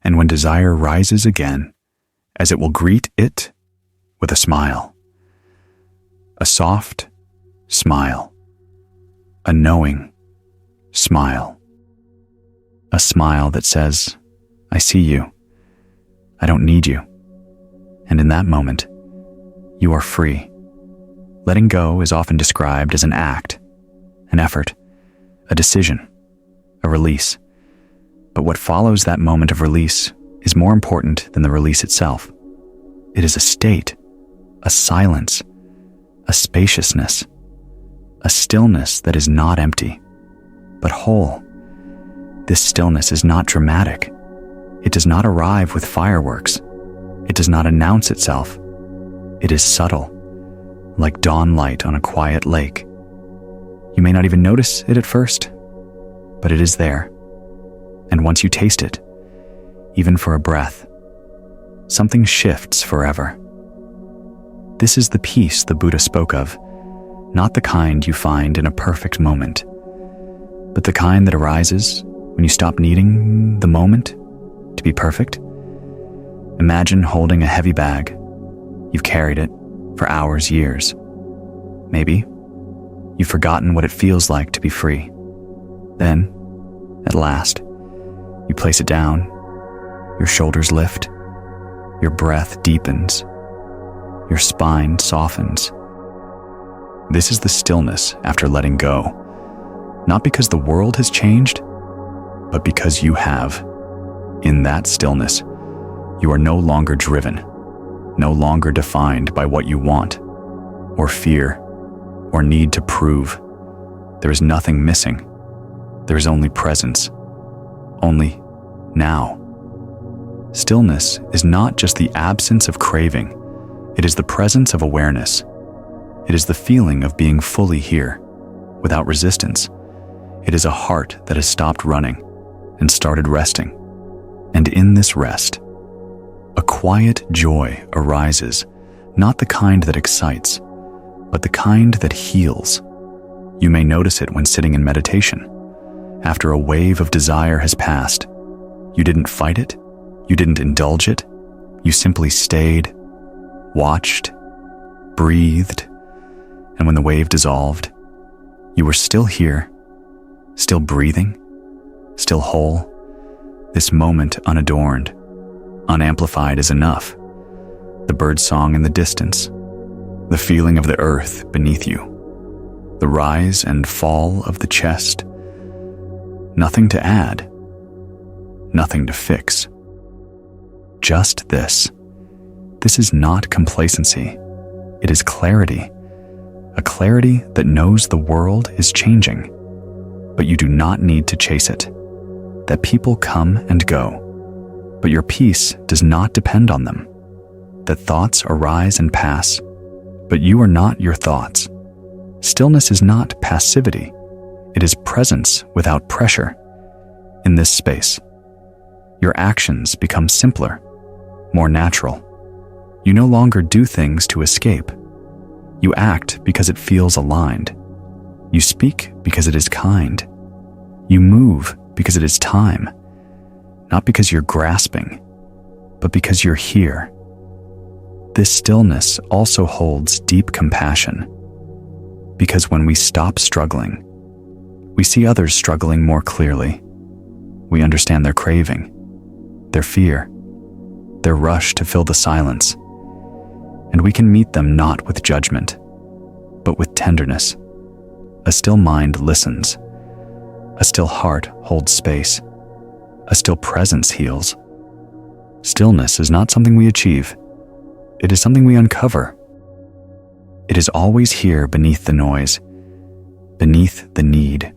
And when desire rises again, as it will greet it with a smile, a soft smile, a knowing smile, a smile that says, I see you. I don't need you. And in that moment, you are free. Letting go is often described as an act, an effort, a decision, a release. But what follows that moment of release is more important than the release itself. It is a state, a silence, a spaciousness, a stillness that is not empty, but whole. This stillness is not dramatic. It does not arrive with fireworks. It does not announce itself. It is subtle, like dawn light on a quiet lake. You may not even notice it at first, but it is there. And once you taste it, even for a breath, something shifts forever. This is the peace the Buddha spoke of, not the kind you find in a perfect moment, but the kind that arises when you stop needing the moment to be perfect. Imagine holding a heavy bag. You've carried it, for hours, years. Maybe you've forgotten what it feels like to be free. Then, at last, you place it down, your shoulders lift, your breath deepens, your spine softens. This is the stillness after letting go, not because the world has changed, but because you have. In that stillness, you are no longer driven, no longer defined by what you want, or fear, or need to prove. There is nothing missing. There is only presence, only now. Stillness is not just the absence of craving, it is the presence of awareness. It is the feeling of being fully here, without resistance. It is a heart that has stopped running and started resting. And in this rest, a quiet joy arises, not the kind that excites, but the kind that heals. You may notice it when sitting in meditation. After a wave of desire has passed, you didn't fight it, you didn't indulge it, you simply stayed, watched, breathed, and when the wave dissolved, you were still here, still breathing, still whole. This moment unadorned, unamplified is enough. The bird song in the distance, the feeling of the earth beneath you, the rise and fall of the chest. Nothing to add, nothing to fix. Just this. This is not complacency. It is clarity. A clarity that knows the world is changing, but you do not need to chase it. That people come and go, but your peace does not depend on them. That thoughts arise and pass, but you are not your thoughts. Stillness is not passivity. It is presence without pressure. In this space, your actions become simpler, more natural. You no longer do things to escape. You act because it feels aligned. You speak because it is kind. You move because it is time. Not because you're grasping, but because you're here. This stillness also holds deep compassion, because when we stop struggling, we see others struggling more clearly. We understand their craving, their fear, their rush to fill the silence, and we can meet them not with judgment, but with tenderness. A still mind listens. A still heart holds space. A still presence heals. Stillness is not something we achieve. It is something we uncover. It is always here beneath the noise, beneath the need.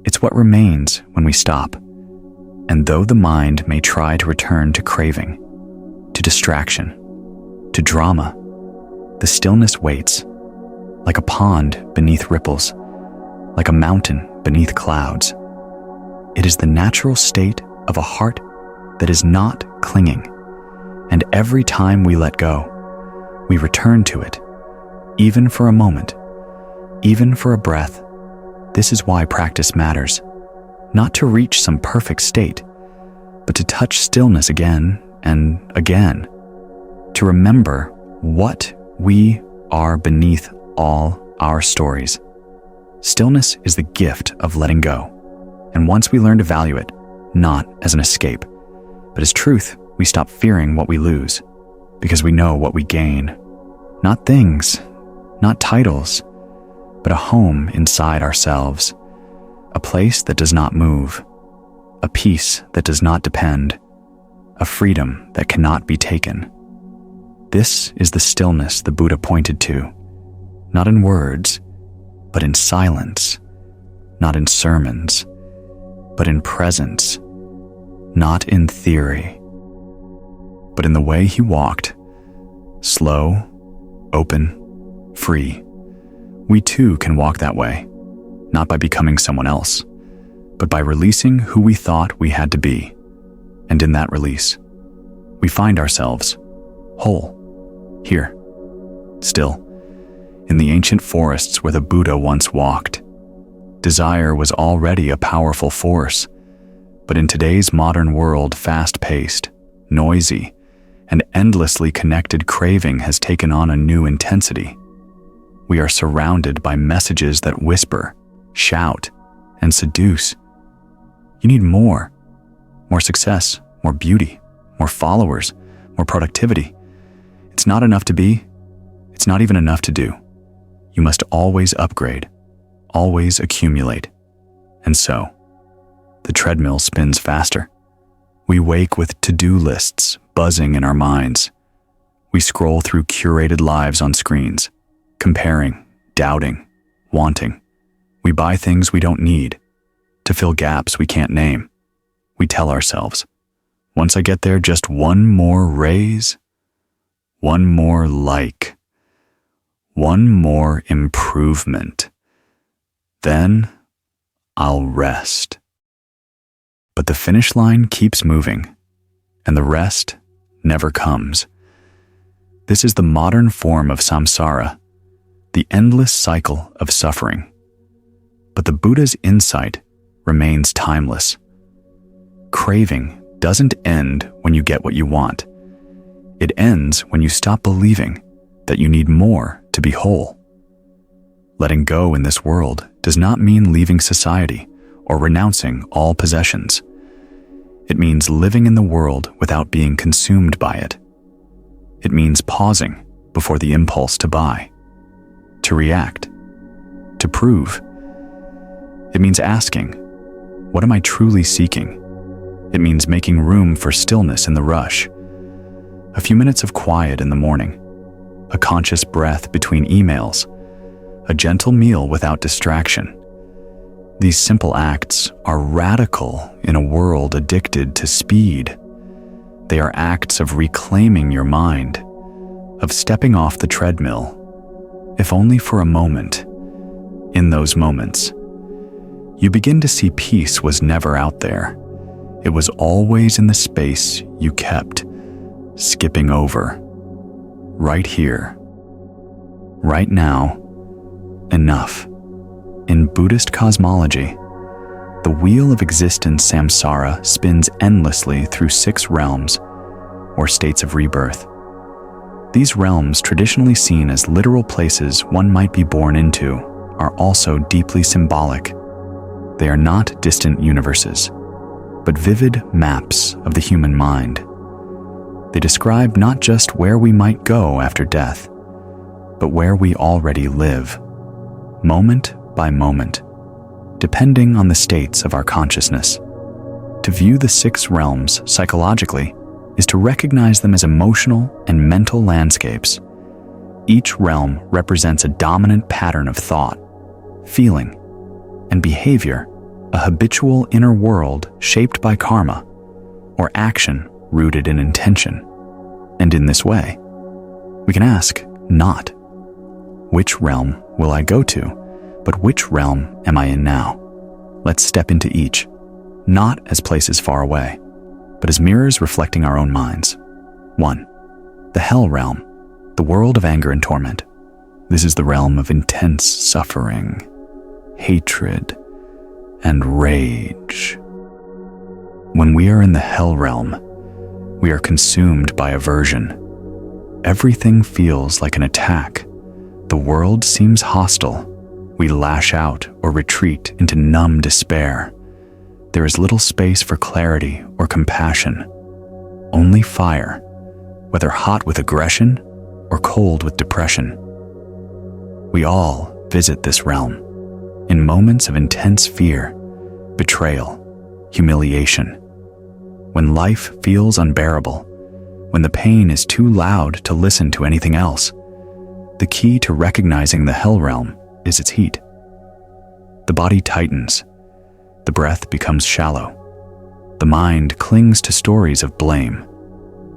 It's what remains when we stop. And though the mind may try to return to craving, to distraction, to drama, the stillness waits, like a pond beneath ripples, like a mountain beneath clouds. It is the natural state of a heart that is not clinging, and every time we let go, we return to it, even for a moment, even for a breath. This is why practice matters, not to reach some perfect state, but to touch stillness again and again, to remember what we are beneath all our stories. Stillness is the gift of letting go, and once we learn to value it, not as an escape, but as truth, we stop fearing what we lose, because we know what we gain. Not things, not titles, but a home inside ourselves, a place that does not move, a peace that does not depend, a freedom that cannot be taken. This is the stillness the Buddha pointed to, not in words, but in silence, not in sermons, but in presence, not in theory, but in the way he walked, slow, open, free. We too can walk that way, not by becoming someone else, but by releasing who we thought we had to be. And in that release, we find ourselves whole, here, still, in the ancient forests where the Buddha once walked. Desire was already a powerful force, but in today's modern world, fast-paced, noisy, and endlessly connected craving has taken on a new intensity. We are surrounded by messages that whisper, shout, and seduce. You need more success, more beauty, more followers, more productivity. It's not enough to be. It's not even enough to do. You must always upgrade, always accumulate. And so, the treadmill spins faster. We wake with to-do lists buzzing in our minds. We scroll through curated lives on screens, comparing, doubting, wanting. We buy things we don't need to fill gaps we can't name. We tell ourselves, once I get there, just one more raise, one more like, one more improvement. Then I'll rest. But the finish line keeps moving, and the rest never comes. This is the modern form of samsara, the endless cycle of suffering. But the Buddha's insight remains timeless. Craving doesn't end when you get what you want. It ends when you stop believing that you need more to be whole. Letting go in this world does not mean leaving society or renouncing all possessions. It means living in the world without being consumed by it. It means pausing before the impulse to buy, to react, to prove. It means asking, what am I truly seeking? It means making room for stillness in the rush. A few minutes of quiet in the morning, a conscious breath between emails, a gentle meal without distraction. These simple acts are radical in a world addicted to speed. They are acts of reclaiming your mind, of stepping off the treadmill, if only for a moment. In those moments, you begin to see peace was never out there. It was always in the space you kept skipping over. Right here, right now, enough. In Buddhist cosmology, the wheel of existence samsara spins endlessly through 6 realms, or states of rebirth. These realms, traditionally seen as literal places one might be born into, are also deeply symbolic. They are not distant universes, but vivid maps of the human mind. They describe not just where we might go after death, but where we already live, moment by moment, depending on the states of our consciousness. To view the 6 realms psychologically is to recognize them as emotional and mental landscapes. Each realm represents a dominant pattern of thought, feeling, and behavior, a habitual inner world shaped by karma, or action rooted in intention. And in this way, we can ask not, which realm will I go to, but which realm am I in now? Let's step into each, not as places far away, but as mirrors reflecting our own minds. 1. The hell realm, the world of anger and torment. This is the realm of intense suffering, hatred, and rage. When we are in the hell realm, we are consumed by aversion. Everything feels like an attack. The world seems hostile. We lash out or retreat into numb despair. There is little space for clarity or compassion. Only fire, whether hot with aggression or cold with depression. We all visit this realm in moments of intense fear, betrayal, humiliation. When life feels unbearable, when the pain is too loud to listen to anything else, the key to recognizing the hell realm is its heat. The body tightens, the breath becomes shallow, the mind clings to stories of blame,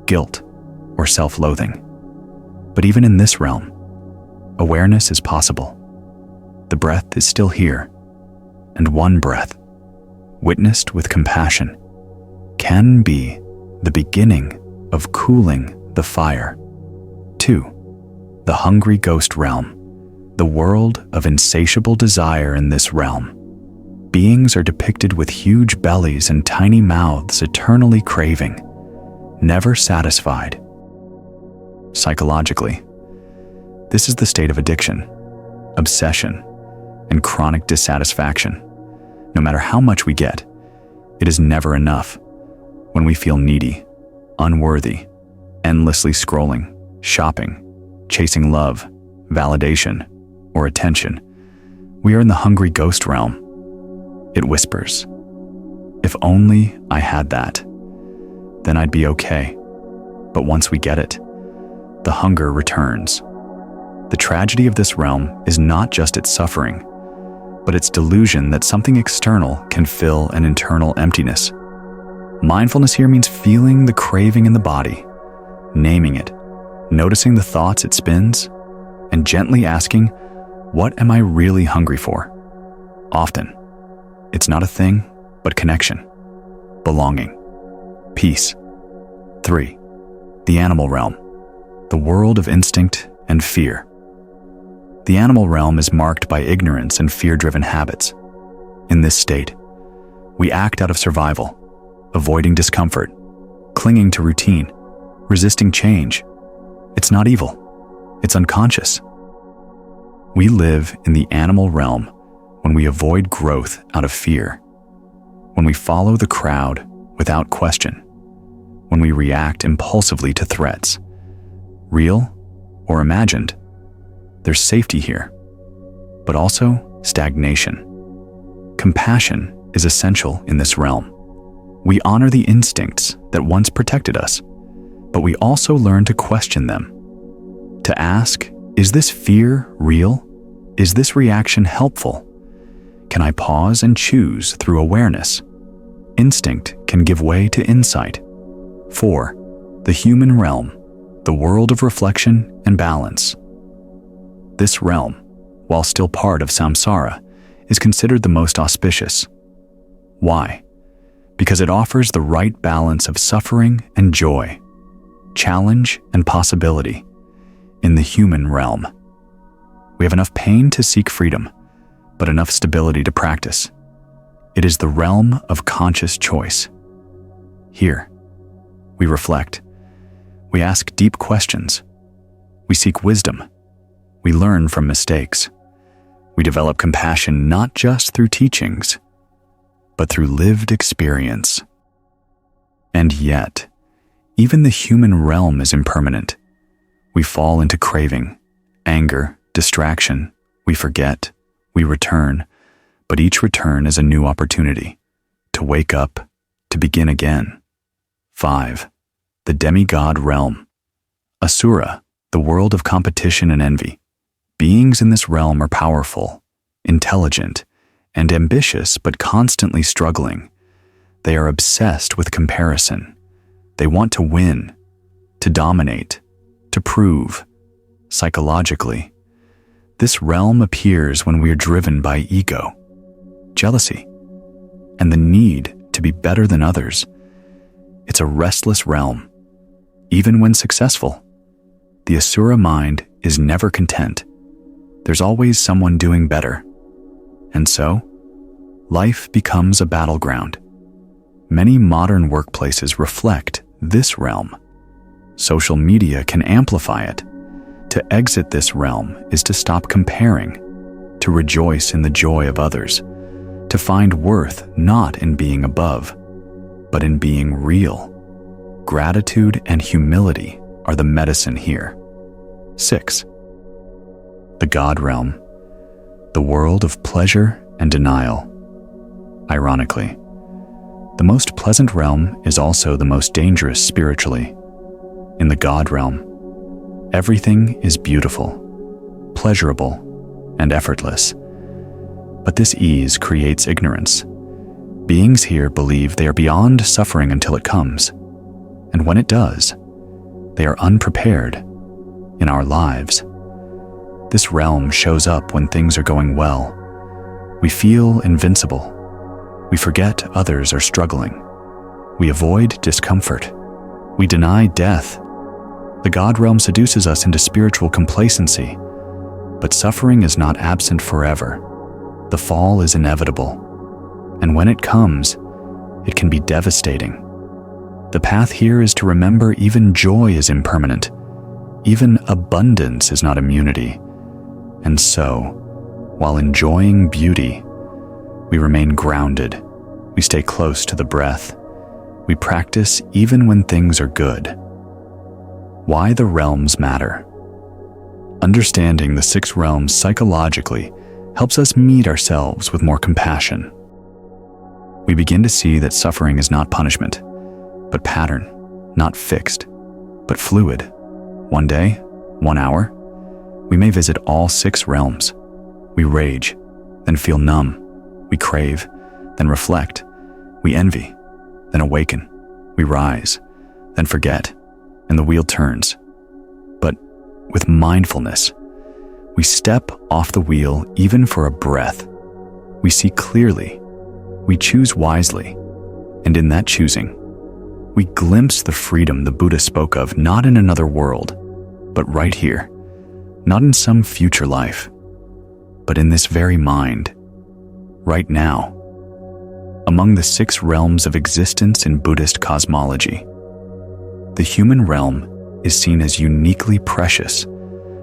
guilt, or self-loathing. But even in this realm, awareness is possible. The breath is still here, and one breath, witnessed with compassion, can be the beginning of cooling the fire. 2. The hungry ghost realm, the world of insatiable desire. In this realm, beings are depicted with huge bellies and tiny mouths, eternally craving, never satisfied, Psychologically, this is the state of addiction, obsession, and chronic dissatisfaction. No matter how much we get, it is never enough. When we feel needy, unworthy, endlessly scrolling, shopping, chasing love, validation, or attention, we are in the hungry ghost realm. It whispers, "If only I had that, then I'd be okay." But once we get it, the hunger returns. The tragedy of this realm is not just its suffering, but its delusion that something external can fill an internal emptiness. Mindfulness here means feeling the craving in the body, naming it, noticing the thoughts it spins, and gently asking, what am I really hungry for? Often, it's not a thing, but connection, belonging, peace. 3. The animal realm, the world of instinct and fear. The animal realm is marked by ignorance and fear-driven habits. In this state, we act out of survival, avoiding discomfort, clinging to routine, resisting change. It's not evil, it's unconscious. We live in the animal realm when we avoid growth out of fear, when we follow the crowd without question, when we react impulsively to threats, real or imagined. There's safety here, but also stagnation. Compassion is essential in this realm. We honor the instincts that once protected us, but we also learn to question them. To ask, is this fear real? Is this reaction helpful? Can I pause and choose through awareness? Instinct can give way to insight. 4. The human realm, the world of reflection and balance. This realm, while still part of samsara, is considered the most auspicious. Why? Because it offers the right balance of suffering and joy, challenge and possibility. In the human realm, we have enough pain to seek freedom, but enough stability to practice. It is the realm of conscious choice. Here, we reflect. We ask deep questions. We seek wisdom. We learn from mistakes. We develop compassion not just through teachings, but through lived experience. And yet, even the human realm is impermanent. We fall into craving, anger, distraction. We forget, we return, but each return is a new opportunity to wake up, to begin again. 5. The demigod realm. Asura, the world of competition and envy. Beings in this realm are powerful, intelligent, and ambitious, but constantly struggling. They are obsessed with comparison. They want to win, to dominate, to prove. Psychologically, this realm appears when we are driven by ego, jealousy, and the need to be better than others. It's a restless realm. Even when successful, the Asura mind is never content. There's always someone doing better. And so, life becomes a battleground. Many modern workplaces reflect this realm. Social media can amplify it. To exit this realm is to stop comparing, to rejoice in the joy of others, to find worth not in being above, but in being real. Gratitude and humility are the medicine here. 6. The God realm, the world of pleasure and denial. Ironically, the most pleasant realm is also the most dangerous spiritually. In the God realm, everything is beautiful, pleasurable, and effortless. But this ease creates ignorance. Beings here believe they are beyond suffering until it comes. And when it does, they are unprepared. In our lives, this realm shows up when things are going well. We feel invincible. We forget others are struggling. We avoid discomfort. We deny death. The God realm seduces us into spiritual complacency, but suffering is not absent forever. The fall is inevitable, and when it comes, it can be devastating. The path here is to remember even joy is impermanent. even abundance is not immunity. And so, while enjoying beauty, we remain grounded, we stay close to the breath, we practice even when things are good. Why the realms matter. Understanding the 6 realms psychologically helps us meet ourselves with more compassion. We begin to see that suffering is not punishment, but pattern, not fixed, but fluid. One day, 1 hour, we may visit all 6 realms. We rage, then feel numb. We crave, then reflect. We envy, then awaken. We rise, then forget, and the wheel turns. But with mindfulness, we step off the wheel even for a breath. We see clearly, we choose wisely, and in that choosing, we glimpse the freedom the Buddha spoke of, not in another world, but right here, not in some future life, but in this very mind, right now. Among the 6 realms of existence in Buddhist cosmology, the human realm is seen as uniquely precious,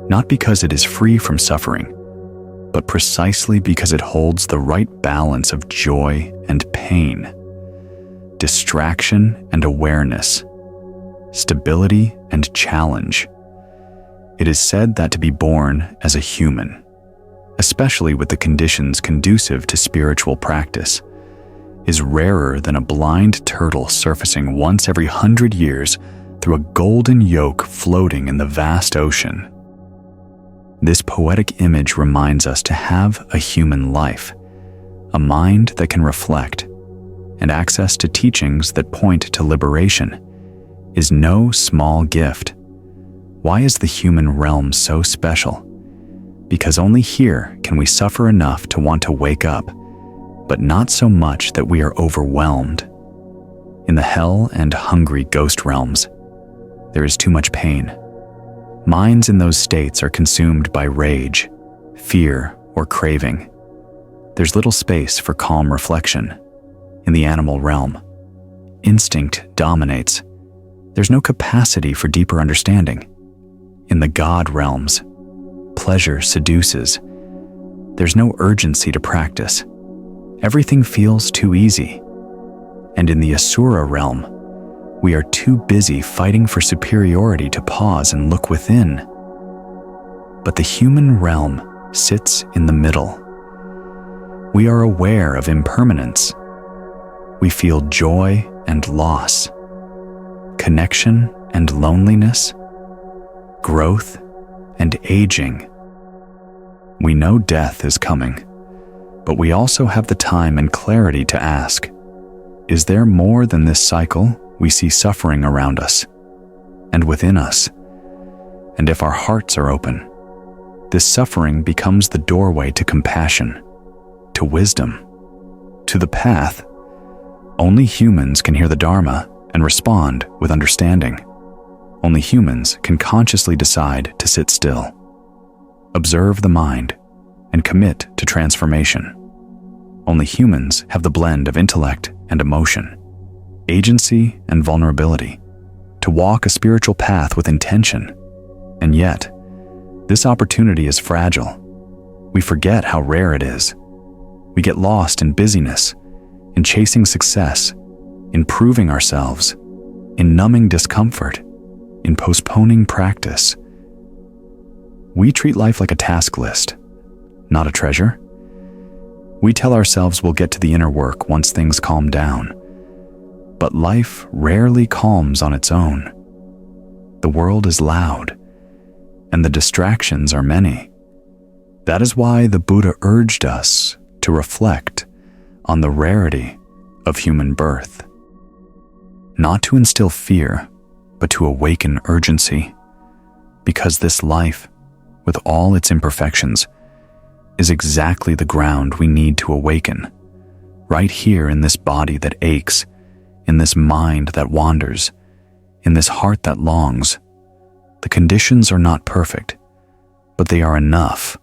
not because it is free from suffering, but precisely because it holds the right balance of joy and pain, distraction and awareness, stability and challenge. It is said that to be born as a human, especially with the conditions conducive to spiritual practice, is rarer than a blind turtle surfacing once every 100 years through a golden yolk floating in the vast ocean. This poetic image reminds us to have a human life, a mind that can reflect, and access to teachings that point to liberation is no small gift. Why is the human realm so special? Because only here can we suffer enough to want to wake up, but not so much that we are overwhelmed. In the hell and hungry ghost realms, there is too much pain. Minds in those states are consumed by rage, fear, or craving. There's little space for calm reflection. In the animal realm, instinct dominates. There's no capacity for deeper understanding. In the God realms, pleasure seduces. There's no urgency to practice. Everything feels too easy. And in the Asura realm, we are too busy fighting for superiority to pause and look within. But the human realm sits in the middle. We are aware of impermanence. We feel joy and loss, connection and loneliness, growth and aging. We know death is coming, but we also have the time and clarity to ask, is there more than this cycle we see suffering around us and within us? And if our hearts are open, this suffering becomes the doorway to compassion, to wisdom, to the path. Only humans can hear the Dharma and respond with understanding. Only humans can consciously decide to sit still, observe the mind, and commit to transformation. Only humans have the blend of intellect and emotion, agency and vulnerability, to walk a spiritual path with intention. And yet, this opportunity is fragile. We forget how rare it is. We get lost in busyness, in chasing success, in proving ourselves, in numbing discomfort, in postponing practice. We treat life like a task list, not a treasure. We tell ourselves we'll get to the inner work once things calm down. But life rarely calms on its own. The world is loud, and the distractions are many. That is why the Buddha urged us to reflect on the rarity of human birth. Not to instill fear, but to awaken urgency, because this life, with all its imperfections, is exactly the ground we need to awaken, right here in this body that aches, in this mind that wanders, in this heart that longs. The conditions are not perfect, but they are enough.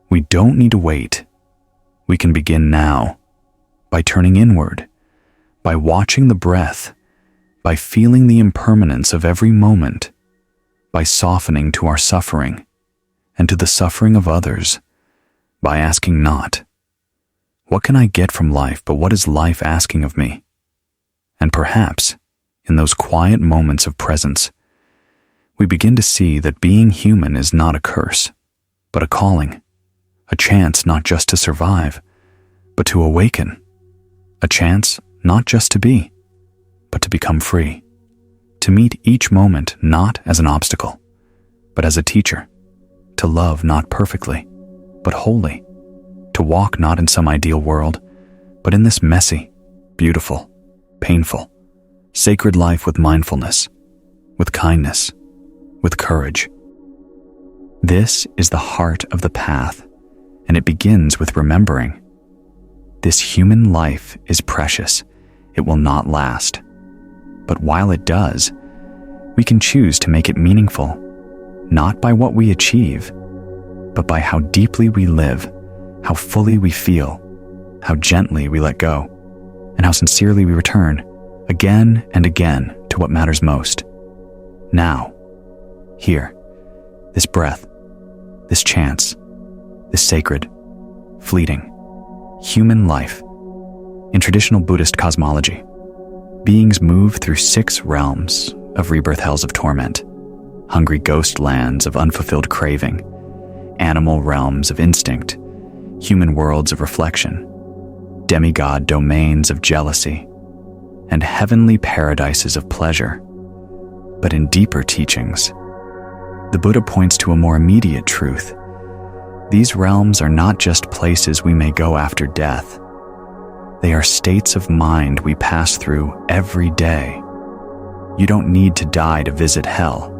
We don't need to wait. We can begin now, by turning inward, by watching the breath, by feeling the impermanence of every moment. by softening to our suffering and to the suffering of others, by asking not, what can I get from life but what is life asking of me? And perhaps, in those quiet moments of presence, we begin to see that being human is not a curse, but a calling, a chance not just to survive, but to awaken, a chance not just to be, but to become free, to meet each moment not as an obstacle, but as a teacher, to love not perfectly, but wholly, to walk not in some ideal world, but in this messy, beautiful, painful, sacred life with mindfulness, with kindness, with courage. This is the heart of the path, and it begins with remembering. This human life is precious. It will not last. But while it does, we can choose to make it meaningful, not by what we achieve, but by how deeply we live, how fully we feel, how gently we let go, and how sincerely we return again and again to what matters most. Now, here, this breath, this chance, this sacred, fleeting, human life. In traditional Buddhist cosmology, beings move through 6 realms of rebirth hells of torment, hungry ghost lands of unfulfilled craving, animal realms of instinct, human worlds of reflection, demigod domains of jealousy, and heavenly paradises of pleasure. But in deeper teachings, the Buddha points to a more immediate truth. These realms are not just places we may go after death. They are states of mind we pass through every day. You don't need to die to visit hell.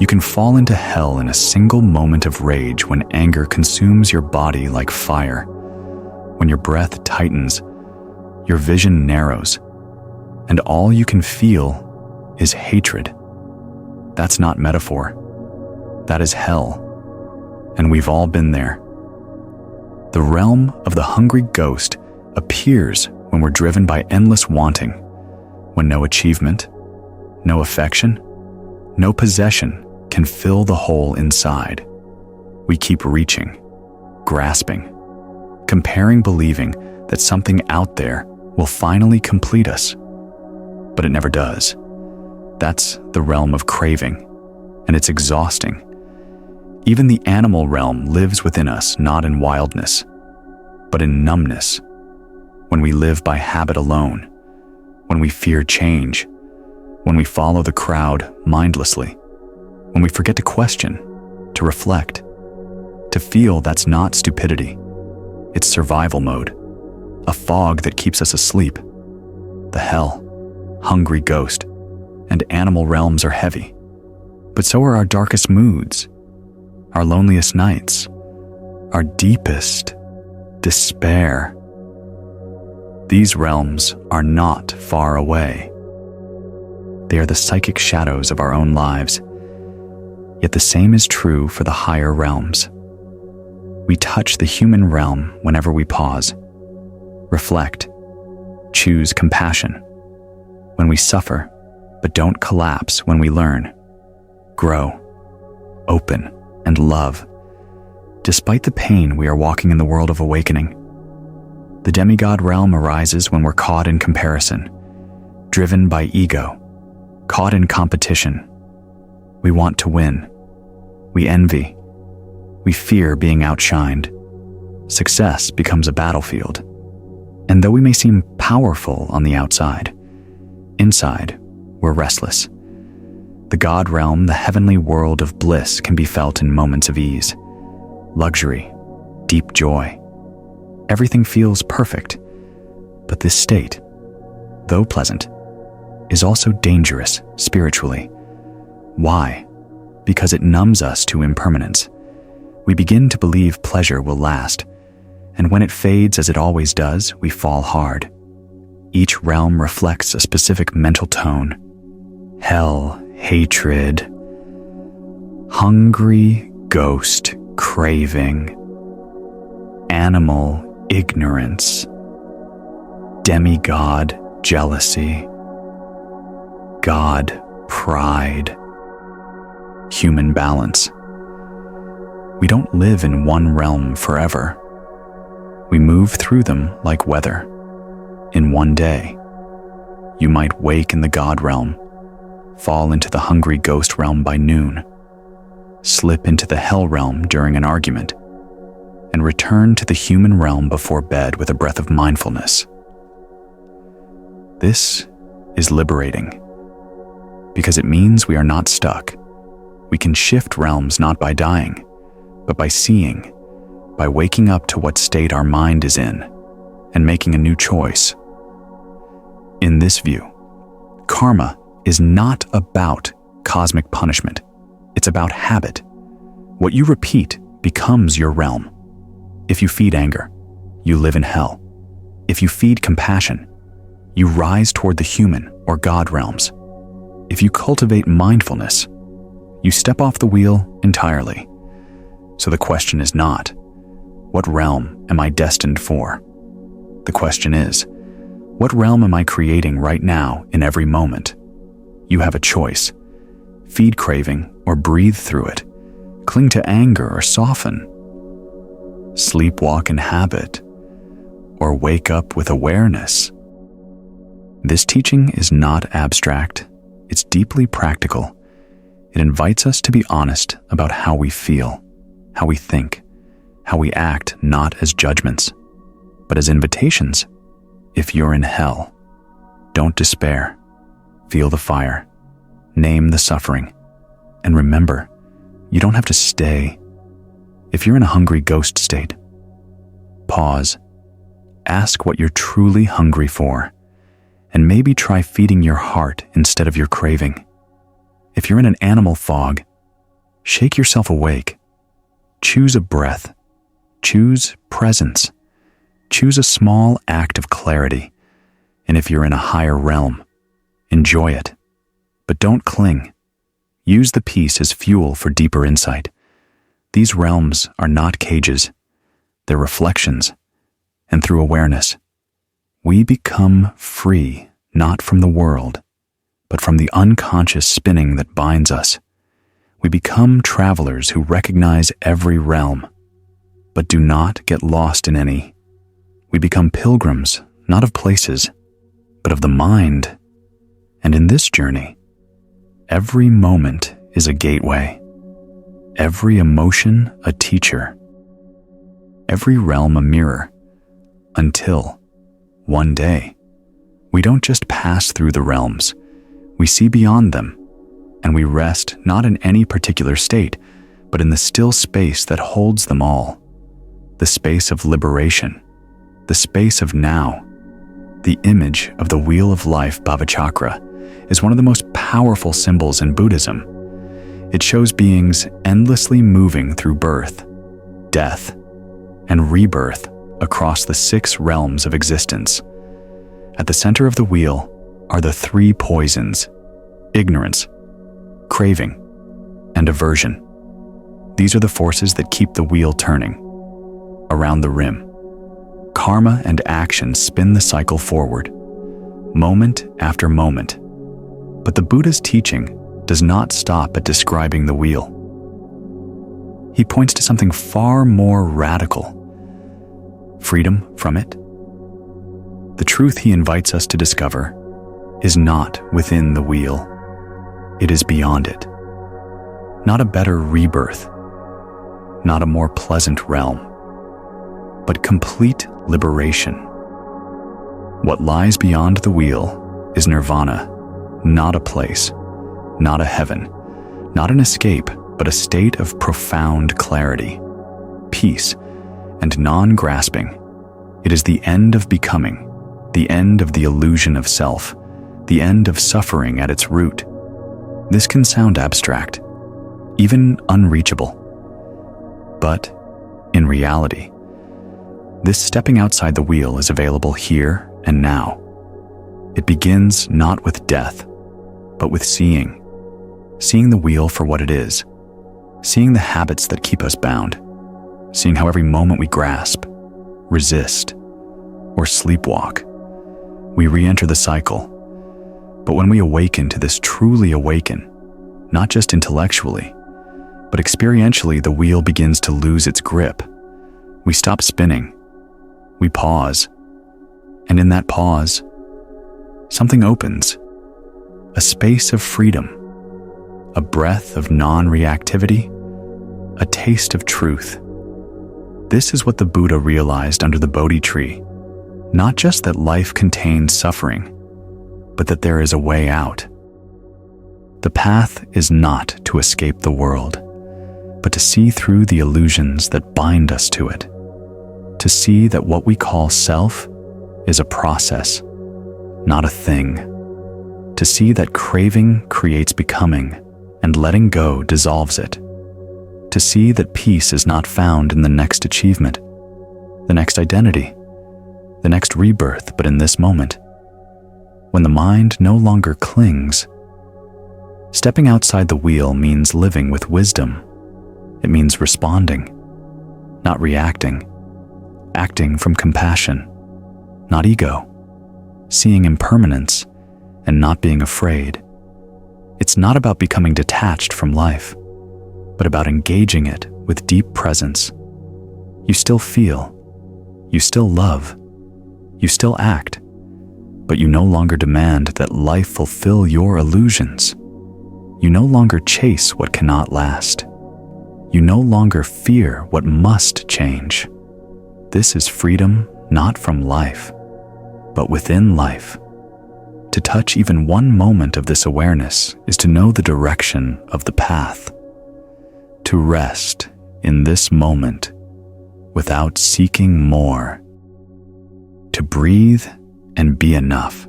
You can fall into hell in a single moment of rage when anger consumes your body like fire, when your breath tightens, your vision narrows, and all you can feel is hatred. That's not metaphor. That is hell. And we've all been there. The realm of the hungry ghost appears when we're driven by endless wanting, when no achievement, no affection, no possession can fill the hole inside. We keep reaching, grasping, comparing, believing that something out there will finally complete us. But it never does. That's the realm of craving, and it's exhausting. Even the animal realm lives within us, not in wildness, but in numbness. When we live by habit alone, when we fear change, when we follow the crowd mindlessly, when we forget to question, to reflect, to feel, that's not stupidity. It's survival mode, a fog that keeps us asleep. The hell, hungry ghost, and animal realms are heavy, but so are our darkest moods, our loneliest nights, our deepest despair. These realms are not far away. They are the psychic shadows of our own lives, yet the same is true for the higher realms. We touch the human realm whenever we pause, reflect, choose compassion, when we suffer, but don't collapse when we learn, grow, open, and love. Despite the pain, we are walking in the world of awakening. The demigod realm arises when we're caught in comparison, driven by ego, caught in competition. We want to win. We envy. We fear being outshined. Success becomes a battlefield. And though we may seem powerful on the outside, inside, we're restless. The God realm, the heavenly world of bliss, can be felt in moments of ease, luxury, deep joy. Everything feels perfect, but this state, though pleasant, is also dangerous spiritually. Why? Because it numbs us to impermanence. We begin to believe pleasure will last, and when it fades, as it always does, we fall hard. Each realm reflects a specific mental tone. Hell, hatred, hungry ghost, craving, animal, ignorance, demigod, jealousy, God, pride. human balance. We don't live in one realm forever. We move through them like weather. In one day, you might wake in the God realm, fall into the hungry ghost realm by noon, slip into the hell realm during an argument, and return to the human realm before bed with a breath of mindfulness. This is liberating, because it means we are not stuck. We can shift realms not by dying, but by seeing, by waking up to what state our mind is in, and making a new choice. In this view, karma is not about cosmic punishment. It's about habit. What you repeat becomes your realm. If you feed anger, you live in hell. If you feed compassion, you rise toward the human or God realms. If you cultivate mindfulness, you step off the wheel entirely. So the question is not, what realm am I destined for? The question is, what realm am I creating right now in every moment? You have a choice. Feed craving or breathe through it. Cling to anger or soften. Sleepwalk in habit or wake up with awareness. This teaching is not abstract. It's deeply practical. It invites us to be honest about how we feel, how we think, how we act, not as judgments, but as invitations. If you're in hell, don't despair. Feel the fire. Name the suffering. And remember, you don't have to stay. If you're in a hungry ghost state, pause. Ask what you're truly hungry for, and maybe try feeding your heart instead of your craving. If you're in an animal fog, shake yourself awake. Choose a breath. Choose presence. Choose a small act of clarity. And if you're in a higher realm, enjoy it. But don't cling. Use the peace as fuel for deeper insight. These realms are not cages. They're reflections. And through awareness, we become free, not from the world, but from the unconscious spinning that binds us. We become travelers who recognize every realm, but do not get lost in any. We become pilgrims, not of places, but of the mind. And in this journey, every moment is a gateway, every emotion a teacher, every realm a mirror, until one day, we don't just pass through the realms, we see beyond them, and we rest not in any particular state, but in the still space that holds them all, the space of liberation, the space of now. The image of the Wheel of Life Bhavachakra is one of the most powerful symbols in Buddhism. It shows beings endlessly moving through birth, death, and rebirth across the 6 realms of existence. At the center of the wheel are the 3 poisons: ignorance, craving, and aversion. These are the forces that keep the wheel turning. Around the rim, karma and action spin the cycle forward, moment after moment. But the Buddha's teaching does not stop at describing the wheel. He points to something far more radical: freedom from it. The truth he invites us to discover is not within the wheel. It is beyond it. Not a better rebirth, not a more pleasant realm, but complete liberation. What lies beyond the wheel is nirvana, not a place, not a heaven, not an escape, but a state of profound clarity, peace, and non-grasping. It is the end of becoming, the end of the illusion of self, the end of suffering at its root. This can sound abstract, even unreachable. But in reality, this stepping outside the wheel is available here and now. It begins not with death, but with seeing the wheel for what it is, seeing the habits that keep us bound, seeing how every moment we grasp, resist, or sleepwalk, we re-enter the cycle. But when we awaken to this, truly awaken, not just intellectually, but experientially the wheel begins to lose its grip. We stop spinning. We pause. And in that pause, something opens. A space of freedom. A breath of non-reactivity. A taste of truth. This is what the Buddha realized under the Bodhi tree. Not just that life contains suffering, but that there is a way out. The path is not to escape the world, but to see through the illusions that bind us to it. To see that what we call self is a process, not a thing. To see that craving creates becoming and letting go dissolves it. To see that peace is not found in the next achievement, the next identity, the next rebirth, but in this moment, when the mind no longer clings. Stepping outside the wheel means living with wisdom. It means responding, not reacting, acting from compassion, not ego, seeing impermanence and not being afraid. It's not about becoming detached from life, but about engaging it with deep presence. You still feel, you still love, you still act, but you no longer demand that life fulfill your illusions. You no longer chase what cannot last. You no longer fear what must change. This is freedom not from life, but within life. To touch even one moment of this awareness is to know the direction of the path. To rest in this moment without seeking more. To breathe and be enough.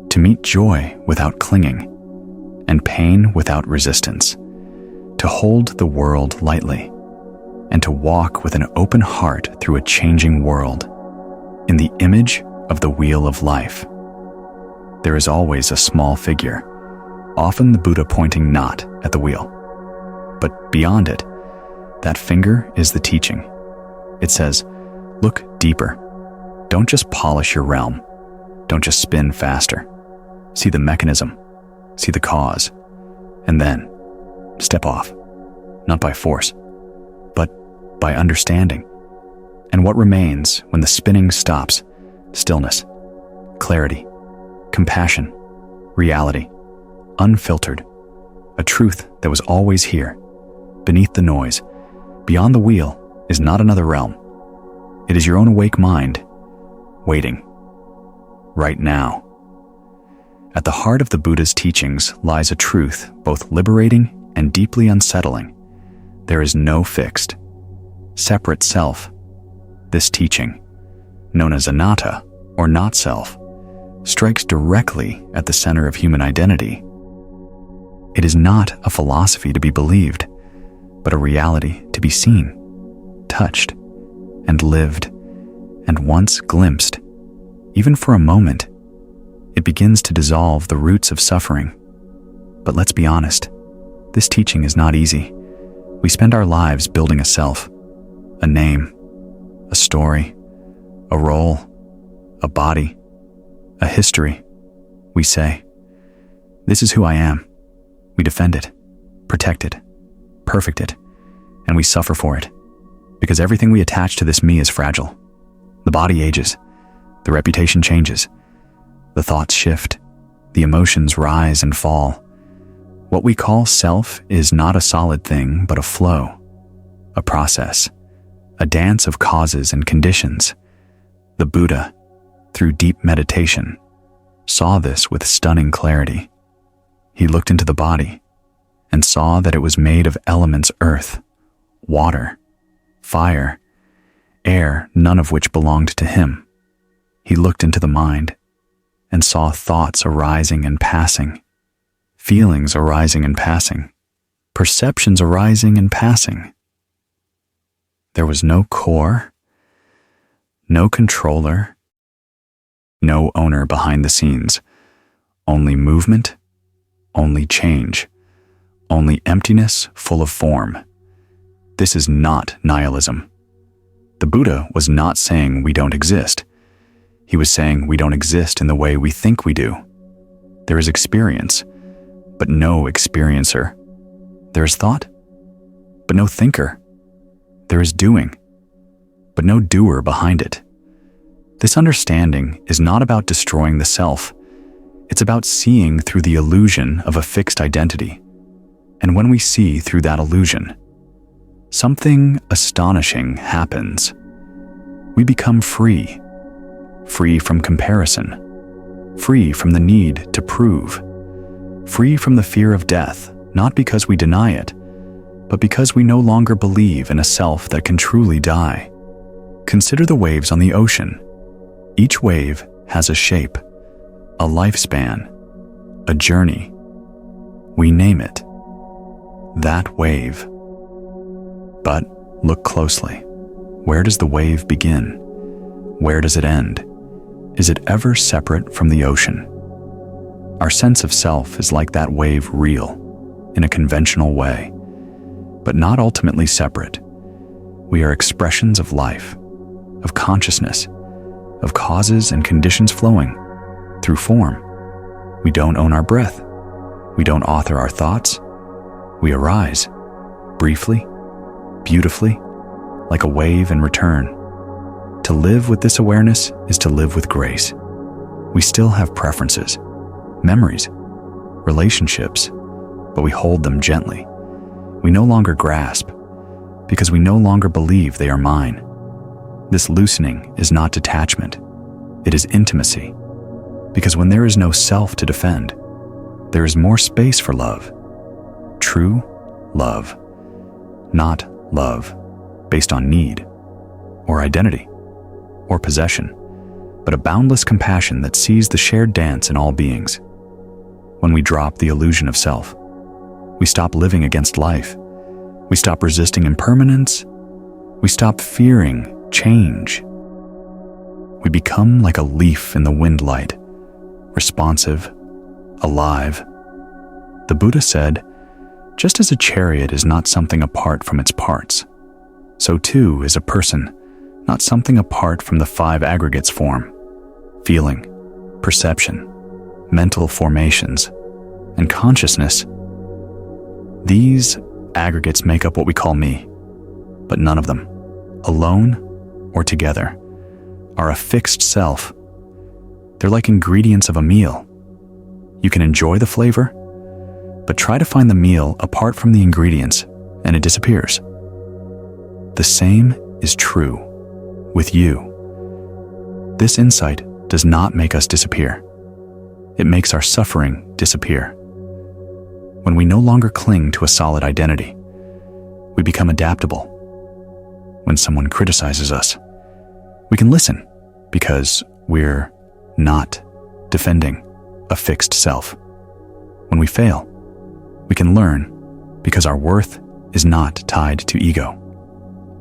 To meet joy without clinging and pain without resistance. To hold the world lightly and to walk with an open heart through a changing world in the image of the wheel of life. There is always a small figure, often the Buddha pointing not at the wheel. But beyond it, that finger is the teaching. It says, look deeper. Don't just polish your realm. Don't just spin faster. See the mechanism, see the cause, and then step off, not by force, but by understanding. And what remains when the spinning stops? Stillness, clarity, compassion, reality, unfiltered, a truth that was always here, beneath the noise. Beyond the wheel is not another realm. It is your own awake mind, waiting, right now. At the heart of the Buddha's teachings lies a truth both liberating and deeply unsettling. There is no fixed, separate self. This teaching, known as anatta or not self, strikes directly at the center of human identity. It is not a philosophy to be believed, but a reality to be seen, touched, and lived, and once glimpsed, even for a moment. It begins to dissolve the roots of suffering. But let's be honest, this teaching is not easy. We spend our lives building a self, a name, a story, a role, a body, a history. We say, this is who I am. We defend it, protect it, perfect it, and we suffer for it. Because everything we attach to this me is fragile. The body ages, the reputation changes, the thoughts shift, the emotions rise and fall. What we call self is not a solid thing, but a flow, a process, a dance of causes and conditions. The Buddha, through deep meditation, saw this with stunning clarity. He looked into the body and saw that it was made of elements: earth, water, fire, air, none of which belonged to him. He looked into the mind and saw thoughts arising and passing, feelings arising and passing, perceptions arising and passing. There was no core, no controller, no owner behind the scenes, only movement, only change, only emptiness full of form. This is not nihilism. The Buddha was not saying we don't exist. He was saying we don't exist in the way we think we do. There is experience, but no experiencer. There is thought, but no thinker. There is doing, but no doer behind it. This understanding is not about destroying the self. It's about seeing through the illusion of a fixed identity. And when we see through that illusion, something astonishing happens. We become free, free from comparison, free from the need to prove, free from the fear of death, not because we deny it, but because we no longer believe in a self that can truly die. Consider the waves on the ocean. Each wave has a shape, a lifespan, a journey. We name it that wave. But look closely. Where does the wave begin? Where does it end? Is it ever separate from the ocean? Our sense of self is like that wave, real, in a conventional way, but not ultimately separate. We are expressions of life, of consciousness, of causes and conditions flowing through form. We don't own our breath. We don't author our thoughts. We arise, briefly, beautifully, like a wave and return. To live with this awareness is to live with grace. We still have preferences, memories, relationships, but we hold them gently. We no longer grasp, because we no longer believe they are mine. This loosening is not detachment, it is intimacy. Because when there is no self to defend, there is more space for love. True love, not love based on need, or identity, or possession, but a boundless compassion that sees the shared dance in all beings. When we drop the illusion of self, we stop living against life. We stop resisting impermanence. We stop fearing change. We become like a leaf in the wind light, responsive, alive. The Buddha said, just as a chariot is not something apart from its parts, so too is a person not something apart from the 5 aggregates form: feeling, perception, mental formations, and consciousness. These aggregates make up what we call me, but none of them, alone or together, are a fixed self. They're like ingredients of a meal. You can enjoy the flavor, but try to find the meal apart from the ingredients, and it disappears. The same is true with you. This insight does not make us disappear. It makes our suffering disappear. When we no longer cling to a solid identity, we become adaptable. When someone criticizes us, we can listen because we're not defending a fixed self. When we fail, we can learn because our worth is not tied to ego.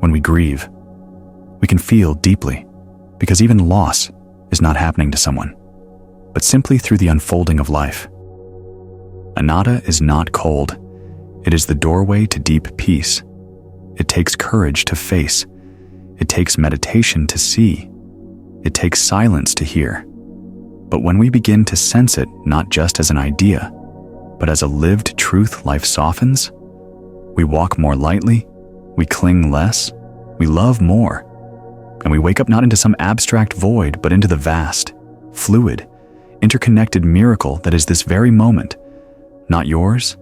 When we grieve, we can feel deeply because even loss is not happening to someone, but simply through the unfolding of life. Anatta is not cold. It is the doorway to deep peace. It takes courage to face. It takes meditation to see. It takes silence to hear. But when we begin to sense it not just as an idea, but as a lived truth, life softens. We walk more lightly, we cling less, we love more, and we wake up not into some abstract void, but into the vast, fluid, interconnected miracle that is this very moment. Not yours,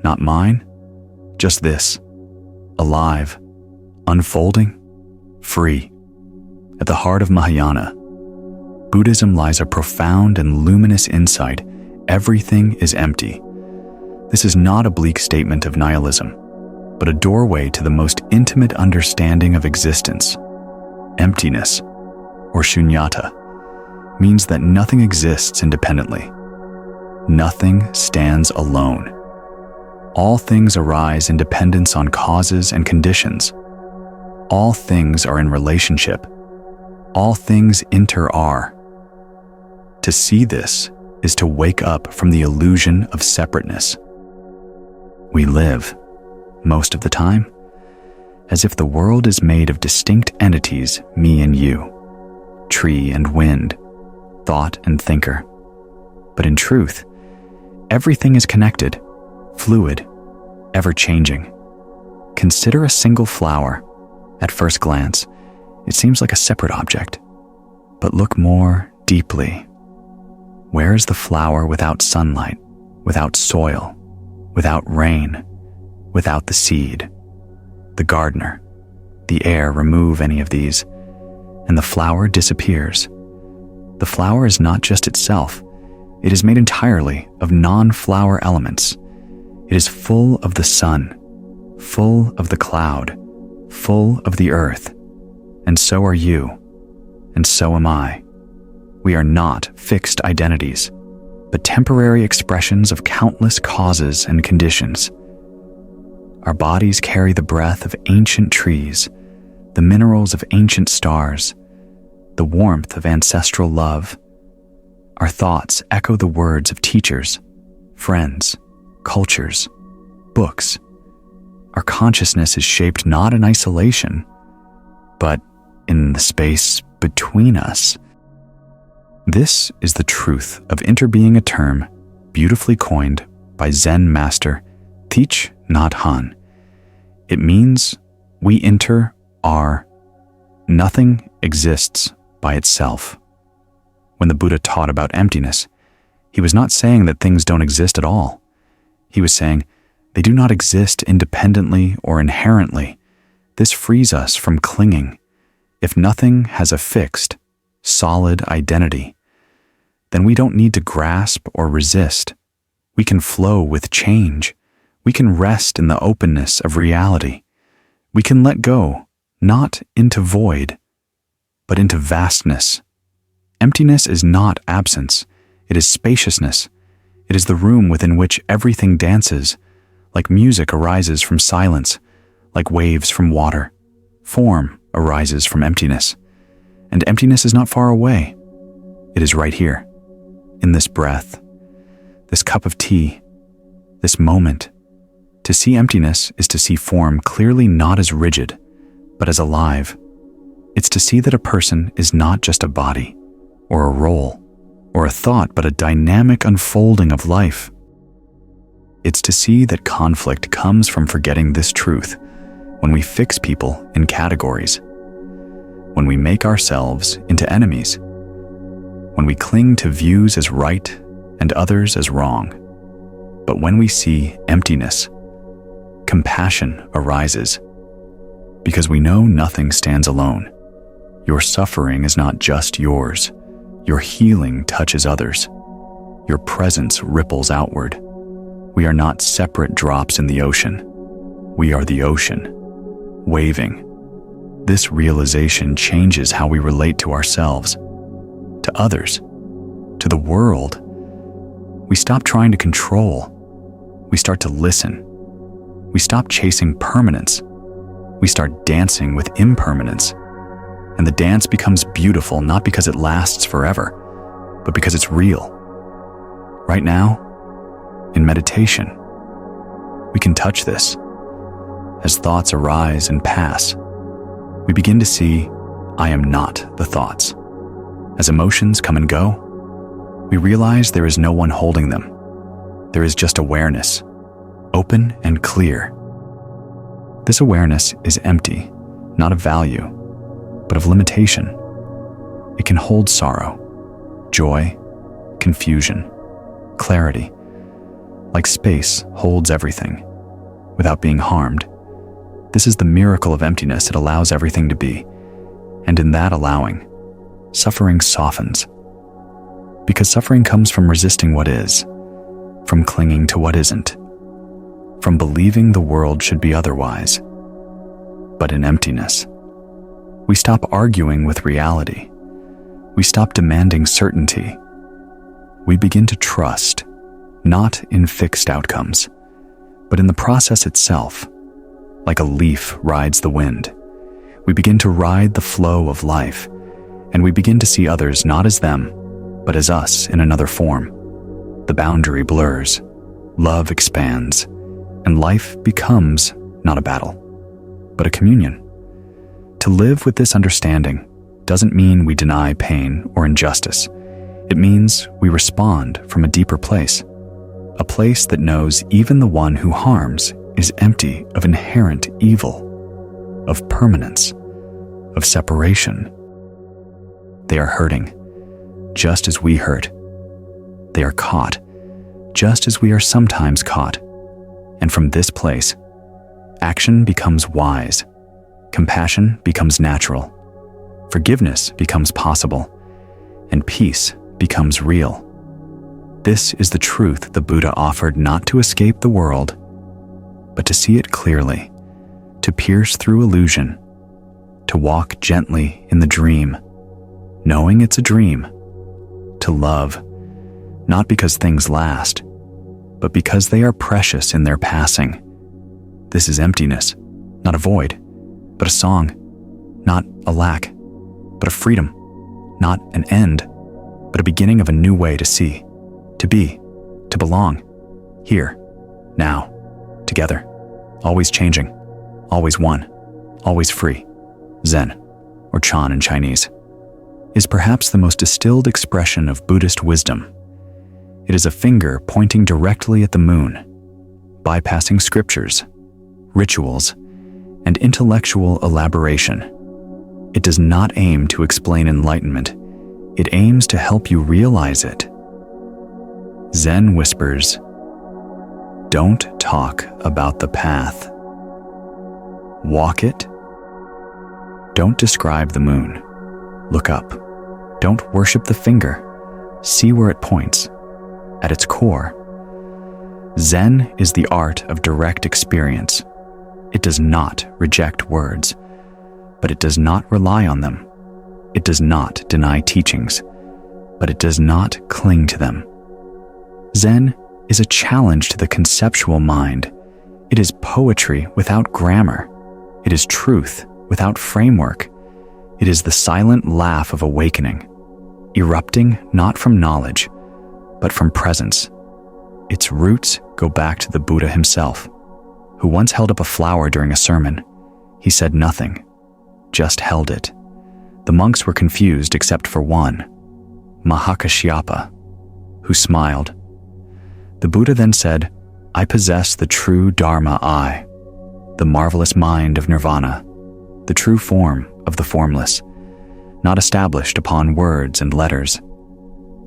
not mine, just this, alive, unfolding, free. At the heart of Mahayana, Buddhism lies a profound and luminous insight: everything is empty. This is not a bleak statement of nihilism, but a doorway to the most intimate understanding of existence. Emptiness, or shunyata, means that nothing exists independently. Nothing stands alone. All things arise in dependence on causes and conditions. All things are in relationship. All things inter-are. To see this is to wake up from the illusion of separateness. We live, most of the time, as if the world is made of distinct entities, me and you, tree and wind, thought and thinker. But in truth, everything is connected, fluid, ever-changing. Consider a single flower. At first glance, it seems like a separate object. But look more deeply. Where is the flower without sunlight, without soil, without rain, without the seed? The gardener, the air remove any of these, and the flower disappears. The flower is not just itself. It is made entirely of non-flower elements. It is full of the sun, full of the cloud, full of the earth. And so are you, and so am I. We are not fixed identities, but temporary expressions of countless causes and conditions. Our bodies carry the breath of ancient trees, the minerals of ancient stars, the warmth of ancestral love. Our thoughts echo the words of teachers, friends, cultures, books. Our consciousness is shaped not in isolation, but in the space between us. This is the truth of interbeing, a term beautifully coined by Zen master Thich Nhat Hanh. It means we enter are. Nothing exists by itself. When the Buddha taught about emptiness, he was not saying that things don't exist at all. He was saying they do not exist independently or inherently. This frees us from clinging. If nothing has a fixed, solid identity, then we don't need to grasp or resist. We can flow with change. We can rest in the openness of reality. We can let go, not into void, but into vastness. Emptiness is not absence. It is spaciousness. It is the room within which everything dances, like music arises from silence, like waves from water. Form arises from emptiness, and emptiness is not far away. It is right here, in this breath, this cup of tea, this moment. To see emptiness is to see form clearly, not as rigid, but as alive. It's to see that a person is not just a body, or a role, or a thought, but a dynamic unfolding of life. It's to see that conflict comes from forgetting this truth when we fix people in categories, when we make ourselves into enemies, when we cling to views as right and others as wrong. But when we see emptiness, compassion arises, because we know nothing stands alone. Your suffering is not just yours. Your healing touches others. Your presence ripples outward. We are not separate drops in the ocean. We are the ocean, waving. This realization changes how we relate to ourselves, to others, to the world. We stop trying to control. We start to listen. We stop chasing permanence. We start dancing with impermanence. And the dance becomes beautiful not because it lasts forever, but because it's real. Right now, in meditation, we can touch this. As thoughts arise and pass, we begin to see, I am not the thoughts. As emotions come and go, we realize there is no one holding them. There is just awareness, open and clear. This awareness is empty, not of value, but of limitation. It can hold sorrow, joy, confusion, clarity, like space holds everything, without being harmed. This is the miracle of emptiness. It allows everything to be, and in that allowing, suffering softens. Because suffering comes from resisting what is, from clinging to what isn't, from believing the world should be otherwise. But in emptiness, we stop arguing with reality. We stop demanding certainty. We begin to trust, not in fixed outcomes, but in the process itself. Like a leaf rides the wind, we begin to ride the flow of life, and we begin to see others not as them, but as us in another form. The boundary blurs, love expands, and life becomes not a battle, but a communion. To live with this understanding doesn't mean we deny pain or injustice. It means we respond from a deeper place, a place that knows even the one who harms is empty of inherent evil, of permanence, of separation. They are hurting, just as we hurt. They are caught, just as we are sometimes caught. And from this place, action becomes wise, compassion becomes natural, forgiveness becomes possible, and peace becomes real. This is the truth the Buddha offered not to escape the world, but to see it clearly, to pierce through illusion, to walk gently in the dream, knowing it's a dream, to love, not because things last, but because they are precious in their passing. This is emptiness, not a void, but a song, not a lack, but a freedom, not an end, but a beginning of a new way to see, to be, to belong, here, now, together, always changing, always one, always free. Zen, or Chan in Chinese, is perhaps the most distilled expression of Buddhist wisdom. It is a finger pointing directly at the moon, bypassing scriptures, rituals, and intellectual elaboration. It does not aim to explain enlightenment. It aims to help you realize it. Zen whispers, "Don't talk about the path. Walk it. Don't describe the moon. Look up. Don't worship the finger. See where it points. At its core, Zen is the art of direct experience. It does not reject words, but it does not rely on them. It does not deny teachings, but it does not cling to them. Zen is a challenge to the conceptual mind. It is poetry without grammar. It is truth without framework. It is the silent laugh of awakening, erupting not from knowledge, but from presence. Its roots go back to the Buddha himself, who once held up a flower during a sermon. He said nothing, just held it. The monks were confused except for one, Mahakashyapa, who smiled. The Buddha then said, "I possess the true Dharma I, the marvelous mind of nirvana, the true form of the formless, not established upon words and letters.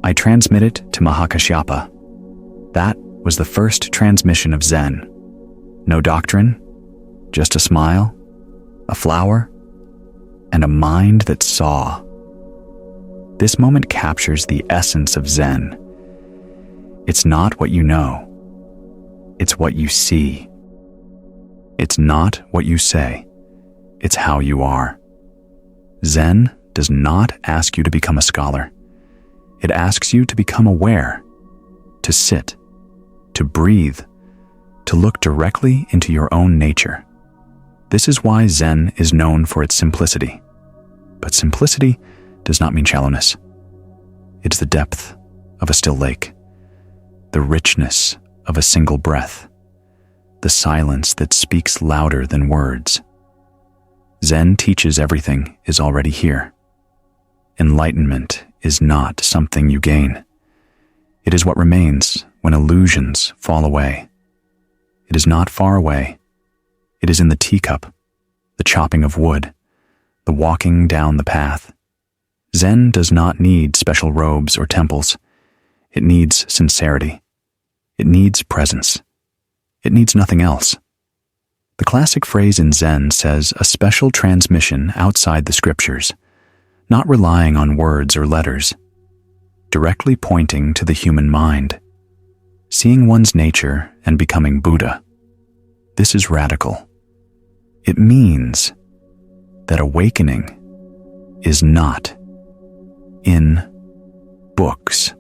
I transmit it to Mahakashyapa." That was the first transmission of Zen. No doctrine, just a smile, a flower, and a mind that saw. This moment captures the essence of Zen. It's not what you know, it's what you see. It's not what you say, it's how you are. Zen does not ask you to become a scholar. It asks you to become aware, to sit, to breathe, to look directly into your own nature. This is why Zen is known for its simplicity. But simplicity does not mean shallowness. It's the depth of a still lake, the richness of a single breath, the silence that speaks louder than words. Zen teaches everything is already here. Enlightenment is not something you gain. It is what remains when illusions fall away. It is not far away. It is in the teacup, the chopping of wood, the walking down the path. Zen does not need special robes or temples. It needs sincerity. It needs presence. It needs nothing else. The classic phrase in Zen says a special transmission outside the scriptures, not relying on words or letters, directly pointing to the human mind, seeing one's nature and becoming Buddha. This is radical. It means that awakening is not in books,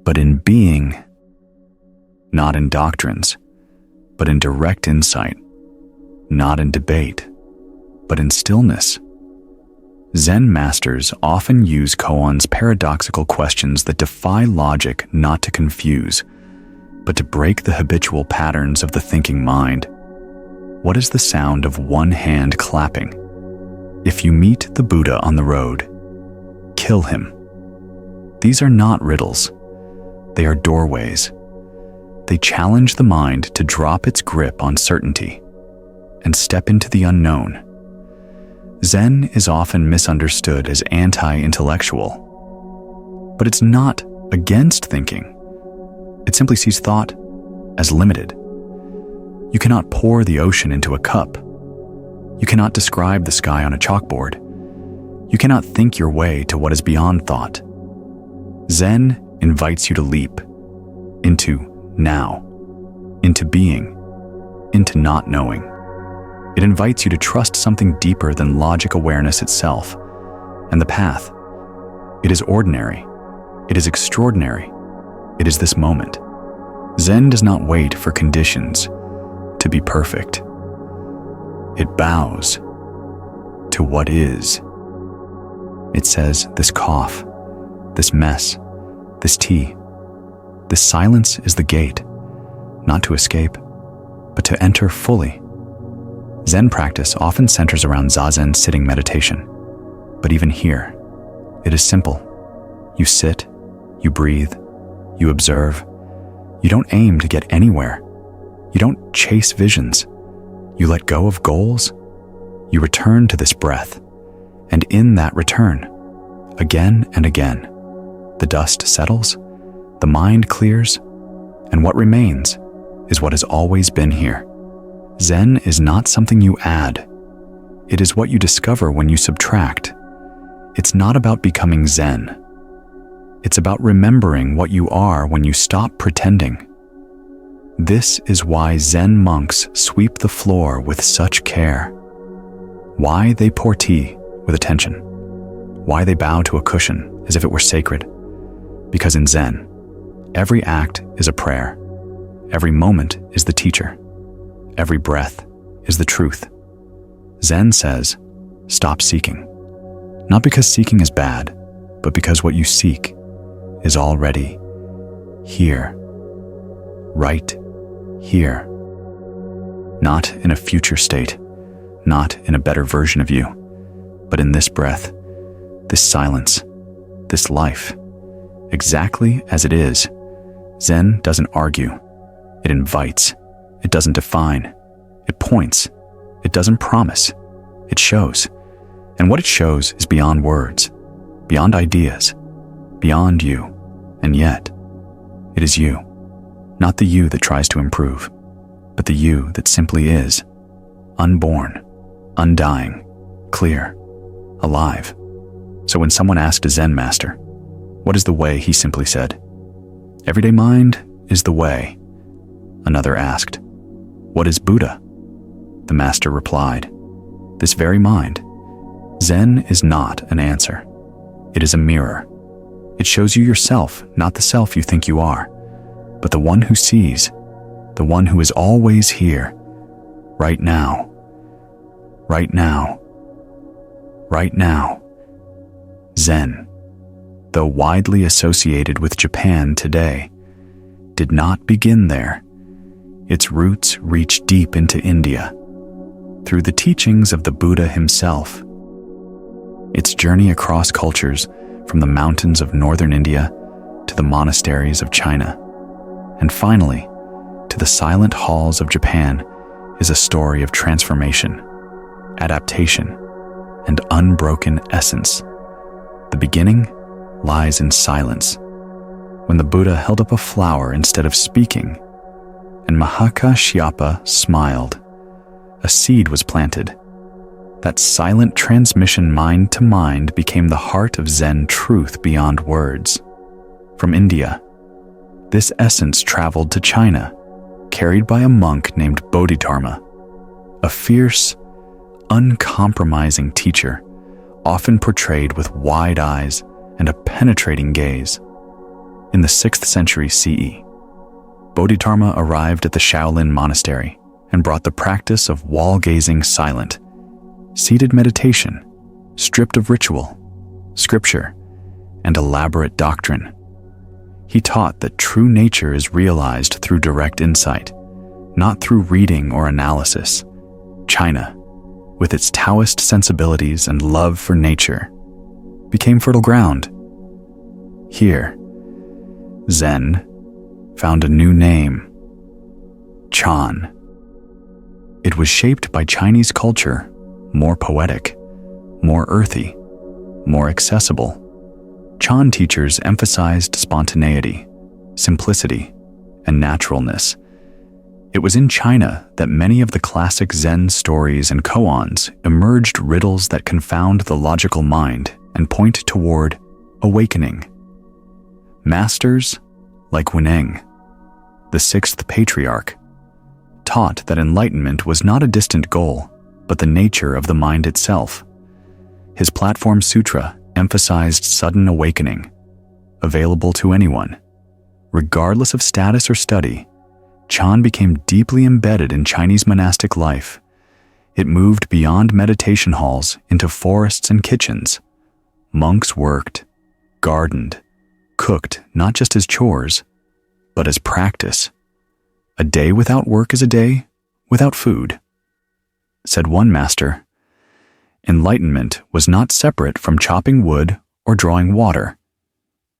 but in being, not in doctrines, but in direct insight, not in debate, but in stillness. Zen masters often use koans paradoxical questions that defy logic not to confuse, but to break the habitual patterns of the thinking mind. What is the sound of one hand clapping? If you meet the Buddha on the road, kill him. These are not riddles. They are doorways. They challenge the mind to drop its grip on certainty and step into the unknown. Zen is often misunderstood as anti-intellectual, but it's not against thinking. It simply sees thought as limited. You cannot pour the ocean into a cup. You cannot describe the sky on a chalkboard. You cannot think your way to what is beyond thought. Zen invites you to leap into now, into being, into not knowing. It invites you to trust something deeper than logic awareness itself. And the path, it is ordinary. It is extraordinary. It is this moment. Zen does not wait for conditions to be perfect. It bows to what is. It says, this cough, this mess, this tea, this silence is the gate, not to escape, but to enter fully. Zen practice often centers around Zazen sitting meditation, but even here, it is simple. You sit, you breathe, you observe. You don't aim to get anywhere. You don't chase visions. You let go of goals. You return to this breath, and in that return, again and again, the dust settles, the mind clears, and what remains is what has always been here. Zen is not something you add. It is what you discover when you subtract. It's not about becoming Zen. It's about remembering what you are when you stop pretending. This is why Zen monks sweep the floor with such care. Why they pour tea with attention. Why they bow to a cushion as if it were sacred. Because in Zen, every act is a prayer. Every moment is the teacher. Every breath is the truth. Zen says, stop seeking. Not because seeking is bad, but because what you seek is already here. Right here. Not in a future state, not in a better version of you, but in this breath, this silence, this life, exactly as it is. Zen doesn't argue. It invites. It doesn't define. It points. It doesn't promise. It shows. And what it shows is beyond words, beyond ideas, beyond you. And yet, it is you. Not the you that tries to improve, but the you that simply is, unborn, undying, clear, alive. So when someone asked a Zen master, what is the way, he simply said, everyday mind is the way. Another asked, what is Buddha? The master replied, this very mind. Zen is not an answer. It is a mirror. It shows you yourself, not the self you think you are, but the one who sees, the one who is always here, right now, right now, right now. Zen, though widely associated with Japan today, did not begin there. Its roots reach deep into India, through the teachings of the Buddha himself. Its journey across cultures, from the mountains of northern India to the monasteries of China, and finally, to the silent halls of Japan, is a story of transformation, adaptation, and unbroken essence. The beginning lies in silence, when the Buddha held up a flower instead of speaking, and Mahakashyapa smiled. A seed was planted. That silent transmission mind to mind became the heart of Zen truth beyond words. From India, this essence traveled to China, carried by a monk named Bodhidharma, a fierce, uncompromising teacher, often portrayed with wide eyes and a penetrating gaze. In the 6th century CE, Bodhidharma arrived at the Shaolin monastery and brought the practice of wall-gazing silent, seated meditation, stripped of ritual, scripture, and elaborate doctrine. He taught that true nature is realized through direct insight, not through reading or analysis. China, with its Taoist sensibilities and love for nature, became fertile ground. Here, Zen found a new name, Chan. It was shaped by Chinese culture, more poetic, more earthy, more accessible. Chan teachers emphasized spontaneity, simplicity, and naturalness. It was in China that many of the classic Zen stories and koans emerged, riddles that confound the logical mind and point toward awakening. Masters like Weneng, the sixth patriarch, taught that enlightenment was not a distant goal, but the nature of the mind itself. His platform sutra emphasized sudden awakening, available to anyone. Regardless of status or study, Chan became deeply embedded in Chinese monastic life. It moved beyond meditation halls into forests and kitchens. Monks worked, gardened, cooked not just as chores, but as practice. A day without work is a day without food. Said one master, enlightenment was not separate from chopping wood or drawing water.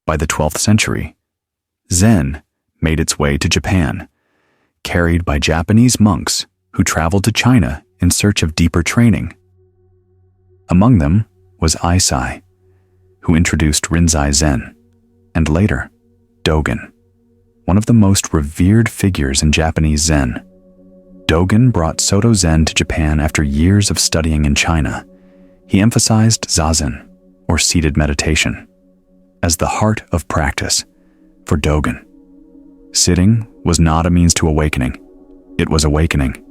By the 12th century, Zen made its way to Japan, carried by Japanese monks who traveled to China in search of deeper training. Among them was Eisai, who introduced Rinzai Zen, and later, Dogen, one of the most revered figures in Japanese Zen. Dogen brought Soto Zen to Japan after years of studying in China. He emphasized zazen, or seated meditation, as the heart of practice. For Dogen, sitting was not a means to awakening, it was awakening.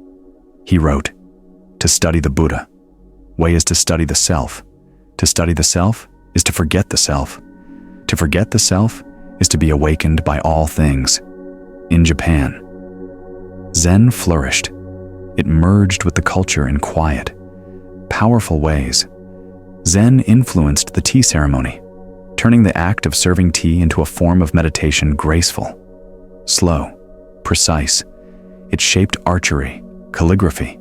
He wrote, "To study the Buddha, way is to study the self. To study the self is to forget the self. To forget the self is to be awakened by all things." In Japan, Zen flourished. It merged with the culture in quiet, powerful ways. Zen influenced the tea ceremony, turning the act of serving tea into a form of meditation graceful, slow, precise. It shaped archery, calligraphy,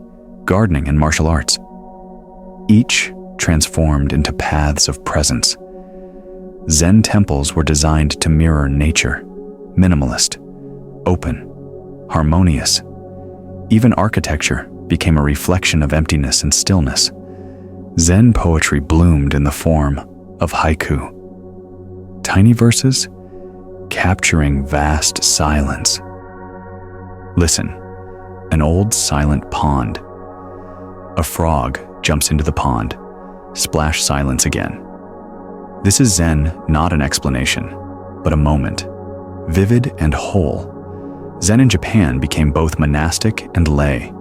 gardening, and martial arts. Each transformed into paths of presence. Zen temples were designed to mirror nature, minimalist, open, harmonious. Even architecture became a reflection of emptiness and stillness. Zen poetry bloomed in the form of haiku, tiny verses capturing vast silence. Listen, an old silent pond. A frog jumps into the pond. Splash, silence again. This is Zen, not an explanation, but a moment, vivid and whole. Zen in Japan became both monastic and lay.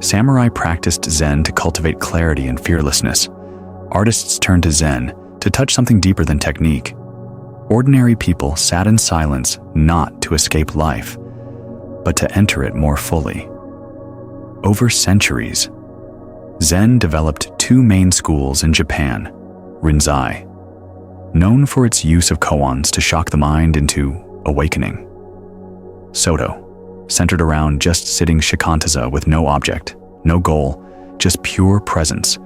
Samurai practiced Zen to cultivate clarity and fearlessness. Artists turned to Zen to touch something deeper than technique. Ordinary people sat in silence not to escape life, but to enter it more fully. Over centuries, Zen developed two main schools in Japan. Rinzai, known for its use of koans to shock the mind into awakening. Soto, centered around just sitting shikantaza with no object, no goal, just pure presence.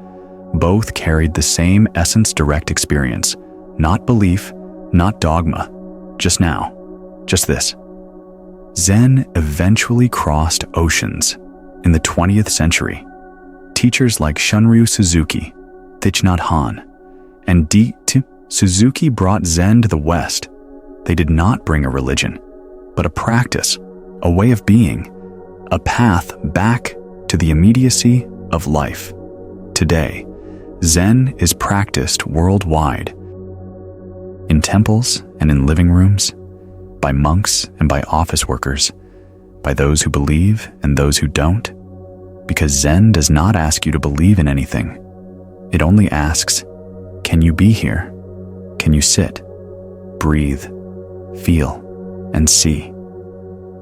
Both carried the same essence, direct experience, not belief, not dogma, just now, just this. Zen eventually crossed oceans. In the 20th century, teachers like Shunryu Suzuki, Thich Nhat Hanh, and D.T. Suzuki brought Zen to the West. They did not bring a religion, but a practice, a way of being, a path back to the immediacy of life. Today, Zen is practiced worldwide, in temples and in living rooms, by monks and by office workers, by those who believe and those who don't, because Zen does not ask you to believe in anything. It only asks, can you be here? Can you sit, breathe, feel, and see?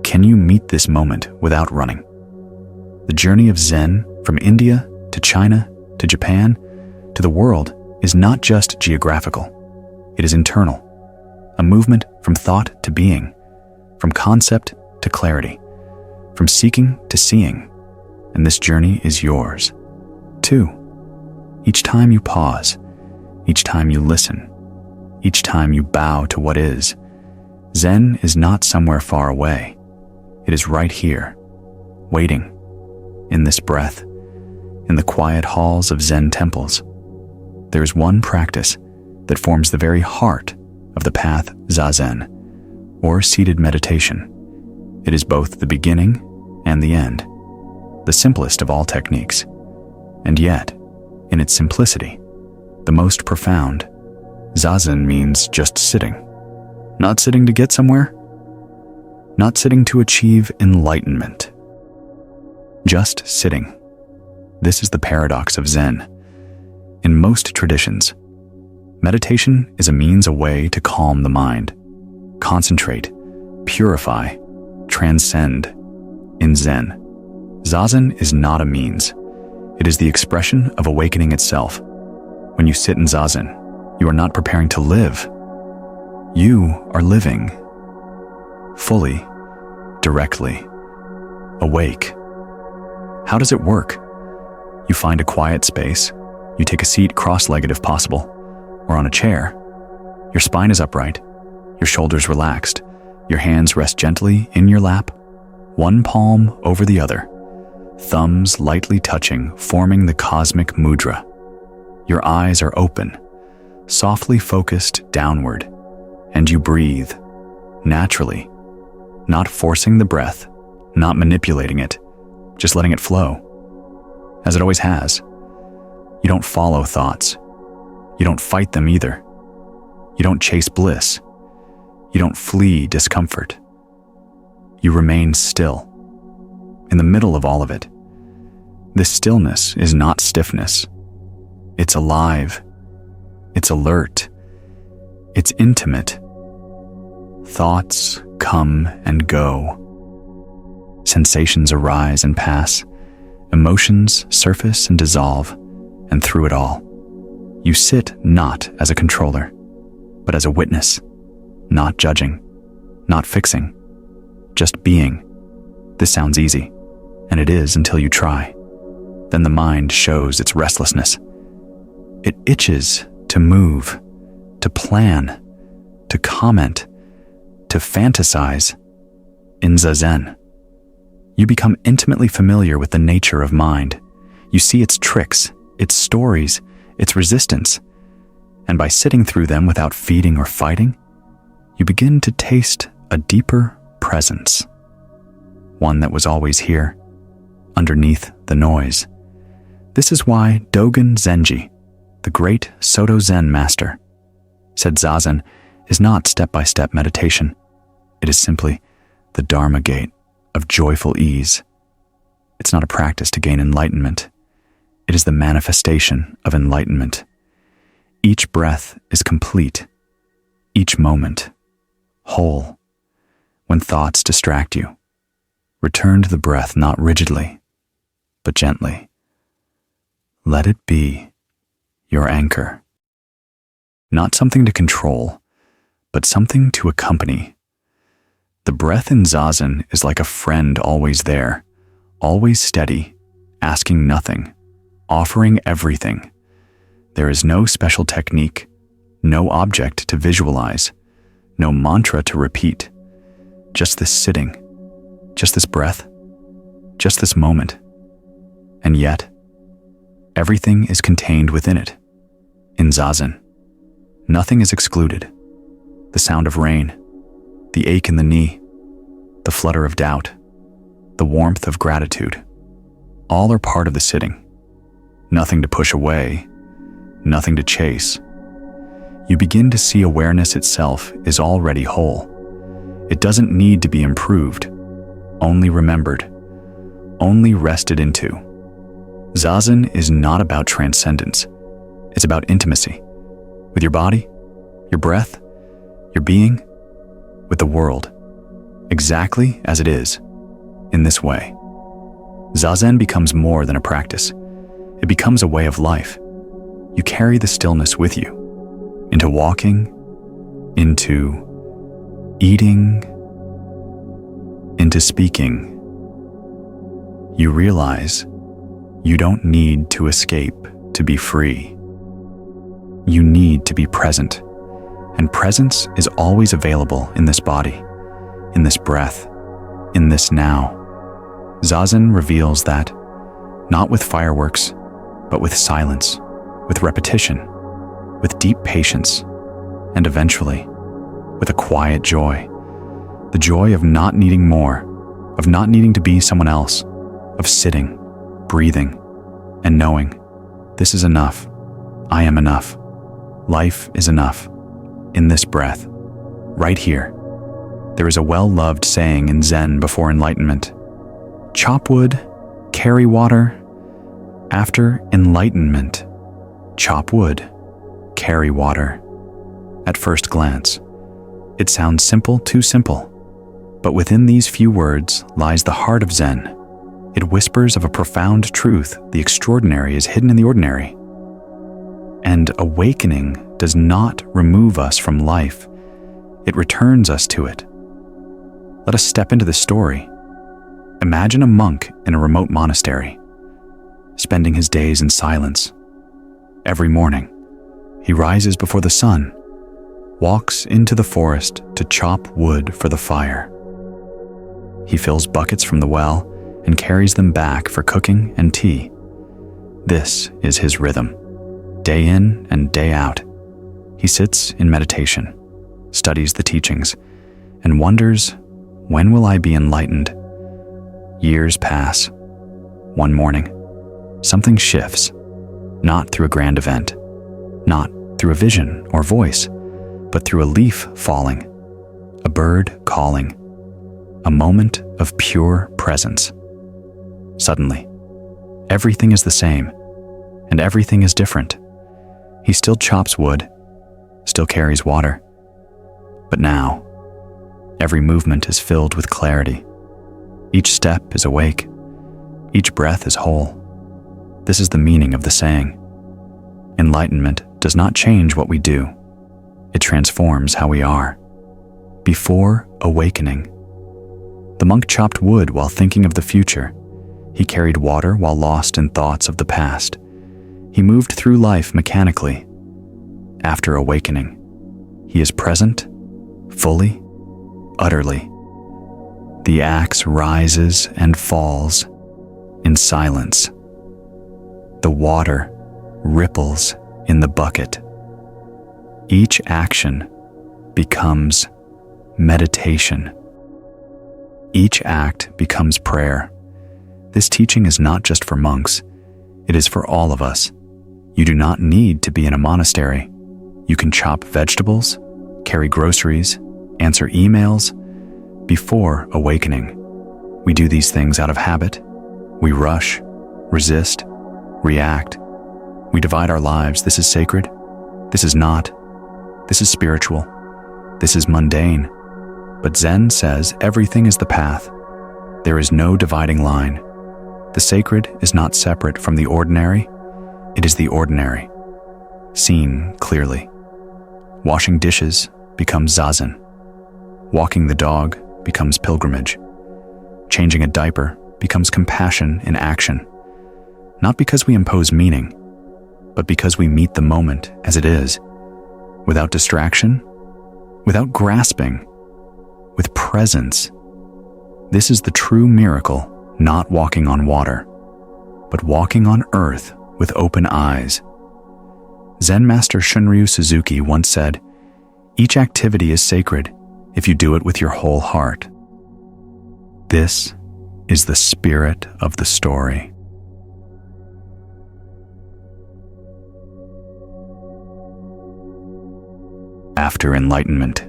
Can you meet this moment without running? The journey of Zen from India to China to Japan to the world is not just geographical. It is internal, a movement from thought to being, from concept to clarity, from seeking to seeing, and this journey is yours, too. Each time you pause, each time you listen, each time you bow to what is, Zen is not somewhere far away. It is right here, waiting, in this breath, in the quiet halls of Zen temples. There is one practice that forms the very heart of the path Zazen, or seated meditation. It is both the beginning and the end, the simplest of all techniques, and yet, in its simplicity, the most profound. Zazen means just sitting. Not sitting to get somewhere, not sitting to achieve enlightenment. Just sitting. This is the paradox of Zen. In most traditions, meditation is a means, a way to calm the mind, concentrate, purify, transcend. In Zen, Zazen is not a means. It is the expression of awakening itself. When you sit in Zazen, you are not preparing to live. You are living. Fully, directly, awake. How does it work? You find a quiet space. You take a seat cross-legged if possible, or on a chair. Your spine is upright, your shoulders relaxed, your hands rest gently in your lap, one palm over the other, thumbs lightly touching, forming the cosmic mudra. Your eyes are open, softly focused downward, and you breathe, naturally, not forcing the breath, not manipulating it, just letting it flow, as it always has. You don't follow thoughts. You don't fight them either. You don't chase bliss. You don't flee discomfort. You remain still, in the middle of all of it. This stillness is not stiffness. It's alive. It's alert. It's intimate. Thoughts come and go. Sensations arise and pass. Emotions surface and dissolve, and through it all, you sit not as a controller, but as a witness, not judging, not fixing, just being. This sounds easy, and it is until you try. Then the mind shows its restlessness. It itches to move, to plan, to comment, to fantasize. In Zazen, you become intimately familiar with the nature of mind. You see its tricks, its stories, its resistance, and by sitting through them without feeding or fighting, you begin to taste a deeper presence, one that was always here, underneath the noise. This is why Dogen Zenji, the great Soto Zen master, said Zazen is not step-by-step meditation. It is simply the Dharma gate of joyful ease. It's not a practice to gain enlightenment. It is the manifestation of enlightenment. Each breath is complete, each moment whole. When thoughts distract you, return to the breath not rigidly, but gently. Let it be your anchor. Not something to control, but something to accompany. The breath in Zazen is like a friend always there, always steady, asking nothing, offering everything. There is no special technique, no object to visualize, no mantra to repeat. Just this sitting, just this breath, just this moment. And yet, everything is contained within it. In Zazen, nothing is excluded. The sound of rain, the ache in the knee, the flutter of doubt, the warmth of gratitude, all are part of the sitting. Nothing to push away, nothing to chase. You begin to see awareness itself is already whole. It doesn't need to be improved, only remembered, only rested into. Zazen is not about transcendence. It's about intimacy with your body, your breath, your being, with the world, exactly as it is, in this way. Zazen becomes more than a practice. It becomes a way of life. You carry the stillness with you, into walking, into eating, into speaking. You realize you don't need to escape to be free. You need to be present, and presence is always available in this body, in this breath, in this now. Zazen reveals that, not with fireworks, but with silence, with repetition, with deep patience, and eventually, with a quiet joy, the joy of not needing more, of not needing to be someone else, of sitting, breathing, and knowing, this is enough, I am enough, life is enough, in this breath, right here. There is a well-loved saying in Zen before enlightenment: chop wood, carry water. After enlightenment, chop wood, carry water. At first glance, it sounds simple, too simple. But within these few words lies the heart of Zen. It whispers of a profound truth: the extraordinary is hidden in the ordinary. And awakening does not remove us from life. It returns us to it. Let us step into the story. Imagine a monk in a remote monastery, spending his days in silence. Every morning, he rises before the sun, walks into the forest to chop wood for the fire. He fills buckets from the well and carries them back for cooking and tea. This is his rhythm, day in and day out. He sits in meditation, studies the teachings, and wonders, when will I be enlightened? Years pass. One morning, something shifts, not through a grand event, not through a vision or voice, but through a leaf falling, a bird calling, a moment of pure presence. Suddenly, everything is the same, and everything is different. He still chops wood, still carries water, but now, every movement is filled with clarity. Each step is awake. Each breath is whole. This is the meaning of the saying: enlightenment does not change what we do. It transforms how we are. Before awakening, the monk chopped wood while thinking of the future. He carried water while lost in thoughts of the past. He moved through life mechanically. After awakening, he is present, fully, utterly. The axe rises and falls in silence. The water ripples in the bucket. Each action becomes meditation. Each act becomes prayer. This teaching is not just for monks. It is for all of us. You do not need to be in a monastery. You can chop vegetables, carry groceries, answer emails. Before awakening, we do these things out of habit. We rush, resist, react. We divide our lives. This is sacred. This is not. This is spiritual. This is mundane. But Zen says everything is the path. There is no dividing line. The sacred is not separate from the ordinary. It is the ordinary, seen clearly. Washing dishes becomes zazen. Walking the dog becomes pilgrimage. Changing a diaper becomes compassion in action. Not because we impose meaning, but because we meet the moment as it is, without distraction, without grasping, with presence. This is the true miracle, not walking on water, but walking on earth with open eyes. Zen master Shunryu Suzuki once said, "Each activity is sacred if you do it with your whole heart." This is the spirit of the story. After enlightenment,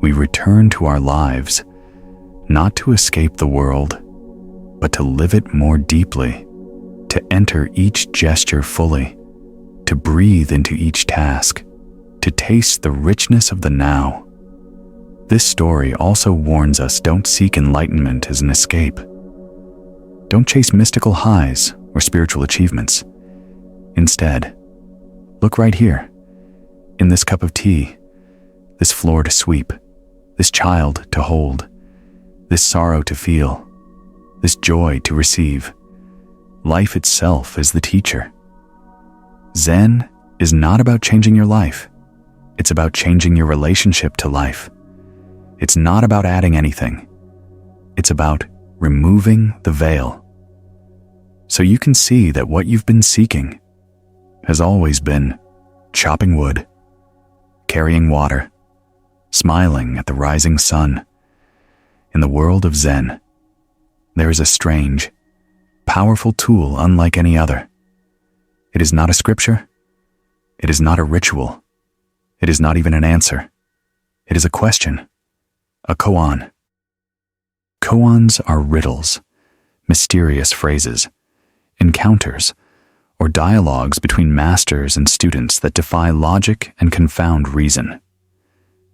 we return to our lives, not to escape the world, but to live it more deeply, to enter each gesture fully, to breathe into each task, to taste the richness of the now. This story also warns us, don't seek enlightenment as an escape. Don't chase mystical highs or spiritual achievements. Instead, look right here, in this cup of tea, this floor to sweep, this child to hold, this sorrow to feel, this joy to receive. Life itself is the teacher. Zen is not about changing your life. It's about changing your relationship to life. It's not about adding anything. It's about removing the veil, so you can see that what you've been seeking has always been chopping wood, carrying water, smiling at the rising sun. In the world of Zen, there is a strange, powerful tool unlike any other. It is not a scripture. It is not a ritual. It is not even an answer. It is a question, a koan. Koans are riddles, mysterious phrases, encounters, or dialogues between masters and students that defy logic and confound reason.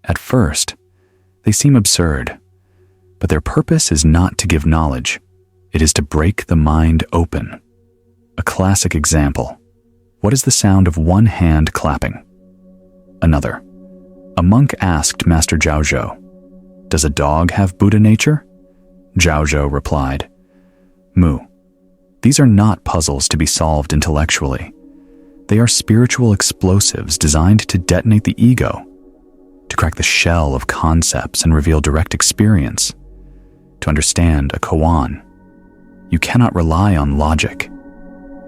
At first, they seem absurd, but their purpose is not to give knowledge. It is to break the mind open. A classic example. What is the sound of one hand clapping? Another. A monk asked Master Zhao, "Does a dog have Buddha nature?" Zhao replied, "Mu. These are not puzzles to be solved intellectually. They are spiritual explosives designed to detonate the ego, to crack the shell of concepts and reveal direct experience. To understand a koan, you cannot rely on logic.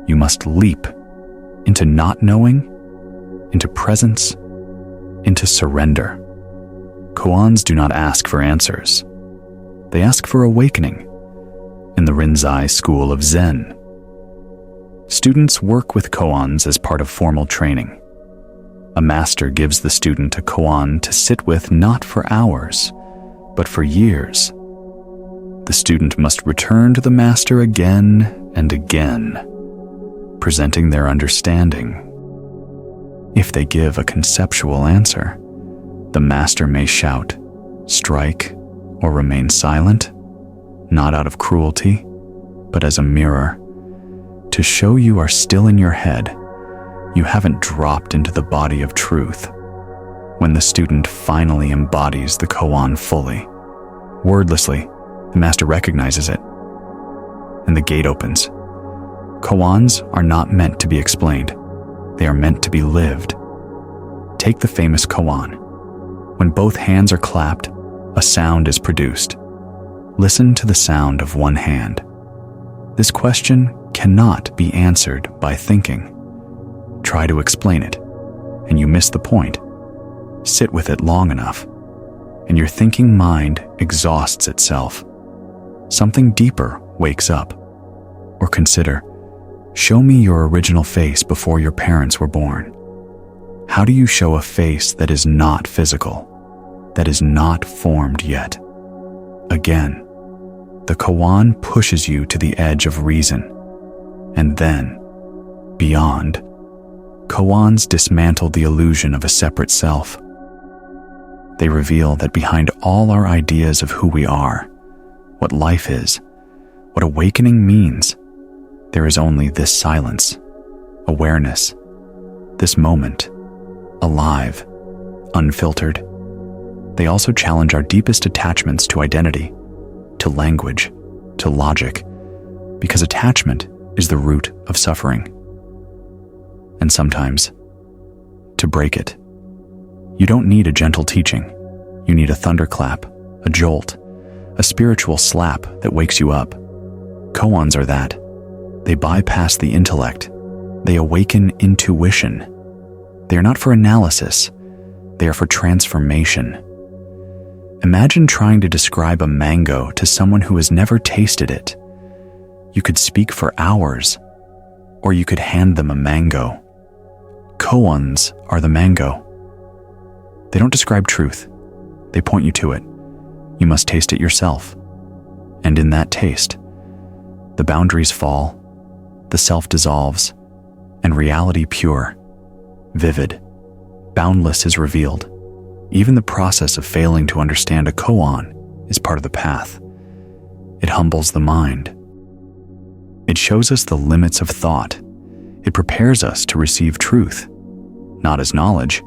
You must leap into not knowing, into presence, into surrender. Koans do not ask for answers. They ask for awakening. In the Rinzai school of Zen, students work with koans as part of formal training. A master gives the student a koan to sit with not for hours, but for years. The student must return to the master again and again, presenting their understanding. If they give a conceptual answer, the master may shout, strike, or remain silent, not out of cruelty, but as a mirror, to show you are still in your head. You haven't dropped into the body of truth. When the student finally embodies the koan fully, wordlessly, the master recognizes it, and the gate opens. Koans are not meant to be explained. They are meant to be lived. Take the famous koan. When both hands are clapped, a sound is produced. Listen to the sound of one hand. This question cannot be answered by thinking. Try to explain it, and you miss the point. Sit with it long enough, and your thinking mind exhausts itself. Something deeper wakes up. Or consider, show me your original face before your parents were born. How do you show a face that is not physical, that is not formed yet? Again, the koan pushes you to the edge of reason, and then, beyond, koans dismantle the illusion of a separate self. They reveal that behind all our ideas of who we are, what life is, what awakening means, there is only this silence, awareness, this moment, alive, unfiltered. They also challenge our deepest attachments to identity, to language, to logic, because attachment is the root of suffering. And sometimes, to break it, you don't need a gentle teaching. You need a thunderclap, a jolt, a spiritual slap that wakes you up. Koans are that. They bypass the intellect. They awaken intuition. They are not for analysis. They are for transformation. Imagine trying to describe a mango to someone who has never tasted it. You could speak for hours, or you could hand them a mango. Koans are the mango. They don't describe truth. They point you to it. You must taste it yourself. And in that taste, the boundaries fall, the self dissolves, and reality pure, vivid, boundless is revealed. Even the process of failing to understand a koan is part of the path. It humbles the mind. It shows us the limits of thought. It prepares us to receive truth, not as knowledge,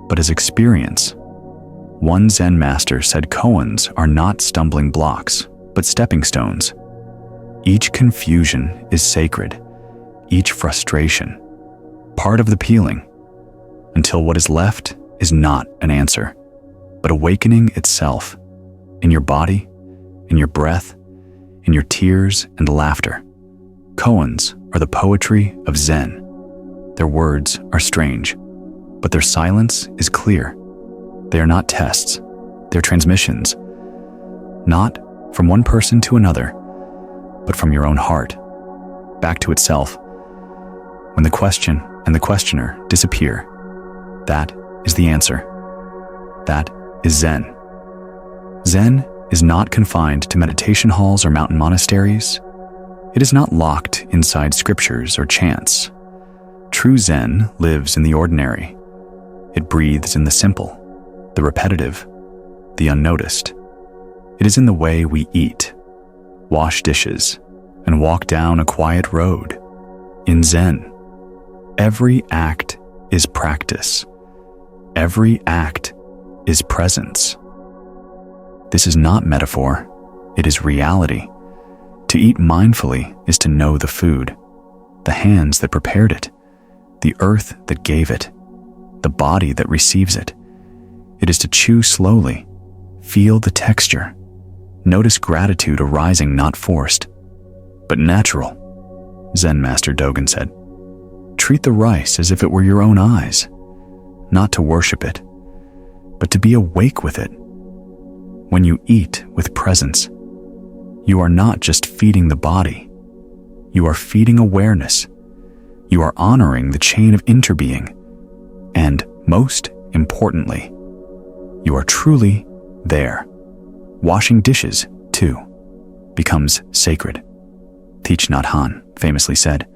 but as experience. One Zen master said koans are not stumbling blocks, but stepping stones. Each confusion is sacred, each frustration, part of the peeling, until what is left is not an answer, but awakening itself, in your body, in your breath, in your tears and laughter. Koans are the poetry of Zen. Their words are strange, but their silence is clear. They are not tests, they're transmissions. Not from one person to another, but from your own heart, back to itself. When the question and the questioner disappear, that is the answer. That is Zen. Zen is not confined to meditation halls or mountain monasteries. It is not locked inside scriptures or chants. True Zen lives in the ordinary. It breathes in the simple, the repetitive, the unnoticed. It is in the way we eat, wash dishes, and walk down a quiet road. In Zen, every act is practice. Every act is presence. This is not metaphor, it is reality. To eat mindfully is to know the food, the hands that prepared it, the earth that gave it, the body that receives it. It is to chew slowly, feel the texture, notice gratitude arising not forced, but natural. Zen Master Dogen said, treat the rice as if it were your own eyes, not to worship it, but to be awake with it. When you eat with presence, you are not just feeding the body, you are feeding awareness. You are honoring the chain of interbeing, and most importantly, you are truly there. Washing dishes, too, becomes sacred. Thich Nhat Hanh famously said,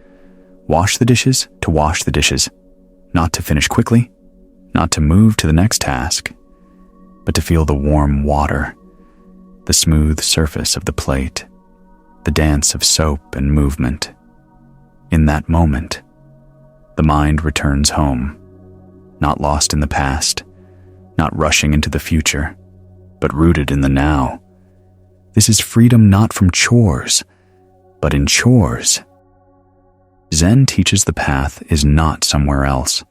wash the dishes to wash the dishes, not to finish quickly, not to move to the next task, but to feel the warm water, the smooth surface of the plate, the dance of soap and movement. In that moment, the mind returns home, not lost in the past, not rushing into the future, but rooted in the now. This is freedom not from chores, but in chores. Zen teaches the path is not somewhere else.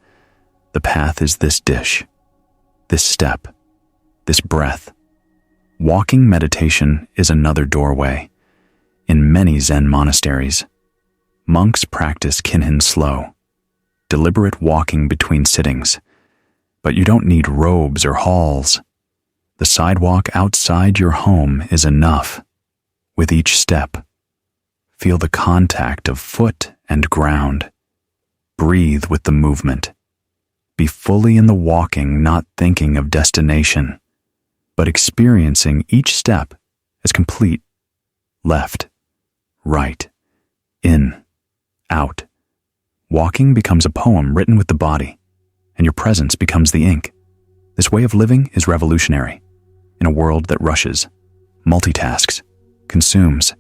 The path is this dish, this step, this breath. Walking meditation is another doorway. In many Zen monasteries, monks practice kinhin slow, deliberate walking between sittings. But you don't need robes or halls. The sidewalk outside your home is enough. With each step, feel the contact of foot and ground. Breathe with the movement. Be fully in the walking, not thinking of destination, but experiencing each step as complete. Left, right, in, out. Walking becomes a poem written with the body, and your presence becomes the ink. This way of living is revolutionary. In a world that rushes, multitasks, consumes,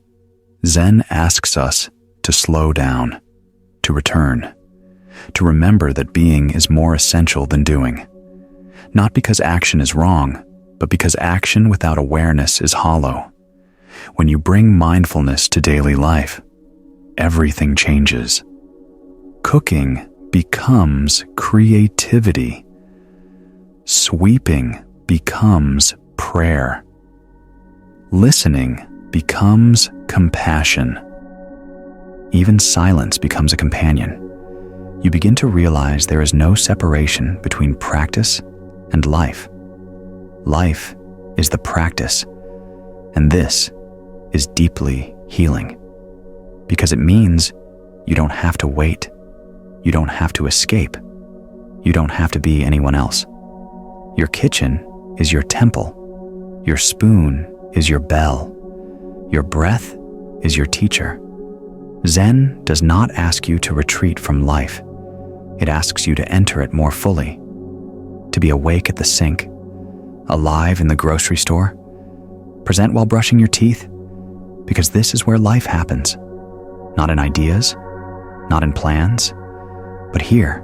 Zen asks us to slow down, to return, to remember that being is more essential than doing. Not because action is wrong, but because action without awareness is hollow. When you bring mindfulness to daily life, everything changes. Cooking becomes creativity. Sweeping becomes prayer. Listening becomes compassion. Even silence becomes a companion. You begin to realize there is no separation between practice and life. Life is the practice, and this is deeply healing, because it means you don't have to wait. You don't have to escape. You don't have to be anyone else. Your kitchen is your temple. Your spoon is your bell. Your breath is your teacher. Zen does not ask you to retreat from life. It asks you to enter it more fully, to be awake at the sink, alive in the grocery store, present while brushing your teeth, because this is where life happens. Not in ideas, not in plans, but here,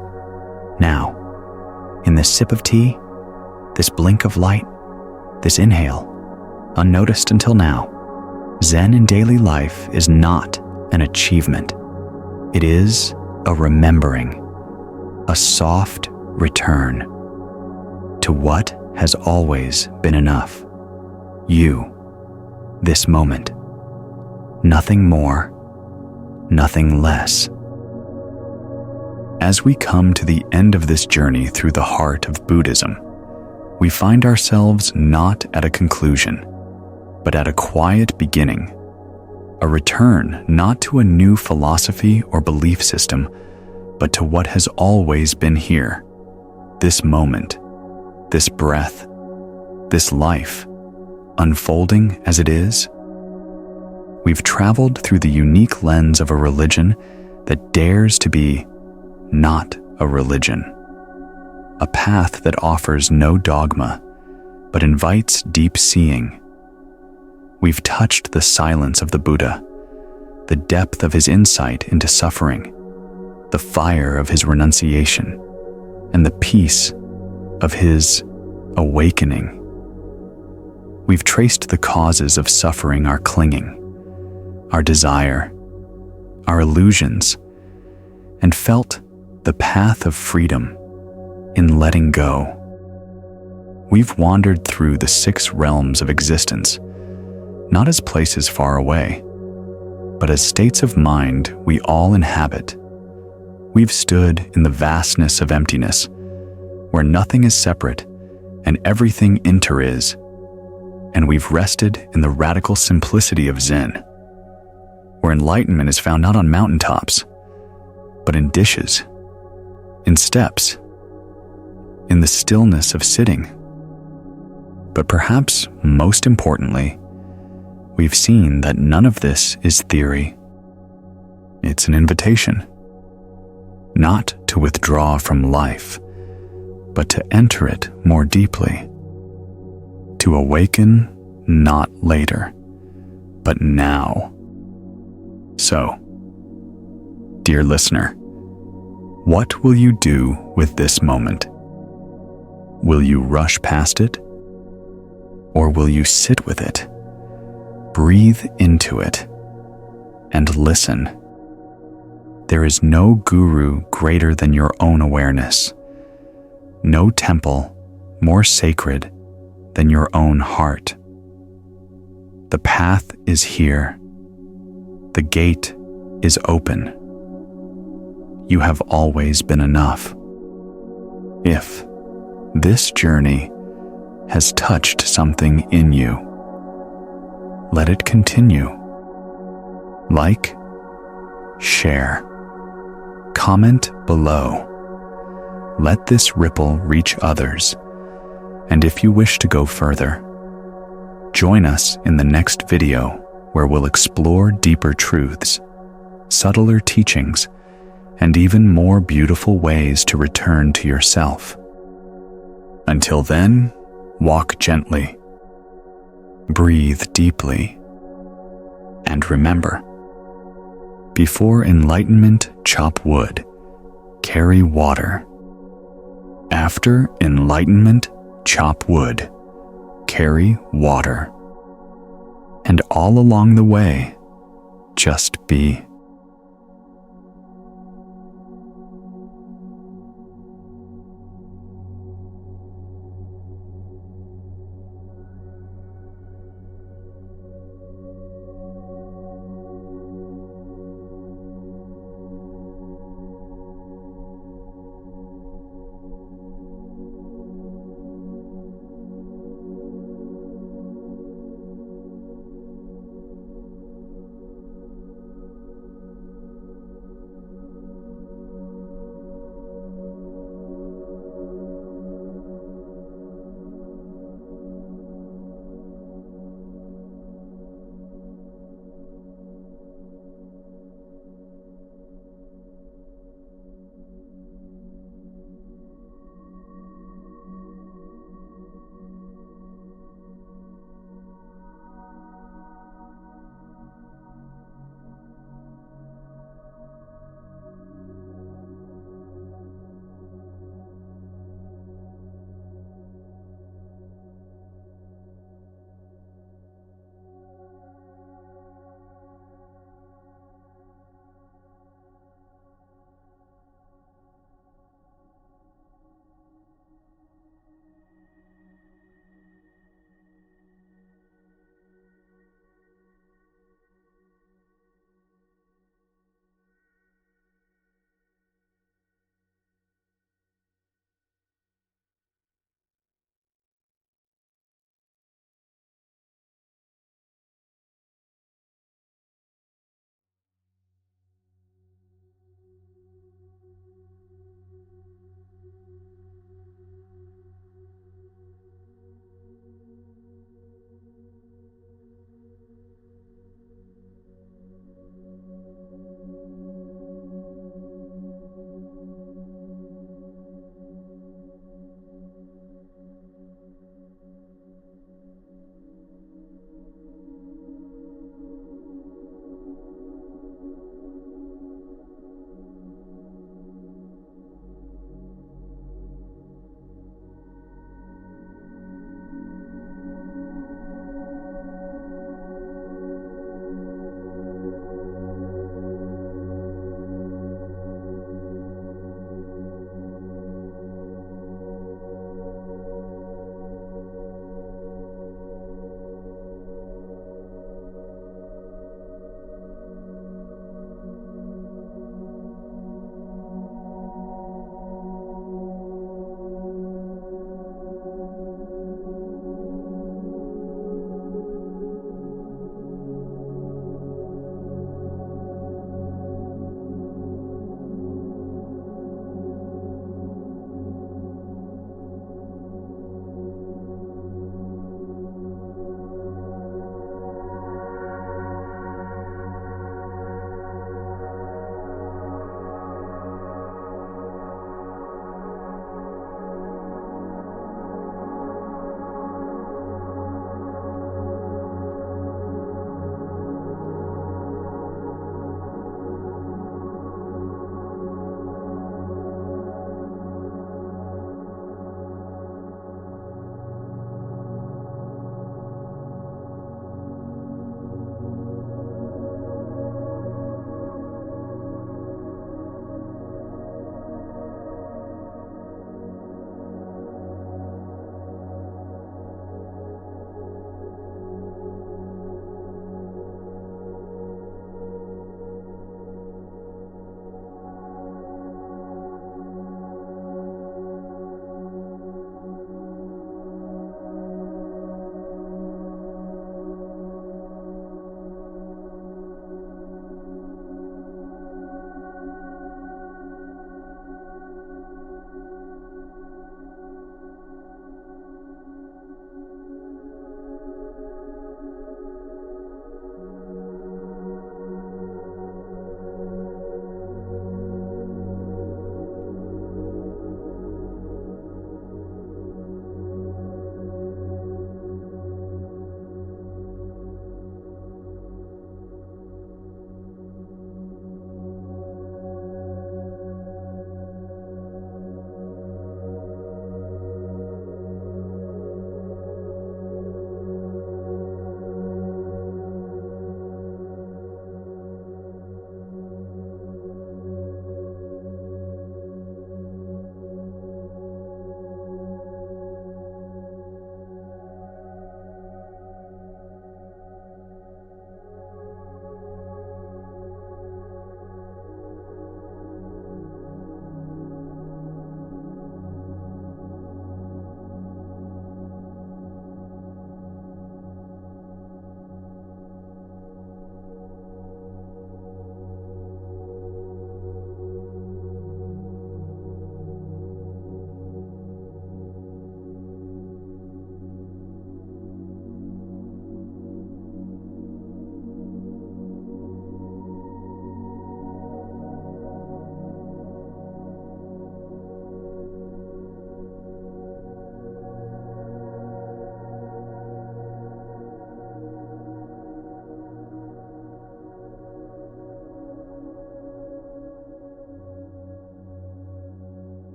now, in this sip of tea, this blink of light, this inhale, unnoticed until now. Zen in daily life is not an achievement. It is a remembering, a soft return to what has always been enough. You, this moment. Nothing more, nothing less. As we come to the end of this journey through the heart of Buddhism, we find ourselves not at a conclusion, but at a quiet beginning, a return not to a new philosophy or belief system, but to what has always been here, this moment, this breath, this life, unfolding as it is. We've traveled through the unique lens of a religion that dares to be not a religion, a path that offers no dogma, but invites deep seeing. We've touched the silence of the Buddha, the depth of his insight into suffering, the fire of his renunciation, and the peace of his awakening. We've traced the causes of suffering, our clinging, our desire, our illusions, and felt the path of freedom in letting go. We've wandered through the 6 realms of existence, not as places far away, but as states of mind we all inhabit. We've stood in the vastness of emptiness, where nothing is separate and everything inter is, and we've rested in the radical simplicity of Zen, where enlightenment is found not on mountaintops, but in dishes, in steps, in the stillness of sitting. But perhaps most importantly, we've seen that none of this is theory. It's an invitation, not to withdraw from life, but to enter it more deeply, to awaken not later, but now. So, dear listener, what will you do with this moment? Will you rush past it? Or will you sit with it, breathe into it, and listen? There is no guru greater than your own awareness, no temple more sacred than your own heart. The path is here. The gate is open. You have always been enough. If this journey has touched something in you, let it continue. Like, share, comment below. Let this ripple reach others. And if you wish to go further, join us in the next video where we'll explore deeper truths, subtler teachings, and even more beautiful ways to return to yourself. Until then, walk gently, breathe deeply, and remember, before enlightenment, chop wood, carry water. After enlightenment, chop wood, carry water. And all along the way, just be